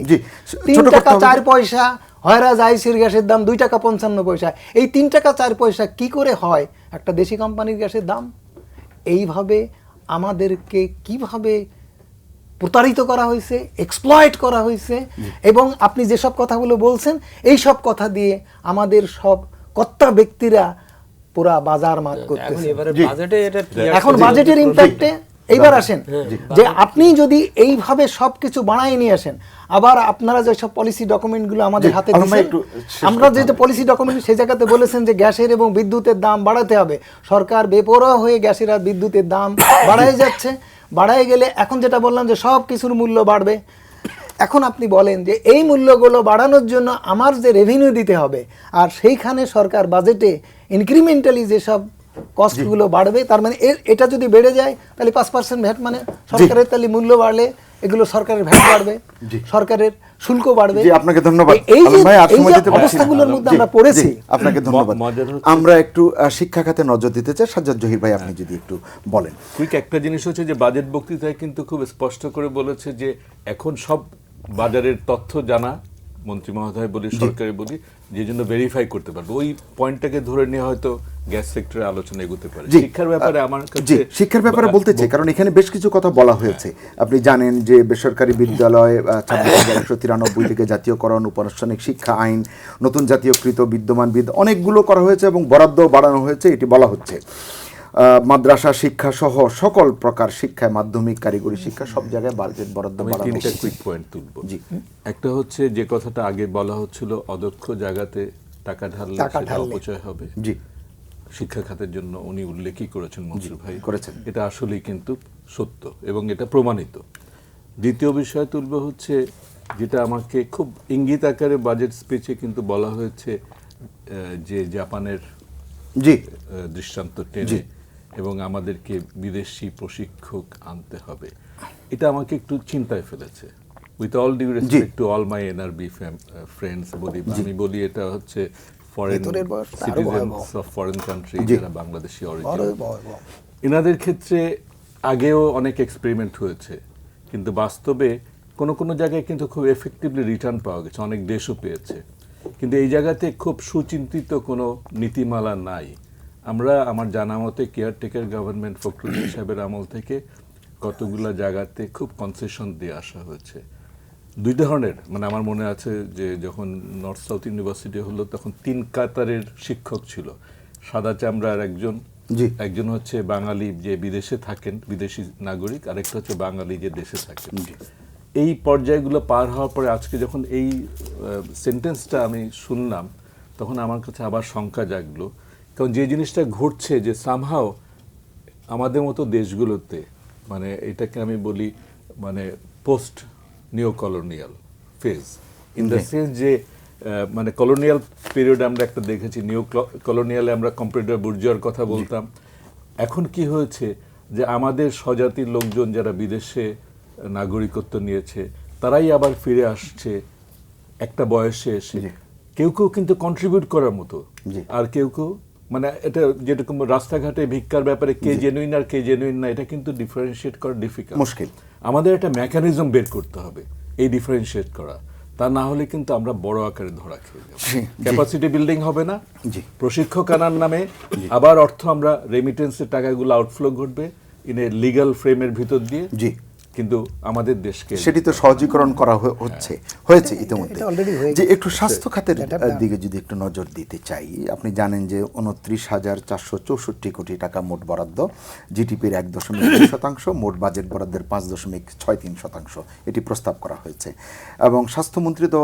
3 টাকা 4 পয়সা। হয়রাজ আইসির গ্যাসের দাম 2 টাকা 55 পয়সা। এই 3 টাকা 4 পয়সা কি করে হয় একটা দেশি কোম্পানির গ্যাসের দাম? এইভাবে আমাদেরকে কিভাবে প্রতারিত করা হয়েছে, এক্সপ্লয়েট করা হয়েছে। এবং আপনি যেসব কথাগুলো বলছেন, এই সব কথা দিয়ে আমাদের সব কর্তা ব্যক্তিরা পুরা বাজার মাত করতেছে। এখন বাজেটের ইম্প্যাক্টে এইবার আসেন যে আপনি যদি এইভাবে সবকিছু বানায় নিয়ে আসেন, আবার আপনারা যেসব পলিসি ডকুমেন্টগুলো আমাদের হাতে দিয়েছেন, আমরা যে পলিসি ডকুমেন্ট সেই জায়গাতে বলেছেন যে গ্যাসের এবং বিদ্যুতের দাম বাড়াতে হবে, সরকার বেপরোয়া হয়ে গ্যাসের আর বিদ্যুতের দাম বাড়ায় যাচ্ছে। বাড়ায় গেলে এখন যেটা বললাম যে সব কিছুর মূল্য বাড়বে। এখন আপনি বলেন যে এই মূল্যগুলো বাড়ানোর জন্য আমার যে রেভিনিউ দিতে হবে, আর সেইখানে সরকার বাজেটে ইনক্রিমেন্টালি যেসব কস্টগুলো বাড়বে, তার মানে এটা যদি বেড়ে যায় তাহলে 5% ভ্যাট, মানে সরকারের তাহলে মূল্য বাড়লে এগুলো সরকারের ভ্যাট বাড়বে, সরকারের শুল্ক বাড়বে। আপনাকে ধন্যবাদ। এই যে অবস্থাগুলোর মধ্যে আমরা পড়েছি। আপনাকে ধন্যবাদ। আমরা একটু শিক্ষা খাতে নজর দিতে চাই। সাজ্জাদ জহির ভাই, আপনি যদি একটু বলেন। কুইক একটা জিনিস হচ্ছে যে বাজেট বক্তৃতায় কিন্তু খুব স্পষ্ট করে বলেছে যে এখন সব বাজারের তথ্য জানা, মন্ত্রী মহোদয় বলি, সরকারি বলি, যে জন্য ভেরিফাই করতে পারবে। ওই পয়েন্টটাকে ধরে নিয়ে হয়তো গ্যাস সেক্টরে আলোচনা এগোতে পারে। শিক্ষার ব্যাপারে আমার কাছে শিক্ষার ব্যাপারে বলতে চাই, কারণ এখানে বেশ কিছু কথা বলা হয়েছে। আপনি জানেন যে বেসরকারি বিদ্যালয় 26,193 থেকে জাতীয়করণ, উপানুষ্ঠানিক শিক্ষা আইন, নতুন জাতীয়কৃত বিদ্যমান অনেকগুলো করা হয়েছে এবং বরাদ্দ বাড়ানো হয়েছে, এটি বলা হচ্ছে। মাদ্রাসা শিক্ষা সহ সকল প্রকার শিক্ষায়, মাধ্যমিক, কারিগরি শিক্ষা, সব জায়গায় বাজেট বরাদ্দ বাড়ানো হয়েছে। তিনটা কুইক পয়েন্ট তুলব। একটা হচ্ছে যে কথাটা আগে বলা হচ্ছিল, অদক্ষ জায়গাতে টাকা ঢাললে সেটা অপচয় হবে। জি, শিক্ষা খাতের জন্য উনি উল্লেখই করেছেন, মনসুর ভাই করেছেন। এটা আসলেই কিন্তু সত্য এবং এটা প্রমাণিত। দ্বিতীয় বিষয় তুলব হচ্ছে যেটা আমাকে খুব ইঙ্গিত আকারে বাজেট স্পিচে কিন্তু বলা হয়েছে, যে জাপানের দৃষ্টান্ত টেনে এবং আমাদেরকে বিদেশি প্রশিক্ষক আনতে হবে। এটা আমাকে একটু চিন্তায় ফেলেছে। With all due respect to all my NRB friends বলি, আমি বলি এটা হচ্ছে foreign citizens of foreign country যারা বাংলাদেশি অরিজিন। এনাদের ক্ষেত্রে আগেও অনেক এক্সপেরিমেন্ট হয়েছে, কিন্তু বাস্তবে কোনো কোনো জায়গায় কিন্তু খুব এফেক্টিভলি রিটার্ন পাওয়া গেছে, অনেক দেশও পেয়েছে। কিন্তু এই জায়গাতে খুব সুচিন্তিত কোনো নীতিমালা নাই। আমরা, আমার জানা মতে, কেয়ারটেকার গভর্নমেন্ট ফখরুদ্দিন সাহেবের আমল থেকে কতগুলো জায়গাতে খুব কনসেশন দিয়ে আসা হয়েছে। দুই ধরনের, মানে আমার মনে আছে যে যখন নর্থ সাউথ ইউনিভার্সিটি হলো তখন 3 কাতারের শিক্ষক ছিল, সাদা চামড়ার একজন হচ্ছে বাঙালি যে বিদেশে থাকেন, বিদেশি নাগরিক, আরেকটা হচ্ছে বাঙালি যে দেশে থাকেন। এই পর্যায়গুলো পার হওয়ার পরে আজকে যখন এই সেন্টেন্সটা আমি শুনলাম, তখন আমার কাছে আবার শঙ্কা জাগলো। কারণ যে জিনিসটা ঘটছে যে সামহাও আমাদের মতো দেশগুলোতে, মানে এটাকে আমি বলি মানে পোস্ট নিও colonial phase, in the sense যে মানে কলোনিয়াল পিরিয়ড আমরা একটা দেখেছি, নিও কলোনিয়ালে আমরা কম্পিউটার বুর্জোয়ার কথা বলতাম। এখন কি হয়েছে যে আমাদের স্বজাতির লোকজন যারা বিদেশে নাগরিকত্ব নিয়েছে তারাই আবার ফিরে আসছে একটা বয়সে এসে, কেউ কেউ কিন্তু কন্ট্রিবিউট করার মতো, আর কেউ কেউ মানে এটা যেরকম রাস্তাঘাটে ভিক্ষার ব্যাপারে কে জেনুইন আর কে জেনুইন না, এটা কিন্তু ডিফারেন্সিয়েট করা ডিফিকাল্ট, মুশকিল। আমাদের একটা মেকানিজম বের করতে হবে এই ডিফারেন্সিয়েট করা, তা না হলে কিন্তু আমরা বড় আকারে ধরা খেয়ে যাব। ক্যাপাসিটি বিল্ডিং হবে না, প্রশিক্ষক আনার নামে আবার অর্থ আমরা রেমিটেন্সের টাকাগুলো আউটফ্লো ঘটবে ইন এ লিগ্যাল ফ্রেমের ভিতর দিয়ে, কিন্তু আমাদের দেশকে সেটি তো সহজীকরণ করা হয়েছে ইতিমধ্যে। যে একটু স্বাস্থ্য খাতের দিকে যদি একটু নজর দিতে চাই, আপনি জানেন যে 29,464 কোটি টাকা মোট বরাদ্দ, জিডিপির 1.2%, মোট বাজেট বরাদ্দের 5.63%, এটি প্রস্তাব করা হয়েছে। এবং স্বাস্থ্যমন্ত্রী তো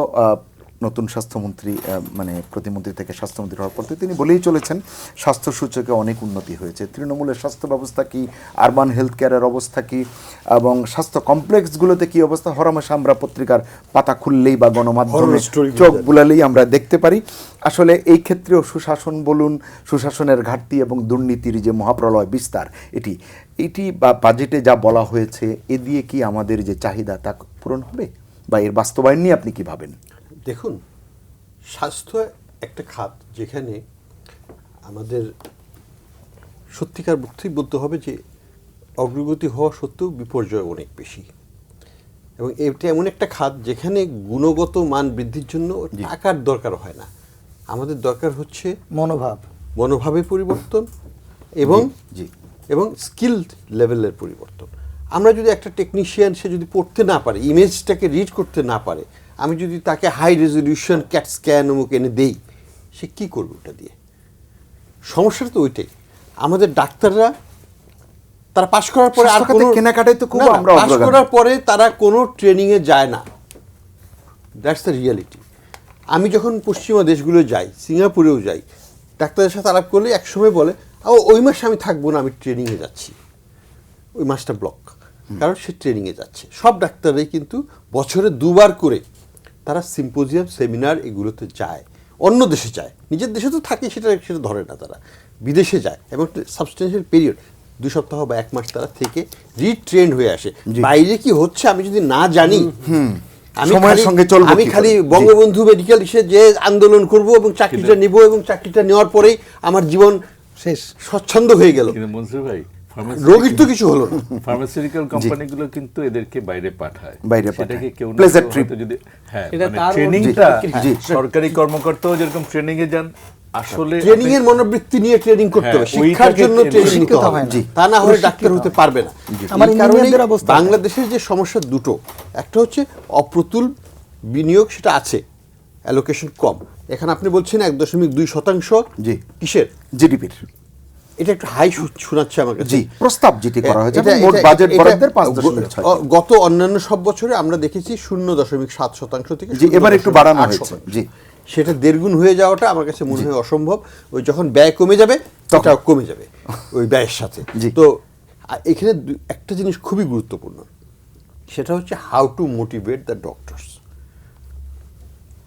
নতুন স্বাস্থ্যমন্ত্রী মানে প্রতিমন্ত্রী থেকে স্বাস্থ্যমন্ত্রী হওয়ার পর থেকে তিনি বলেই চলেছেন স্বাস্থ্য সূচকে অনেক উন্নতি হয়েছে। তৃণমূলের স্বাস্থ্য ব্যবস্থা কি, আরবান হেলথ কেয়ারের অবস্থা কি, এবং স্বাস্থ্য কমপ্লেক্সগুলোতে কি অবস্থা, হরহামেশা আমরা পত্রিকার পাতা খুললেই বা গণমাধ্যমে চোখ বুলালেই আমরা দেখতে পারি। আসলে এই ক্ষেত্রেও সুশাসন বলুন, সুশাসনের ঘাটতি এবং দুর্নীতির যে মহাপ্রলয় বিস্তার, এটি বা বাজেটে যা বলা হয়েছে, এ দিয়ে কি আমাদের যে চাহিদা তা পূরণ হবে, বা এর বাস্তবায়ন নিয়ে আপনি কি ভাবেন? দেখুন, স্বাস্থ্য একটা খাত যেখানে আমাদের সত্যিকার বলতে হবে যে অগ্রগতি হওয়া সত্ত্বেও বিপর্যয় অনেক বেশি, এবং এটা এমন একটা খাত যেখানে গুণগত মান বৃদ্ধির জন্য টাকার দরকার হয় না, আমাদের দরকার হচ্ছে মনোভাবের পরিবর্তন এবং স্কিলড লেভেলের পরিবর্তন। আমরা যদি একটা টেকনিশিয়ান, সে যদি পড়তে না পারে, ইমেজটাকে রিড করতে না পারে, আমি যদি তাকে হাই রেজলিউশন ক্যাট স্ক্যান অমুক এনে দেই, সে কী করবে ওটা দিয়ে? সমস্যাটা তো ওইটাই। আমাদের ডাক্তাররা তারা পাশ করার পরে আর কোনো কেনাকাটাই তো খুব আমরা পাশ করার পরে তারা কোনো ট্রেনিংয়ে যায় না। That's the reality. আমি যখন পশ্চিমা দেশগুলো যাই, সিঙ্গাপুরেও যাই, ডাক্তারের সাথে আলাপ করলে একসময় বলে ওই মাসে আমি থাকবো না, আমি ট্রেনিংয়ে যাচ্ছি, ওই মাসটা ব্লক, কারণ সে ট্রেনিংয়ে যাচ্ছে। সব ডাক্তাররাই কিন্তু বছরে 2 বার করে তারা সিম্পোজিয়াম, সেমিনার এগুলোতে যায়, অন্য দেশে যায়, নিজের দেশে তো থাকে সেটা ধরে না, তারা বিদেশে যায় এবং সাবস্টেন্সিয়াল পিরিয়ড 2 সপ্তাহ বা 1 মাস তারা থেকে রিট্রেন্ড হয়ে আসে। বাইরে কি হচ্ছে আমি যদি না জানি, আমি খালি বঙ্গবন্ধু মেডিকেল যে আন্দোলন করব এবং চাকরিটা নিব, এবং চাকরিটা নেওয়ার পরেই আমার জীবন শেষ, স্বচ্ছন্দ হয়ে গেল। মনসুর ভাই, রোগীর তো কিছু হলো না। ফার্মাসিউটিক্যাল কোম্পানিগুলো কিন্তু এদেরকে বাইরে পাঠায়, সেটাকে কেউ যদি ট্রেনিংটা সরকারি কর্মকর্তাও যেরকম ট্রেনিং এ যান, আসলে ট্রেনিং এর মনোবৃত্তি নিয়ে ট্রেনিং করতে হবে, শিক্ষার জন্য ট্রেনিং নিতে হবে, তা না হলে ডাক্তার হতে পারবে না। এই কারণে বাংলাদেশের যে সমস্যা দুটো, একটা হচ্ছে অপ্রতুল বিনিয়োগ, সেটা আছে, অ্যালোকেশন কম। এখানে আপনি বলছেন 1.2% কিসের, জিডিপির, এটা একটু হাই শোনাচ্ছে আমার কাছে। প্রস্তাব যেটি করা হয়েছে মোট বাজেট বরাদ্দের 5.6, গত অন্যান্য সব বছরে আমরা দেখেছি 0.7% থেকে এবার একটু বাড়ানো হয়েছে। সেটা 1.5 গুণ হয়ে যাওয়াটা আমার কাছে মনে হয় অসম্ভব। ওই যখন ব্যয় কমে যাবে তখন কমে যাবে ওই ব্যয়ের সাথে। তো এখানে একটা জিনিস খুবই গুরুত্বপূর্ণ, সেটা হচ্ছে how to motivate the doctors.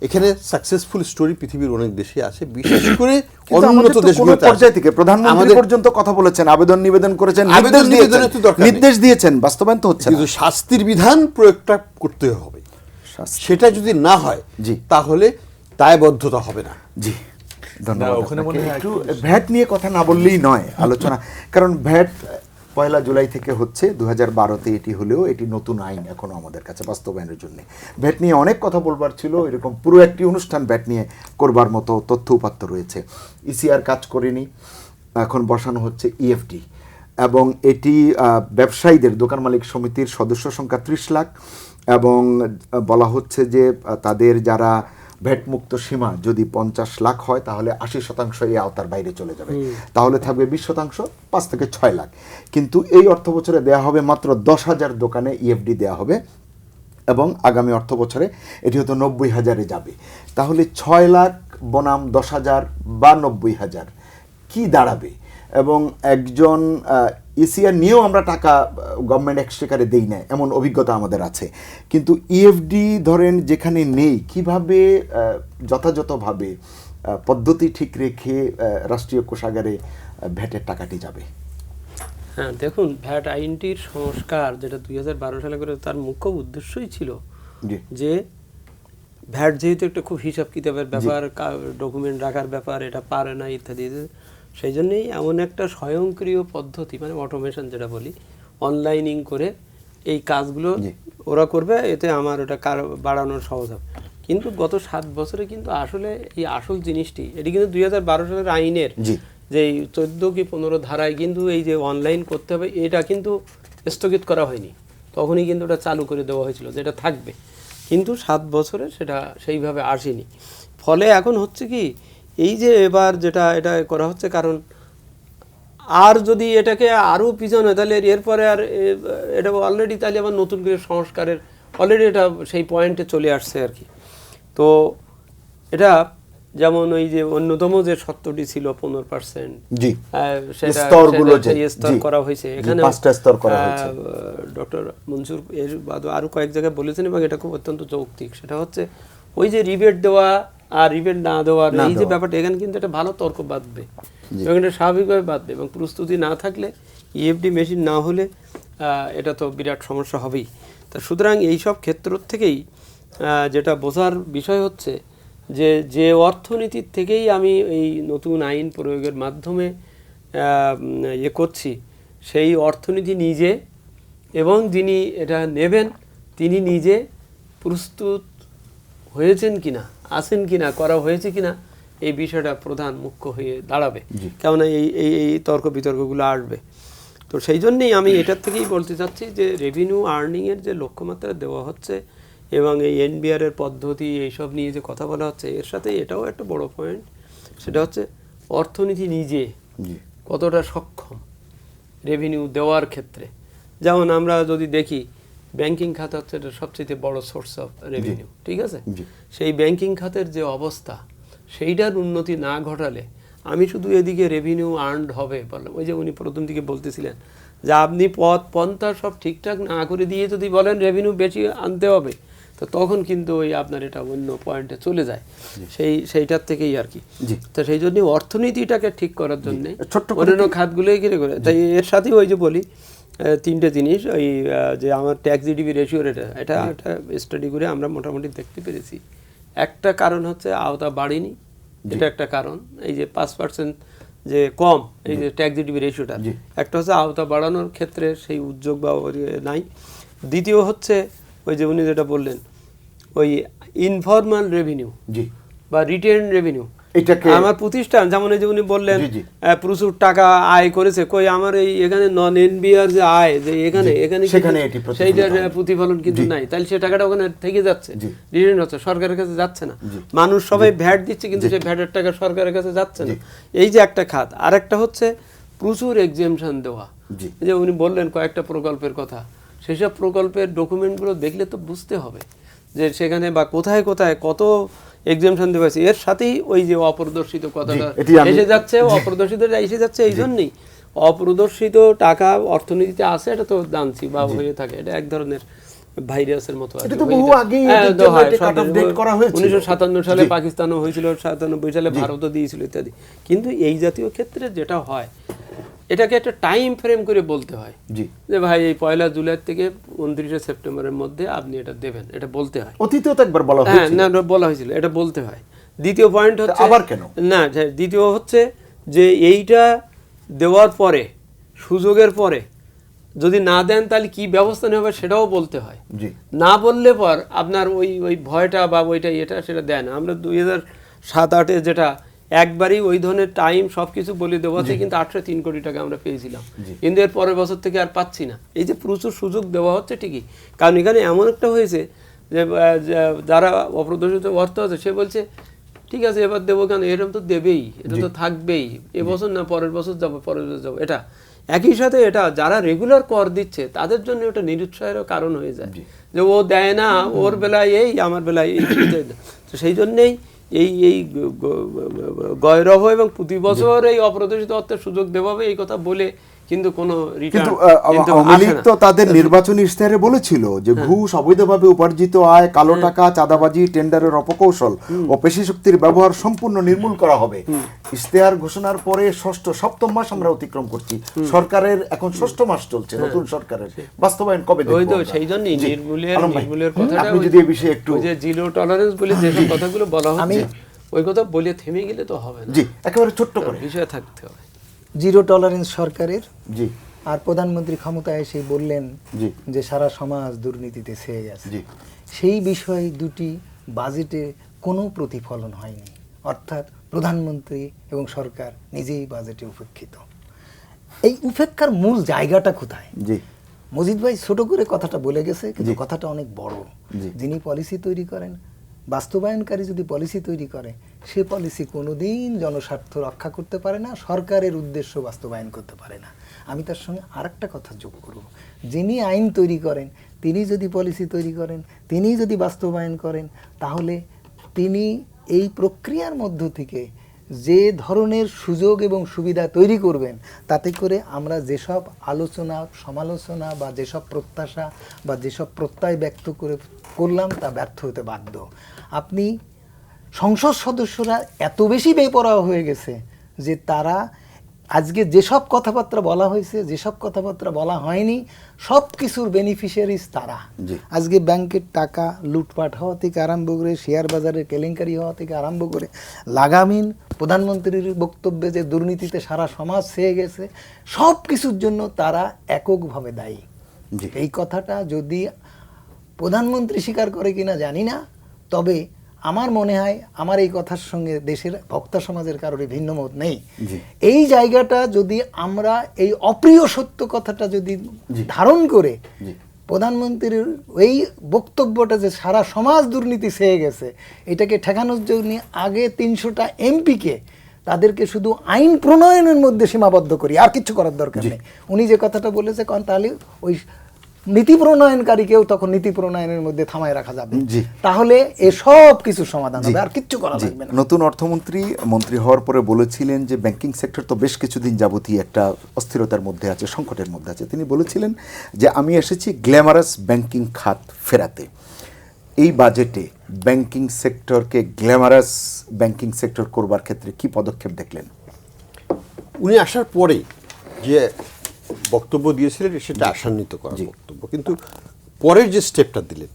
এখানে সাকসেসফুল স্টোরি পৃথিবীর অনেক দেশে আছে, বিশেষ করে উন্নত দেশগুলোতে পর্যায় থেকে প্রধানমন্ত্রী পর্যন্ত কথা বলেছেন, আবেদন নিবেদন করেছেন, নির্দেশ দিয়েছেন, বাস্তবায়ন তো হচ্ছে। কিন্তু শাস্তির বিধান প্রয়োগটা করতে হবে, সেটা যদি না হয় তাহলে দায়বদ্ধতা হবে না। জি, ধন্যবাদ। একটু ভ্যাট নিয়ে কথা না বললেই নয় আলোচনা, কারণ ভ্যাট 1 জুলাই থেকে হচ্ছে, 2012-তে এটি হলেও এটি নতুন আইন এখনো আমাদের কাছে বাস্তবায়নের জন্য। ভ্যাট নিয়ে অনেক কথা বলবার ছিল, এরকম পুরো একটি অনুষ্ঠান ভ্যাট নিয়ে করবার মতো তথ্য উপাত্ত রয়েছে। ইসিআর কাজ করেনি, এখন বসানো হচ্ছে ইএফটি, এবং এটি ব্যবসায়ীদের, দোকান মালিক সমিতির সদস্য সংখ্যা 30 লাখ, এবং বলা হচ্ছে যে তাদের যারা ভ্যাট মুক্ত সীমা যদি 50 লাখ হয় তাহলে 80% এই আওতার বাইরে চলে যাবে, তাহলে থাকবে 20%, 5 থেকে 6 লাখ। কিন্তু এই অর্থ বছরে দেওয়া হবে মাত্র 10,000 দোকানে ইএফডি দেওয়া হবে, এবং আগামী অর্থ বছরে এটি হয়তো 90,000-এ যাবে। তাহলে 6 লাখ বনাম 10,000 বা 90,000 কি দাঁড়াবে? এবং একজন ইসিআর নিয়েও আমরা টাকা গভর্নমেন্ট এক্সচেকারে দেই না, এমন অভিজ্ঞতা আমাদের আছে। কিন্তু ইএফডি ধরেন যেখানে নেই, কিভাবে যথাযথভাবে পদ্ধতি ঠিক রেখে রাষ্ট্রীয় কোষাগারে ভ্যাটের টাকাটি যাবে? হ্যাঁ, দেখুন, ভ্যাট আইনটির সংস্কার যেটা 2012 সালে করে, তার মুখ্য উদ্দেশ্যই ছিল যে ভ্যাট যেহেতু একটা খুব হিসাব কিতাবের ব্যাপার, ডকুমেন্ট রাখার ব্যাপার, এটা পারে না ইত্যাদি, সেই জন্যই এমন একটা স্বয়ংক্রিয় পদ্ধতি, মানে অটোমেশন যেটা বলি, অনলাইনিং করে এই কাজগুলো ওরা করবে, এতে আমার ওটা বাড়ানোর সহজ হবে। কিন্তু গত 7 বছরে কিন্তু আসলে এই আসল জিনিসটি, এটি কিন্তু 2012 সালের আইনের যে 14 কি 15 ধারায় কিন্তু এই যে অনলাইন করতে হবে, এটা কিন্তু স্থগিত করা হয়নি, তখনই কিন্তু ওটা চালু করে দেওয়া হয়েছিল যেটা থাকবে, কিন্তু 7 বছরে সেটা সেইভাবে আসেনি। ফলে এখন হচ্ছে কি, এই যে এবার যেটা এটা করা হচ্ছে, কারণ আর যদি এটাকে আরও পিছনে, তাহলে এরপরে আর এটা অলরেডি তাহলে আবার নতুন করে সংস্কারের অলরেডি এটা সেই পয়েন্টে চলে আসছে আর কি। তো এটা যেমন ওই যে অন্যতম যে সত্যটি ছিল 15%, জি সেটা স্তরগুলো স্তর করা হয়েছে। এখানে 5টা স্তর করা হয়েছে। ডক্টর মনসুর এর বাদে আরো কয়েক জায়গায় বলেছেন এবং এটা খুব অত্যন্ত যৌক্তিক। সেটা হচ্ছে ওই যে রিবেট দেওয়া আর রিবেট না দেওয়ার এই যে ব্যাপারটা, এখানে কিন্তু একটা ভালো তর্ক বাঁধবে এবং এটা স্বাভাবিকভাবে বাঁধবে এবং প্রস্তুতি না থাকলে ইএফডি মেশিন না হলে এটা তো বিরাট সমস্যা হবেই। তা সুতরাং এইসব ক্ষেত্র থেকেই যেটা বোঝার বিষয় হচ্ছে যে অর্থনীতির থেকেই আমি এই নতুন আইন প্রয়োগের মাধ্যমে ইয়ে করছি, সেই অর্থনীতি নিজে এবং যিনি এটা নেবেন তিনি নিজে প্রস্তুত হয়েছেন কিনা, আছেন কিনা, করা হয়েছে কিনা, এই বিষয়টা প্রধান মুখ্য হয়ে দাঁড়াবে। কেননা এই তর্ক বিতর্কগুলো আসবে। তো সেই জন্যেই আমি এটার থেকেই বলতে চাচ্ছি যে রেভিনিউ আর্নিংয়ের যে লক্ষ্যমাত্রা দেওয়া হচ্ছে এবং এই এনবিআর এর পদ্ধতি এইসব নিয়ে যে কথা বলা হচ্ছে, এর সাথে এটাও একটা বড় পয়েন্ট। সেটা হচ্ছে অর্থনীতি নিজে কতটা সক্ষম রেভিনিউ দেওয়ার ক্ষেত্রে। যেমন আমরা যদি দেখি ব্যাংকিং খাত হচ্ছে এটা সবচেয়ে বড় সোর্স অফ রেভিনিউ, ঠিক আছে? সেই ব্যাংকিং খাতের যে অবস্থা, সেইটার উন্নতি না ঘটালে আমি শুধু এদিকে রেভিনিউ আর্নড হবে বললাম, ওই যে উনি প্রথম দিকে বলতেছিলেন যে আপনি পথ পন্থা সব ঠিকঠাক না করে দিয়ে যদি বলেন রেভিনিউ বেশি আনতে হবে, তো তখন কিন্তু ওই আপনার এটা অন্য পয়েন্টে চলে যায়, সেইটার থেকেই আর কি। তো সেই জন্য অর্থনীতিটাকে ঠিক করার জন্য অন্যান্য খাতগুলোই ঘিরে করে, তাই এর সাথেই ওই যে বলি 3টে জিনিস, ওই যে আমার ট্যাক্স জিডিপি রেশিও এটা একটা স্টাডি করে আমরা মোটামুটি দেখতে পেরেছি। একটা কারণ হচ্ছে আওতা বাড়েনি, এটা একটা কারণ, এই যে 5% যে কম এই যে ট্যাক্স জিডিপি রেশিওটা, একটা হচ্ছে আওতা বাড়ানোর ক্ষেত্রে সেই উদ্যোগ বা নাই। দ্বিতীয় হচ্ছে ওই যে উনি যেটা বললেন ওই ইনফর্মাল রেভিনিউ বা রিটেন রেভিনিউ, আমার প্রতিষ্ঠান যেমন এই যে উনি বললেন প্রচুর টাকা আয় করেছে, কই আমার এই এখানে নন এনবিআর যে আয় যে এখানে সেইটার প্রতিফলন কিন্তু নাই, তাহলে সে টাকাটা ওখানে থেকে যাচ্ছে, রিটেন হচ্ছে, সরকারের কাছে যাচ্ছে না। মানুষ সবাই ভ্যাট দিচ্ছে কিন্তু সেই ভ্যাটের টাকা সরকারের কাছে যাচ্ছে না, এই যে একটা খাত। আর একটা হচ্ছে প্রচুর এক্সেমশন দেওয়া, যে উনি বললেন কয়েকটা প্রকল্পের কথা, সেসব প্রকল্পের ডকুমেন্টগুলো দেখলে তো বুঝতে হবে যে সেখানে বা কোথায় কোথায় কত এক্সামশন দেওয়া হয়েছে। এর সাথেই ওই যে অপ্রদর্শিত কথাটা এসে যাচ্ছে, অপ্রদর্শিত এসে যাচ্ছে, এই জন্যই অপ্রদর্শিত টাকা অর্থনীতিতে আছে, এটা তো জানছি বা হয়ে থাকে, এটা এক ধরনের ভাইরাসের মতো। 1957 সালে পাকিস্তানও হয়েছিল, 97 সালে ভারতও দিয়েছিল ইত্যাদি। কিন্তু এই জাতীয় ক্ষেত্রে যেটা হয় এটাকে একটা টাইম ফ্রেম করে বলতে হয় যে ভাই এই 1 জুলাই থেকে 29 সেপ্টেম্বরের মধ্যে আপনি এটা দেবেন, এটা বলতে হয়। অতীতেও তো একবার বলা হয়েছিল, না বলা হয়েছিল, এটা বলতে হয়। দ্বিতীয় পয়েন্ট হচ্ছে আবার কেন না, দ্বিতীয় হচ্ছে যে এইটা দেওয়ার পরে সুযোগের পরে যদি না দেন তাহলে কি ব্যবস্থা নেওয়া হবে সেটাও বলতে হয়। না বললে পর আপনার ওই ভয়টা বা ওইটা এটা সেটা দেন। আমরা 2007-08 যেটা একবারই ওই ধরনের টাইম সবকিছু বলে দেওয়াতে কিন্তু 803 কোটি টাকা আমরা পেয়েছিলাম, কিন্তু এর পরের বছর থেকে আর পাচ্ছি না। এই যে প্রচুর সুযোগ দেওয়া হচ্ছে ঠিকই, কারণ এখানে এমন একটা হয়েছে যে যারা অপ্রদর্শিত অর্থ আছে সে বলছে ঠিক আছে এবার দেবো, কেন এরকম তো দেবেই, এটা তো থাকবেই, এবছর না পরের বছর যাবো, পরের বছর যাবো। এটা একই সাথে এটা যারা রেগুলার কর দিচ্ছে তাদের জন্য এটা নিরুৎসাহেরও কারণ হয়ে যায় যে ও দেয় না, ওর বেলায় এই, আমার বেলায় এই। তো সেই জন্যেই এই গয়রহ এবং প্রতি বছর এই অপ্রদর্শিত অর্থের সুযোগ দেওয়া হবে এই কথা বলে কিন্তু কোনো রিটার্ন, আওয়ামী লীগ তো তাদের নির্বাচনী ইশতেহারে বলেছিল যে ঘুষ, অবৈধভাবে উপার্জিত আয়, কালো টাকা, চাঁদাবাজি, টেন্ডারের অপকৌশল ও পেশি শক্তির ব্যবহার সম্পূর্ণ নির্মূল করা হবে। ইশতেহার ঘোষণার পরে সপ্তম মাস আমরা অতিক্রম করছি, সরকারের এখন 6ষ্ঠ মাস চলছে, নতুন সরকারের বাস্তবায়ন কবে দেখব? ওই তো সেই জন্যই নির্মূলের কথাটা, আপনি যদি এই বিষয়ে একটু, যে জিরো টলারেন্স বলে যেসব কথাগুলো বলা হচ্ছে ওই কথা বলে থেমে গেলে তো হবে না। জি, একেবারে ছোট্ট করে বিষয় থাকতে হবে। জিরো টলারেন্স সরকারের, জি, আর প্রধানমন্ত্রী ক্ষমতায় এসে বললেন যে সারা সমাজ দুর্নীতিতে ছেয়ে গেছে। সেই বিষয় দুটি বাজেটে কোনো প্রতিফলন হয়নি, অর্থাৎ প্রধানমন্ত্রী এবং সরকার নিজেই বাজেটে উপেক্ষিত। এই উপেক্ষার মূল জায়গাটা কোথায়? মজিদ ভাই ছোট করে কথাটা বলে গেছে, কিন্তু কথাটা অনেক বড়। যিনি পলিসি তৈরি করেন, বাস্তবায়নকারী যদি পলিসি তৈরি করে, সে পলিসি কোনোদিন জনস্বার্থ রক্ষা করতে পারে না, সরকারের উদ্দেশ্য বাস্তবায়ন করতে পারে না। আমি তার সঙ্গে আরেকটা কথা যোগ করব, যিনি আইন তৈরি করেন, তিনি যদি পলিসি তৈরি করেন, তিনি যদি বাস্তবায়ন করেন, তাহলে তিনি এই প্রক্রিয়ার মধ্য থেকে যে ধরনের সুযোগ এবং সুবিধা তৈরি করবেন, তাতে করে আমরা যেসব আলোচনা সমালোচনা বা যেসব প্রত্যাশা বা যেসব প্রত্যয় ব্যক্ত করলাম তা ব্যর্থ হতে বাধ্য। আপনি সংসদ সদস্যরা এত বেশি বেপরোয়া হয়ে গেছে যে তারা আজকে যেসব কথাবার্তা বলা হয়েছে, যেসব কথাবার্তা বলা হয়নি, সব কিছুর বেনিফিশিয়ারিজ তারা। আজকে ব্যাংকের টাকা লুটপাট হওয়া থেকে আরম্ভ করে শেয়ার বাজারের কেলেঙ্কারি হওয়া থেকে আরম্ভ করে লাগামহীন প্রধানমন্ত্রীর বক্তব্যে যে দুর্নীতিতে সারা সমাজ ছেয়ে গেছে, সব কিছুর জন্য তারা এককভাবে দায়ী। এই কথাটা যদি প্রধানমন্ত্রী স্বীকার করে কিনা জানি না, তবে আমার মনে হয় আমার এই কথার সঙ্গে দেশের বক্তা সমাজের কারোরই ভিন্ন মত নেই। এই জায়গাটা যদি আমরা এই অপ্রিয় সত্য কথাটা যদি ধারণ করে প্রধানমন্ত্রীর এই বক্তব্যটা যে সারা সমাজ দুর্নীতি ছেয়ে গেছে, এটাকে ঠেকানোর জন্য আগে 300টা এমপিকে তাদেরকে শুধু আইন প্রণয়নের মধ্যে সীমাবদ্ধ করি, আর কিছু করার দরকার নেই। উনি যে কথাটা বলেছে, কারণ তাহলে ওই নীতি প্রণয়নকারীকেও তখন নীতি প্রণয়নের মধ্যে থামায় রাখা যাবে, তাহলে এসব কিছু সমাধান হবে, আর কিচ্ছু করা লাগবে না। নতুন অর্থমন্ত্রী মন্ত্রী হওয়ার পরে বলেছিলেন যে ব্যাংকিং সেক্টর তো বেশ কিছুদিন যাবতীয় একটা অস্থিরতার মধ্যে আছে, সংকটের মধ্যে আছে। তিনি বলেছিলেন যে আমি এসেছি গ্ল্যামারাস ব্যাংকিং খাত ফেরাতে। এই বাজেটে ব্যাংকিং সেক্টরকে গ্ল্যামারাস ব্যাংকিং সেক্টর করবার ক্ষেত্রে কি পদক্ষেপ দেখলেন? উনি আসার পরে যে বক্তব্য দিয়েছিলেন সেটা আশান্বিত করার বক্তব্য, কিন্তু পরের যে স্টেপটা দিলেন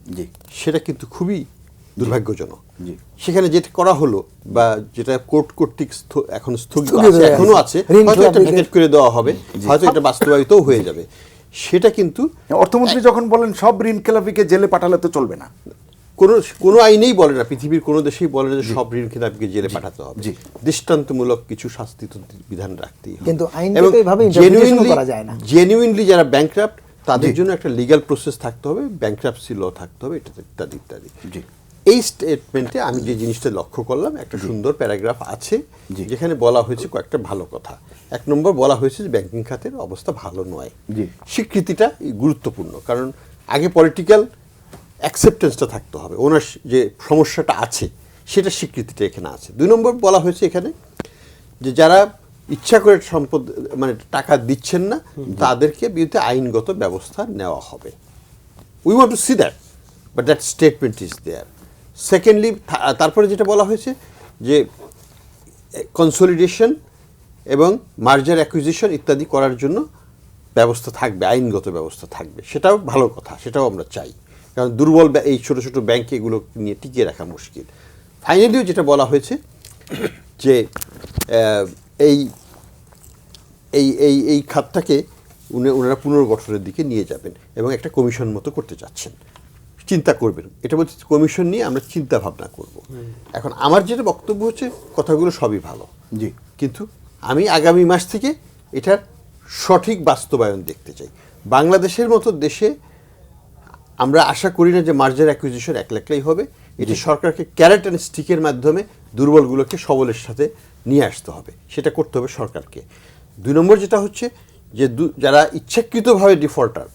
সেটা কিন্তু খুবই দুর্ভাগ্যজনক। সেখানে যেটা করা হলো বা যেটা কোর্ট কর্তৃক এখন স্থগিত আছে, এখনো আছে, হয়তো এটা ভেকেট করে দেওয়া হবে, হয়তো এটা বাস্তবায়িতও হয়ে যাবে, সেটা কিন্তু অর্থমন্ত্রী যখন বলেন সব ঋণ খেলাপিকে জেলে পাঠালে তো চলবে না। কোনো আইনেই বলে না, পৃথিবীর কোনো দেশেই বলে না যে সব ঋণ খেলাপিকে জেলে পাঠাতে হবে। দৃষ্টান্তমূলক কিছু শাস্তি বিধান রাখতেই হবে, কিন্তু আইনগত এভাবে ইন্টারপ্রিটেশন করা যায় না। জেনুইনলি যারা ব্যাংক্রাপ্ট তাদের জন্য একটা লিগ্যাল প্রসেস থাকতে হবে, ব্যাংক্রাপসি ল থাকতে হবে, এটা ইত্যাদি ইত্যাদি। এই স্টেটমেন্টে আমি যে জিনিসটা লক্ষ্য করলাম, একটা সুন্দর প্যারাগ্রাফ আছে যেখানে বলা হয়েছে কয়েকটা ভালো কথা। 1 নম্বর বলা হয়েছে যে ব্যাংকিং খাতের অবস্থা ভালো নয়। স্বীকৃতিটা গুরুত্বপূর্ণ, কারণ আগে পলিটিক্যাল অ্যাকসেপ্টেন্সটা থাকতে হবে, ওনার যে সমস্যাটা আছে সেটা স্বীকৃতিটা এখানে আছে। 2 নম্বর বলা হয়েছে এখানে যে যারা ইচ্ছা করে সম্পদ মানে টাকা দিচ্ছেন না তাদেরকে বিরুদ্ধে আইনগত ব্যবস্থা নেওয়া হবে। We want to see that, but that statement is there. Secondly তারপরে যেটা বলা হয়েছে যে কনসলিডেশন এবং মার্জার অ্যাকুইজিশন ইত্যাদি করার জন্য ব্যবস্থা থাকবে, আইনগত ব্যবস্থা থাকবে, সেটাও ভালো কথা, সেটাও আমরা চাই, কারণ দুর্বল এই ছোটো ছোটো ব্যাংকে এগুলো নিয়ে টিকিয়ে রাখা মুশকিল। ফাইনালিও যেটা বলা হয়েছে যে এই এই এই এই খাতটাকে ওনারা পুনর্গঠনের দিকে নিয়ে যাবেন এবং একটা কমিশন মতো করতে চাচ্ছেন, চিন্তা করবেন। এটা বলছে কমিশন নিয়ে আমরা চিন্তা ভাবনা করব। এখন আমার যেটা বক্তব্য হচ্ছে কথাগুলো সবই ভালো, কিন্তু আমি আগামী মাস থেকে এটার সঠিক বাস্তবায়ন দেখতে চাই। বাংলাদেশের মতো দেশে আমরা আশা করি না যে মার্জার অ্যাকুইজিশন একলাই হবে, এটি সরকারকে ক্যারেট অ্যান্ড স্টিকের মাধ্যমে দুর্বলগুলোকে সবলের সাথে নিয়ে আসতে হবে, সেটা করতে হবে সরকারকে। 2 নম্বর যেটা হচ্ছে যে যারা ইচ্ছাকৃতভাবে ডিফল্টার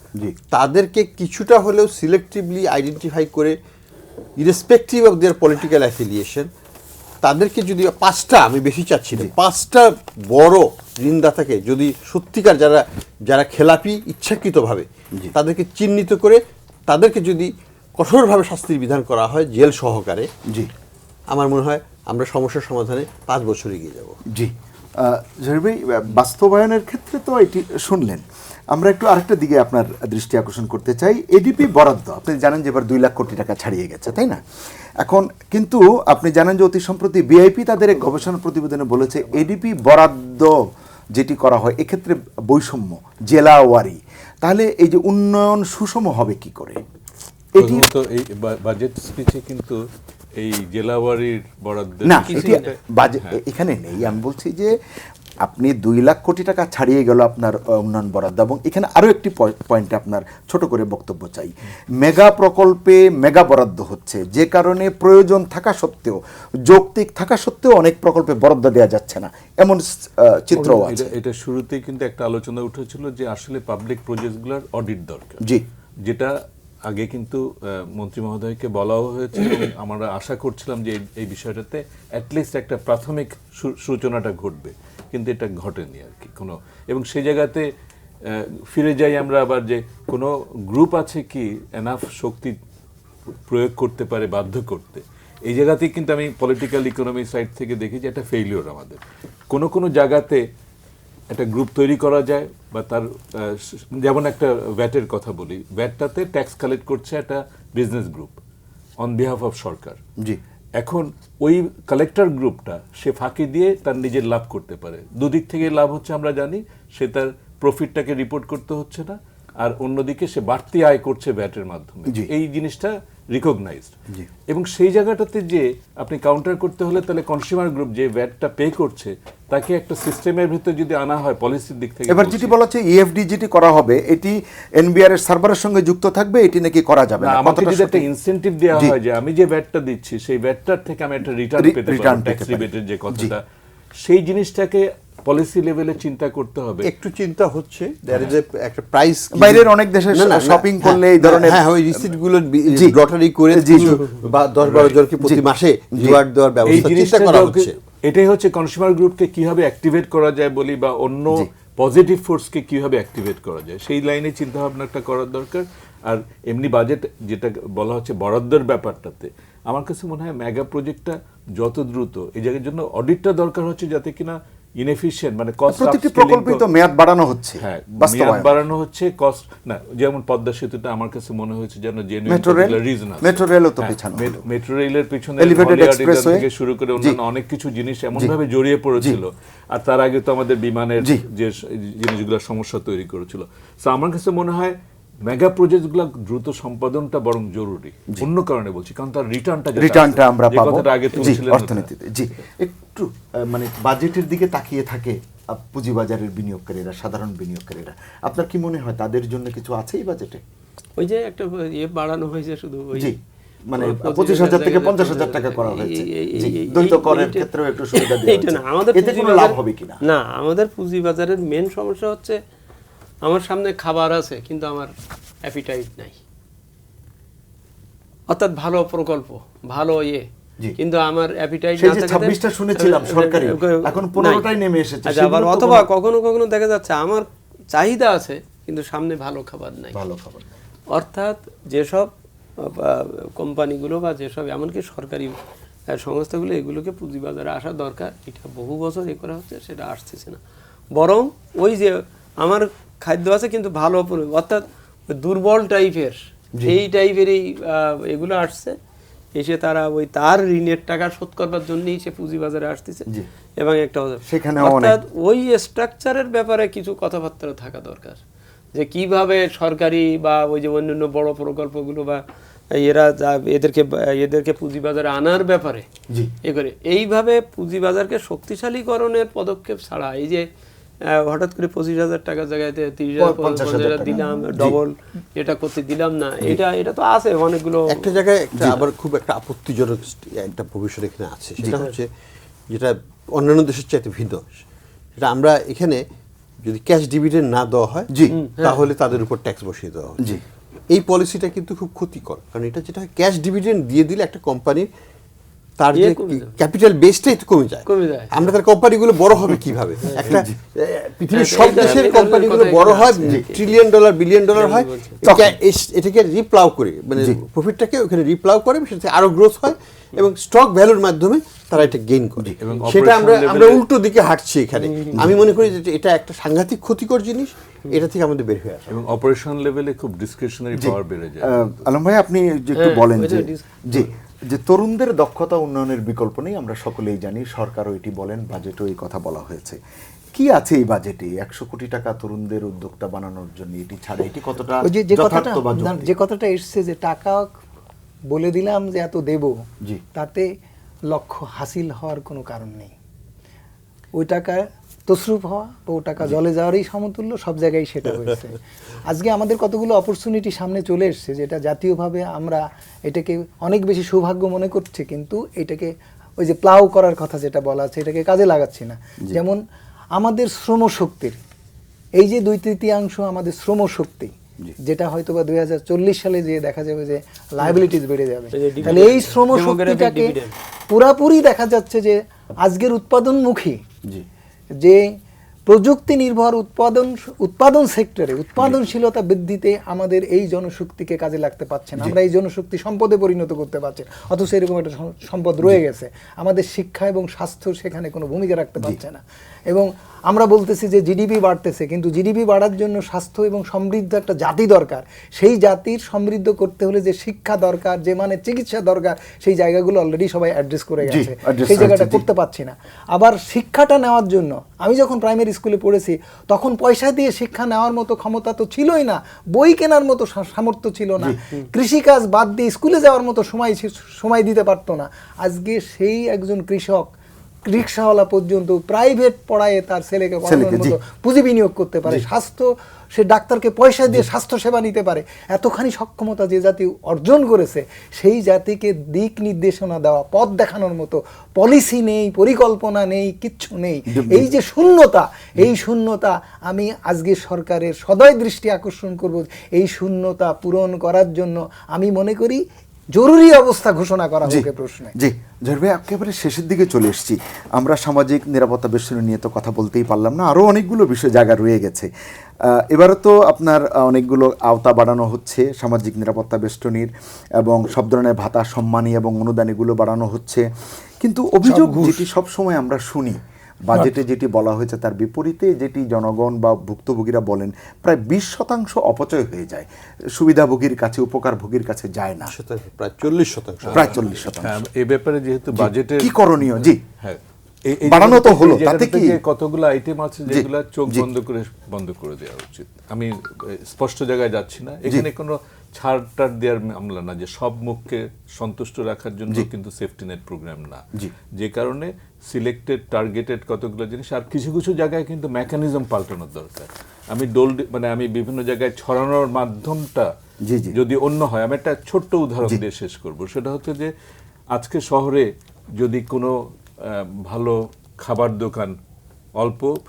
তাদেরকে কিছুটা হলেও সিলেক্টিভলি আইডেন্টিফাই করে, irrespective of their political affiliation, তাদেরকে যদি 5টা, আমি বেশি চাচ্ছি না, 5টা বড় ঋণদাতাকে যদি সত্যিকার যারা খেলাপি ইচ্ছাকৃতভাবে, তাদেরকে চিহ্নিত করে তাদেরকে যদি কঠোরভাবে শাস্তির বিধান করা হয় জেল সহকারে, আমার মনে হয় আমরা সমস্যার সমাধানে 5 বছর এগিয়ে যাব। জহির ভাই, বাস্তবায়নের ক্ষেত্রে তো এটি শুনলেন, আমরা একটু আরেকটা দিকে আপনার দৃষ্টি আকর্ষণ করতে চাই। এডিপি বরাদ্দ, আপনি জানেন যে এবার 2 লাখ কোটি টাকা ছাড়িয়ে গেছে, তাই না? এখন কিন্তু আপনি জানেন যে অতি সম্প্রতি বিআইপি তাদের এক গবেষণা প্রতিবেদনে বলেছে এডিপি বরাদ্দ যেটি করা হয় এক্ষেত্রে বৈষম্য জেলাওয়ারি, তাহলে এই যে উন্নয়ন সুষম হবে কি করে? এটি তো এই বাজেট স্পিচে কিন্তু এই জেলাওয়ারির বরাদ্দ না, এখানে নেই। আমি বলছি যে আপনি 2 লাখ কোটি টাকা ছাড়িয়ে গেল আপনার উন্নয়ন বরাদ্দ, এবং এখানে আরও একটি পয়েন্টে আপনার ছোট করে বক্তব্য চাই। মেগা প্রকল্পে মেগা বরাদ্দ হচ্ছে, যে কারণে প্রয়োজন থাকা সত্ত্বেও, যৌক্তিক থাকা সত্ত্বেও অনেক প্রকল্পে বরাদ্দ দেওয়া যাচ্ছে না, এমন চিত্রও আছে। এটা শুরুতেই কিন্তু একটা আলোচনা উঠেছিল যে আসলে পাবলিক প্রজেক্টগুলোর অডিট দরকার, জি, যেটা আগে কিন্তু মন্ত্রী মহোদয়কে বলাও হয়েছে এবং আমরা আশা করছিলাম যে এই বিষয়টাতে অ্যাটলিস্ট একটা প্রাথমিক সূচনাটা ঘটবে, কিন্তু এটা ঘটেনি আর কি কোনো। এবং সেই জায়গাতে ফিরে যাই আমরা আবার, যে কোনো গ্রুপ আছে কি এনাফ শক্তি প্রয়োগ করতে পারে বাধ্য করতে। এই জায়গাতেই কিন্তু আমি পলিটিক্যাল ইকোনমি সাইড থেকে দেখি যে একটা ফেইলিওর আমাদের। কোনো কোনো জায়গাতে একটা গ্রুপ তৈরি করা যায়, বা তার যেমন একটা ভ্যাটের কথা বলি, ভ্যাটটাতে ট্যাক্স কালেক্ট করছে একটা business group on behalf of সরকার। জি, এখন ওই কালেক্টর গ্রুপটা সে ফাঁকি দিয়ে তার নিজের লাভ করতে পারে। দুদিক থেকে লাভ হচ্ছে আমরা জানি, সে তার প্রফিটটাকে রিপোর্ট করতে হচ্ছে না, আর অন্যদিকে সে বাড়তি আয় করছে ভ্যাটের মাধ্যমে। এই জিনিসটা রিকগনাইজড, এবং সেই জায়গাটাতে যে আপনি কাউন্টার করতে হলে তাহলে কনজিউমার গ্রুপ যে ভ্যাটটা পে করছে তাকে একটা সিস্টেমের ভিতরে যদি আনা হয় পলিসির দিক থেকে। এবার যেটি বলা হচ্ছে ইএফডি যেটি করা হবে এটি এনবিআর এর সার্ভারের সঙ্গে যুক্ত থাকবে, এটি নাকি করা যাবে না। আমাকে যদি একটা ইনসেন্টিভ দেওয়া হয় যে আমি যে ভ্যাটটা দিচ্ছি সেই ভ্যাটটার থেকে আমি একটা রিটার্ন পেতে পারবো, ট্যাক্স রিবেটের যে কথাটা, সেই জিনিসটাকে পলিসি লেভেলে চিন্তা করতে হবে। একটু চিন্তা হচ্ছে একটা প্রাইস, বাইরের অনেক দেশে শপিং করলে এই ধরনের ওই রিসিটগুলো লটারি করে বা 10-12 জনকে প্রতি মাসে রিওয়ার্ড দেওয়ার ব্যবস্থা চিন্তা করা হচ্ছে। এটাই হচ্ছে কনজিউমার গ্রুপকে কিভাবে অ্যাক্টিভেট করা যায় বলি, বা অন্য পজিটিভ ফোর্সকে কিভাবে অ্যাক্টিভেট করা যায়, সেই লাইনে চিন্তা ভাবনাটা করার দরকার। আর এমনি বাজেট যেটা বলা হচ্ছে বরাদ্দের ব্যাপারটাতে আমার কাছে মনে হয় মেগা প্রজেক্টটা যত দ্রুত এই জায়গার জন্য অডিটটা দরকার হচ্ছে, যাতে কিনা ইনএফিশিয়েন্ট মানে কস্ট প্রত্যেকটি প্রকল্পে তো মেয়াদ বাড়ানো হচ্ছে। হ্যাঁ, মেয়াদ বাড়ানো হচ্ছে, কস্ট না। যেমন পদ্মা সেতুটা আমার কাছে মনে হয়েছে যেন মেট্রো রেলও তো পিছানো, মেট্রো রেলের পিছনে এলিভেটেড এক্সপ্রেসওয়ে থেকে শুরু করে অন্যান্য অনেক কিছু জিনিস এমন ভাবে জড়িয়ে পড়েছিল, আর তার আগে তো আমাদের বিমানের যে জিনিসগুলো সমস্যা তৈরি করেছিল। সো আমার কাছে মনে হয় মেগা প্রজেক্টগুলো দ্রুত সম্পাদনটা বরং জরুরি। অন্য কারণে বলছি, কারণ তার রিটার্নটা আমরা পাবো অর্থনীতিতে। জি, একটু মানে বাজেটের দিকে তাকিয়ে থাকে পুঁজিবাজারের বিনিয়োগকারীরা, সাধারণ বিনিয়োগকারীরা, আপনার কি মনে হয় তাদের জন্য কিছু আছে এই বাজেটে? ওই যে একটা বাড়ানো হয়েছে শুধু ওই মানে 25,000 থেকে 50,000 টাকা করা হয়েছে। দ্বৈত করের ক্ষেত্রেও একটু সুবিধা দেওয়া হয়েছে। এতে কোনো লাভ হবে কিনা? না, আমাদের পুঁজিবাজারের মেন সমস্যা হচ্ছে আমার সামনে খাবার আছে কিন্তু আমার অ্যাপিটাইট নাই। অর্থাৎ ভালো প্রকল্প, ভালো কিন্তু আমার অ্যাপিটাইট না থাকে। 26টা শুনেছিলাম সরকারি, এখন 15টাই নেমে এসেছে। আবার অথবা কখনো কখনো দেখা যাচ্ছে আমার চাহিদা আছে কিন্তু সামনে ভালো খাবার নাই। অর্থাৎ যেসব কোম্পানিগুলো বা যেসব এমনকি সরকারি সংস্থাগুলো এগুলোকে পুঁজিবাজারে আসা দরকার, এটা বহু বছর করা হচ্ছে, সেটা আসতেছে না। বরং ওই যে আমার খাদ্য আছে কিন্তু ভালো, অর্থাৎ দুর্বল টাইপের এই টাইপের এগুলো আসছে, এসে তারা ওই তার ঋণের টাকা শোধ করবার জন্যই সে পুঁজিবাজারে আসতেছে। এবং একটা অর্থাৎ ওই স্ট্রাকচারের ব্যাপারে কিছু কথাবার্তা থাকা দরকার, যে কিভাবে সরকারি বা ওই যে অন্যান্য বড় প্রকল্পগুলো বা এরা এদেরকে পুঁজিবাজারে আনার ব্যাপারে করে এইভাবে পুঁজিবাজারকে শক্তিশালীকরণের পদক্ষেপ ছাড়া এই যে হঠাৎ করে 25,000 টাকার জায়গায় 30,000 দিলাম, ডবল এটা করতে দিলাম না, এটা তো আছে অনেকগুলো। একটা জায়গায় আবার খুব একটা আপত্তিজনক একটা ভবিষ্যৎ এখানে আছে, সেটা হচ্ছে যেটা অন্যান্য দেশের চাইতে ভিন্ন। সেটা আমরা এখানে যদি ক্যাশ ডিভিডেন্ড না দেওয়া হয় তাহলে তাদের উপর ট্যাক্স বসিয়ে দেওয়া হয়। এই পলিসিটা কিন্তু খুব ক্ষতিকর, কারণ এটা যেটা ক্যাশ ডিভিডেন্ড দিয়ে দিলে একটা কোম্পানির তার যে ক্যাপিটাল বেসটাই কমে যায়। আমরা তার কোম্পানিগুলো বড় হবে কিভাবে? একটা পৃথিবীর সব দেশের কোম্পানিগুলো বড় হয়, ট্রিলিয়ন ডলার বিলিয়ন ডলার হয়, এটাকে রিপ্লাউ করে মানে প্রফিটটাকে ওখানে রিপ্লাউ করে, সেটা আরো গ্রোথ হয় এবং স্টক ভ্যালুর মাধ্যমে তারা এটা গেইন করে। সেটা আমরা উল্টো দিকে হাঁটছি এখানে। আমি মনে করি যে এটা একটা সাংঘাতিক ক্ষতিকর জিনিস, এটা থেকে আমাদের বের হয়ে আসে। এবং অপারেশন লেভেলে খুব ডিসক্রিশনারি পাওয়ার বেড়ে যায়। আলম ভাই, আপনি একটু বলেন যে তরুণদের দক্ষতা উন্নয়নের বিকল্প নেই, আমরা সকলেই জানি, সরকারও এটি বলেন, বাজেটও এই কথা বলা হয়েছে। কি আছে এই বাজেটে 100 কোটি টাকা তরুণদের উদ্যোক্তা বানানোর জন্য? এটি ছাড়া এটি কতটা যথার্থ বা যৌক্তিক? যে কথাটা এসছে যে টাকা বলে দিলাম যে এত দেব, তাতে লক্ষ্য হাসিল হওয়ার কোনো কারণ নেই। ওই টাকা তসরুপ হওয়া বা ও টাকা জলে যাওয়ারই সমতুল্য, সব জায়গায় সেটা হয়েছে। আজকে আমাদের কতগুলো অপরচুনিটি সামনে চলে এসছে, যেটা জাতীয়ভাবে আমরা এটাকে অনেক বেশি সৌভাগ্য মনে করছি, কিন্তু এটাকে ওই যে প্লাউ করার কথা যেটা বলা আছে, এটাকে কাজে লাগাচ্ছি না। যেমন আমাদের শ্রমশক্তির এই যে 2/3 আমাদের শ্রমশক্তি, যেটা হয়তো বা 2040 সালে যে দেখা যাবে যে লায়াবিলিটিস বেড়ে যাবে। এই যে dividend, তাহলে এই শ্রম demographic শক্তিটাকে dividend। পুরাপুরি দেখা যাচ্ছে যে আজকের উৎপাদনমুখী জি যে প্রযুক্তি নির্ভর উৎপাদন সেক্টরে উৎপাদনশীলতা বৃদ্ধিতে আমাদের এই জনশক্তিকে কাজে লাগতে পারছে না। আমরা এই জনশক্তি সম্পদে পরিণত করতে পারছি না, অথচ এরকম একটা সম্পদ রয়ে গেছে। আমাদের শিক্ষা এবং স্বাস্থ্য সেখানে কোনো ভূমিকা রাখতে পারছে না। এবং আমরা বলতেছি যে জিডিপি বাড়তেছে, কিন্তু জিডিপি বাড়ার জন্য স্বাস্থ্য এবং সমৃদ্ধ একটা জাতি দরকার। সেই জাতির সমৃদ্ধ করতে হলে যে শিক্ষা দরকার, যে মানে চিকিৎসা দরকার, সেই জায়গাগুলো অলরেডি সবাই অ্যাড্রেস করে গেছে, সেই জায়গাটা করতে পারছি না। আবার শিক্ষাটা নেওয়ার জন্য আমি যখন প্রাইমারি স্কুলে পড়েছি তখন পয়সা দিয়ে শিক্ষা নেওয়ার মতো ক্ষমতা তো ছিলই না, বই কেনার মতো সামর্থ্য ছিল না, কৃষিকাজ বাদ দিয়ে স্কুলে যাওয়ার মতো সময় দিতে পারতো না। আজকে সেই একজন কৃষক রিক্সাওয়ালা পর্যন্ত প্রাইভেট পড়ায় তার ছেলেকে পড়ানোর মতো পুঁজি বিনিয়োগ করতে পারে। স্বাস্থ্য, সে ডাক্তারকে পয়সা দিয়ে স্বাস্থ্য সেবা নিতে পারে। এতখানি সক্ষমতা যে জাতি অর্জন করেছে, সেই জাতিকে দিক নির্দেশনা দেওয়া, পথ দেখানোর মতো পলিসি নেই, পরিকল্পনা নেই, কিচ্ছু নেই। এই যে শূন্যতা, এই শূন্যতা আমি আজকে সরকারের সদয় দৃষ্টি আকর্ষণ করব। এই শূন্যতা পূরণ করার জন্য আমি মনে করি জরুরি অবস্থা ঘোষণা করা হোক। প্রশ্নে জি জহির ভাই, একেবারে শেষের দিকে চলে এসেছি। আমরা সামাজিক নিরাপত্তা বেষ্টনী নিয়ে তো কথা বলতেই পারলাম না, আরও অনেকগুলো বিষয় জায়গা রয়ে গেছে। এবারও তো আপনার অনেকগুলো আওতা বাড়ানো হচ্ছে সামাজিক নিরাপত্তা বেষ্টনীর, এবং সব ধরনের ভাতা, সম্মানী এবং অনুদানীগুলো বাড়ানো হচ্ছে। কিন্তু অভিযোগ যেটি সবসময় আমরা শুনি, বাজেটে যেটি বলা হয়েছে তার বিপরীতে যেটি জনগণ বা ভুক্তভোগীরা বলেন, প্রায় 20% অপচয় হয়ে যায়, সুবিধাভোগীর কাছে, উপকারভোগীর কাছে যায় না। প্রায় 40%। প্রায় 40%। হ্যাঁ, এই ব্যাপারে যেহেতু বাজেটের কি করণীয়? জি হ্যাঁ, বাড়ানো তো হলো, তাতে কি কতগুলো আইটেম আছে যেগুলো চোখ বন্ধ করে দেওয়া উচিত। আমি স্পষ্ট জায়গায় যাচ্ছি না, এখানে কোনো ছাড় টাড় দেওয়ার মামলা না, যে সব মুখকে সন্তুষ্ট রাখার জন্য কিন্তু সেফটি নেট প্রোগ্রাম না, যে কারণে সিলেক্টেড টার্গেটেড কতগুলো জিনিস, আর কিছু কিছু জায়গায় কিন্তু মেকানিজম পাল্টানোর দরকার। আমি বিভিন্ন জায়গায় ছড়ানোর মাধ্যমটা যদি অন্য হয়, আমি একটা ছোট্ট উদাহরণ দিয়ে শেষ করব। সেটা হচ্ছে যে আজকে শহরে যদি কোনো ভালো খাবার দোকান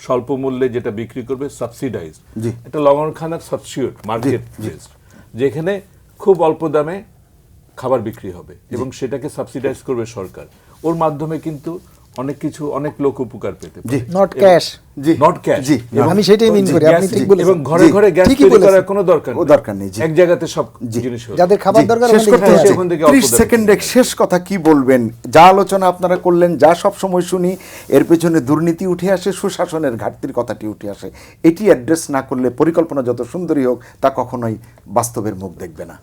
স্বল্প মূল্যে যেটা বিক্রি করবে সাবসিডাইজ, এটা লঙ্গরখানার সাবস্টিটিউট মার্কেট প্লেস, যেখানে খুব অল্প দামে খাবার বিক্রি হবে এবং সেটাকে সাবসিডাইজ করবে সরকার, ওর মাধ্যমে কিন্তু অনেক লোক উপকার পেতে পারে। নট ক্যাশ, আমি সেটাই মিন করি, আপনি ঠিক বলেছেন। এবং ঘরে ঘরে গ্যাস তৈরি করার কোনো দরকার নেই, এক জায়গাতে সব জিনিস হবে। যাদের খাবার দরকার, শেষ করতে হচ্ছে 30 সেকেন্ডে শেষ কথা কি বলবেন? যা আলোচনা আপনারা করলেন, যা সব সময় শুনি, এর পেছনে দুর্নীতি উঠে আসে, সুশাসনের ঘাটতির কথাটি উঠে আসে। এটি অ্যাড্রেস না করলে পরিকল্পনা যত সুন্দরই হোক, তা কখনোই বাস্তবের মুখ দেখবে না।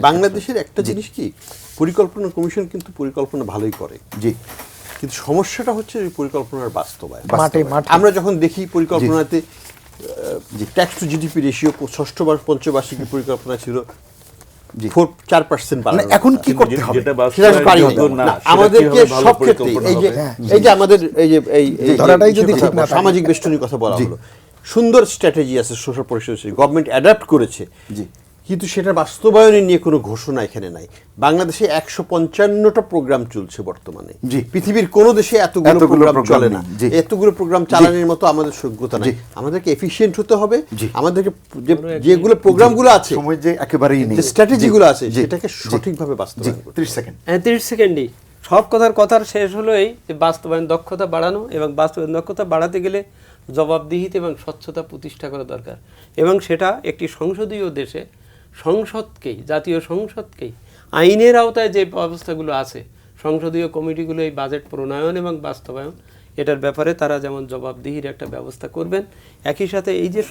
বাংলাদেশের একটা জিনিস কি, পরিকল্পনা কমিশন কিন্তু পরিকল্পনা ভালোই করে, কিন্তু সমস্যাটা হচ্ছে এই পরিকল্পনার বাস্তবায়ন। আমরা যখন দেখি পরিকল্পনাতে ট্যাক্স টু জিডিপি রেশিও 6ষ্ঠ পঞ্চবার্ষিকী পরিকল্পনা ছিল 4% বাড়ানো। এখন কি করতে হবে? আমাদেরকে সব ক্ষেত্রে এই যে আমাদের সামাজিক বেষ্টনীর কথা বলা হলো, সুন্দর স্ট্র্যাটেজি আছে, সোশ্যাল পলিসি গভর্নমেন্ট অ্যাডাপ্ট করেছে, কিন্তু সেটা বাস্তবায়নের নিয়ে কোনো ঘোষণা এখানে নাই। বাংলাদেশে 155টা প্রোগ্রাম চলছে বর্তমানে, পৃথিবীর কোনো দেশে এতগুলো প্রোগ্রাম চলে না। এতগুলো প্রোগ্রাম চালানোর মতো আমাদের যোগ্যতা নাই। আমাদেরকে এফিশিয়েন্ট হতে হবে, আমাদেরকে যেগুলো প্রোগ্রামগুলো আছে, যে স্ট্র্যাটেজিগুলো আছে, সেটাকে সঠিকভাবে বাস্তবায়ন করতে। 30 সেকেন্ডই সব কথার শেষ হলো এই যে বাস্তবায়ন দক্ষতা বাড়ানো, এবং বাস্তবায়ন দক্ষতা বাড়াতে গেলে জবাবদিহিতা এবং স্বচ্ছতা প্রতিষ্ঠা করা দরকার। এবং সেটা একটি সংসদীয় দেশে সংসদকেই, জাতীয় সংসদকেই, আইনের আওতায় যে ব্যবস্থাগুলো আছে, সংসদীয় কমিটিগুলো এই বাজেট প্রণয়ন এবং বাস্তবায়ন, এটার ব্যাপারে তারা যেমন জবাবদিহির একটা ব্যবস্থা করবেন। একই সাথে এই যে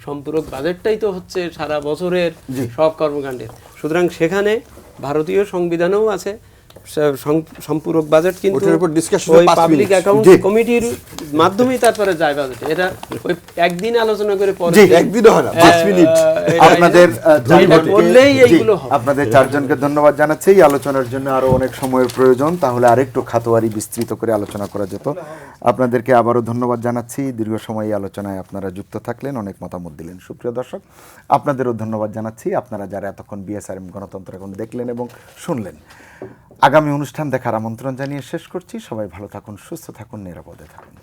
সম্পূরক বাজেটটাই তো হচ্ছে সারা বছরের সব কর্মকাণ্ডের। সুতরাং সেখানে ভারতীয় সংবিধানেও আছে সম্পূরক বাজেট, কিন্তু ওই পাবলিক অ্যাকাউন্ট কমিটির মাধ্যমেই তারপরে যায় বাজেট। এটা ওই একদিন আলোচনা করে পরে একদিনও হয় না, 5 মিনিট। আপনাদের চারজনকে ধন্যবাদ জানাচ্ছি। এই আলোচনার জন্য আরো অনেক সময়ের প্রয়োজন, তাহলে আরেকটু খাতোয়ারি বিস্তৃত করে আলোচনা করা যেত। আপনাদেরকে আবারও ধন্যবাদ জানাচ্ছি। দীর্ঘ সময় এই আলোচনায় আপনারা যুক্ত থাকলেন, অনেক মতামত দিলেন। সুপ্রিয় দর্শক, আপনাদেরও ধন্যবাদ জানাচ্ছি, আপনারা যারা এতক্ষণ বিএসআরএম গণতন্ত্র এখন দেখলেন এবং শুনলেন। আগামী অনুষ্ঠান দেখার আমন্ত্রণ জানিয়ে শেষ করছি। সবাই ভালো থাকুন, সুস্থ থাকুন, নিরাপদে থাকুন।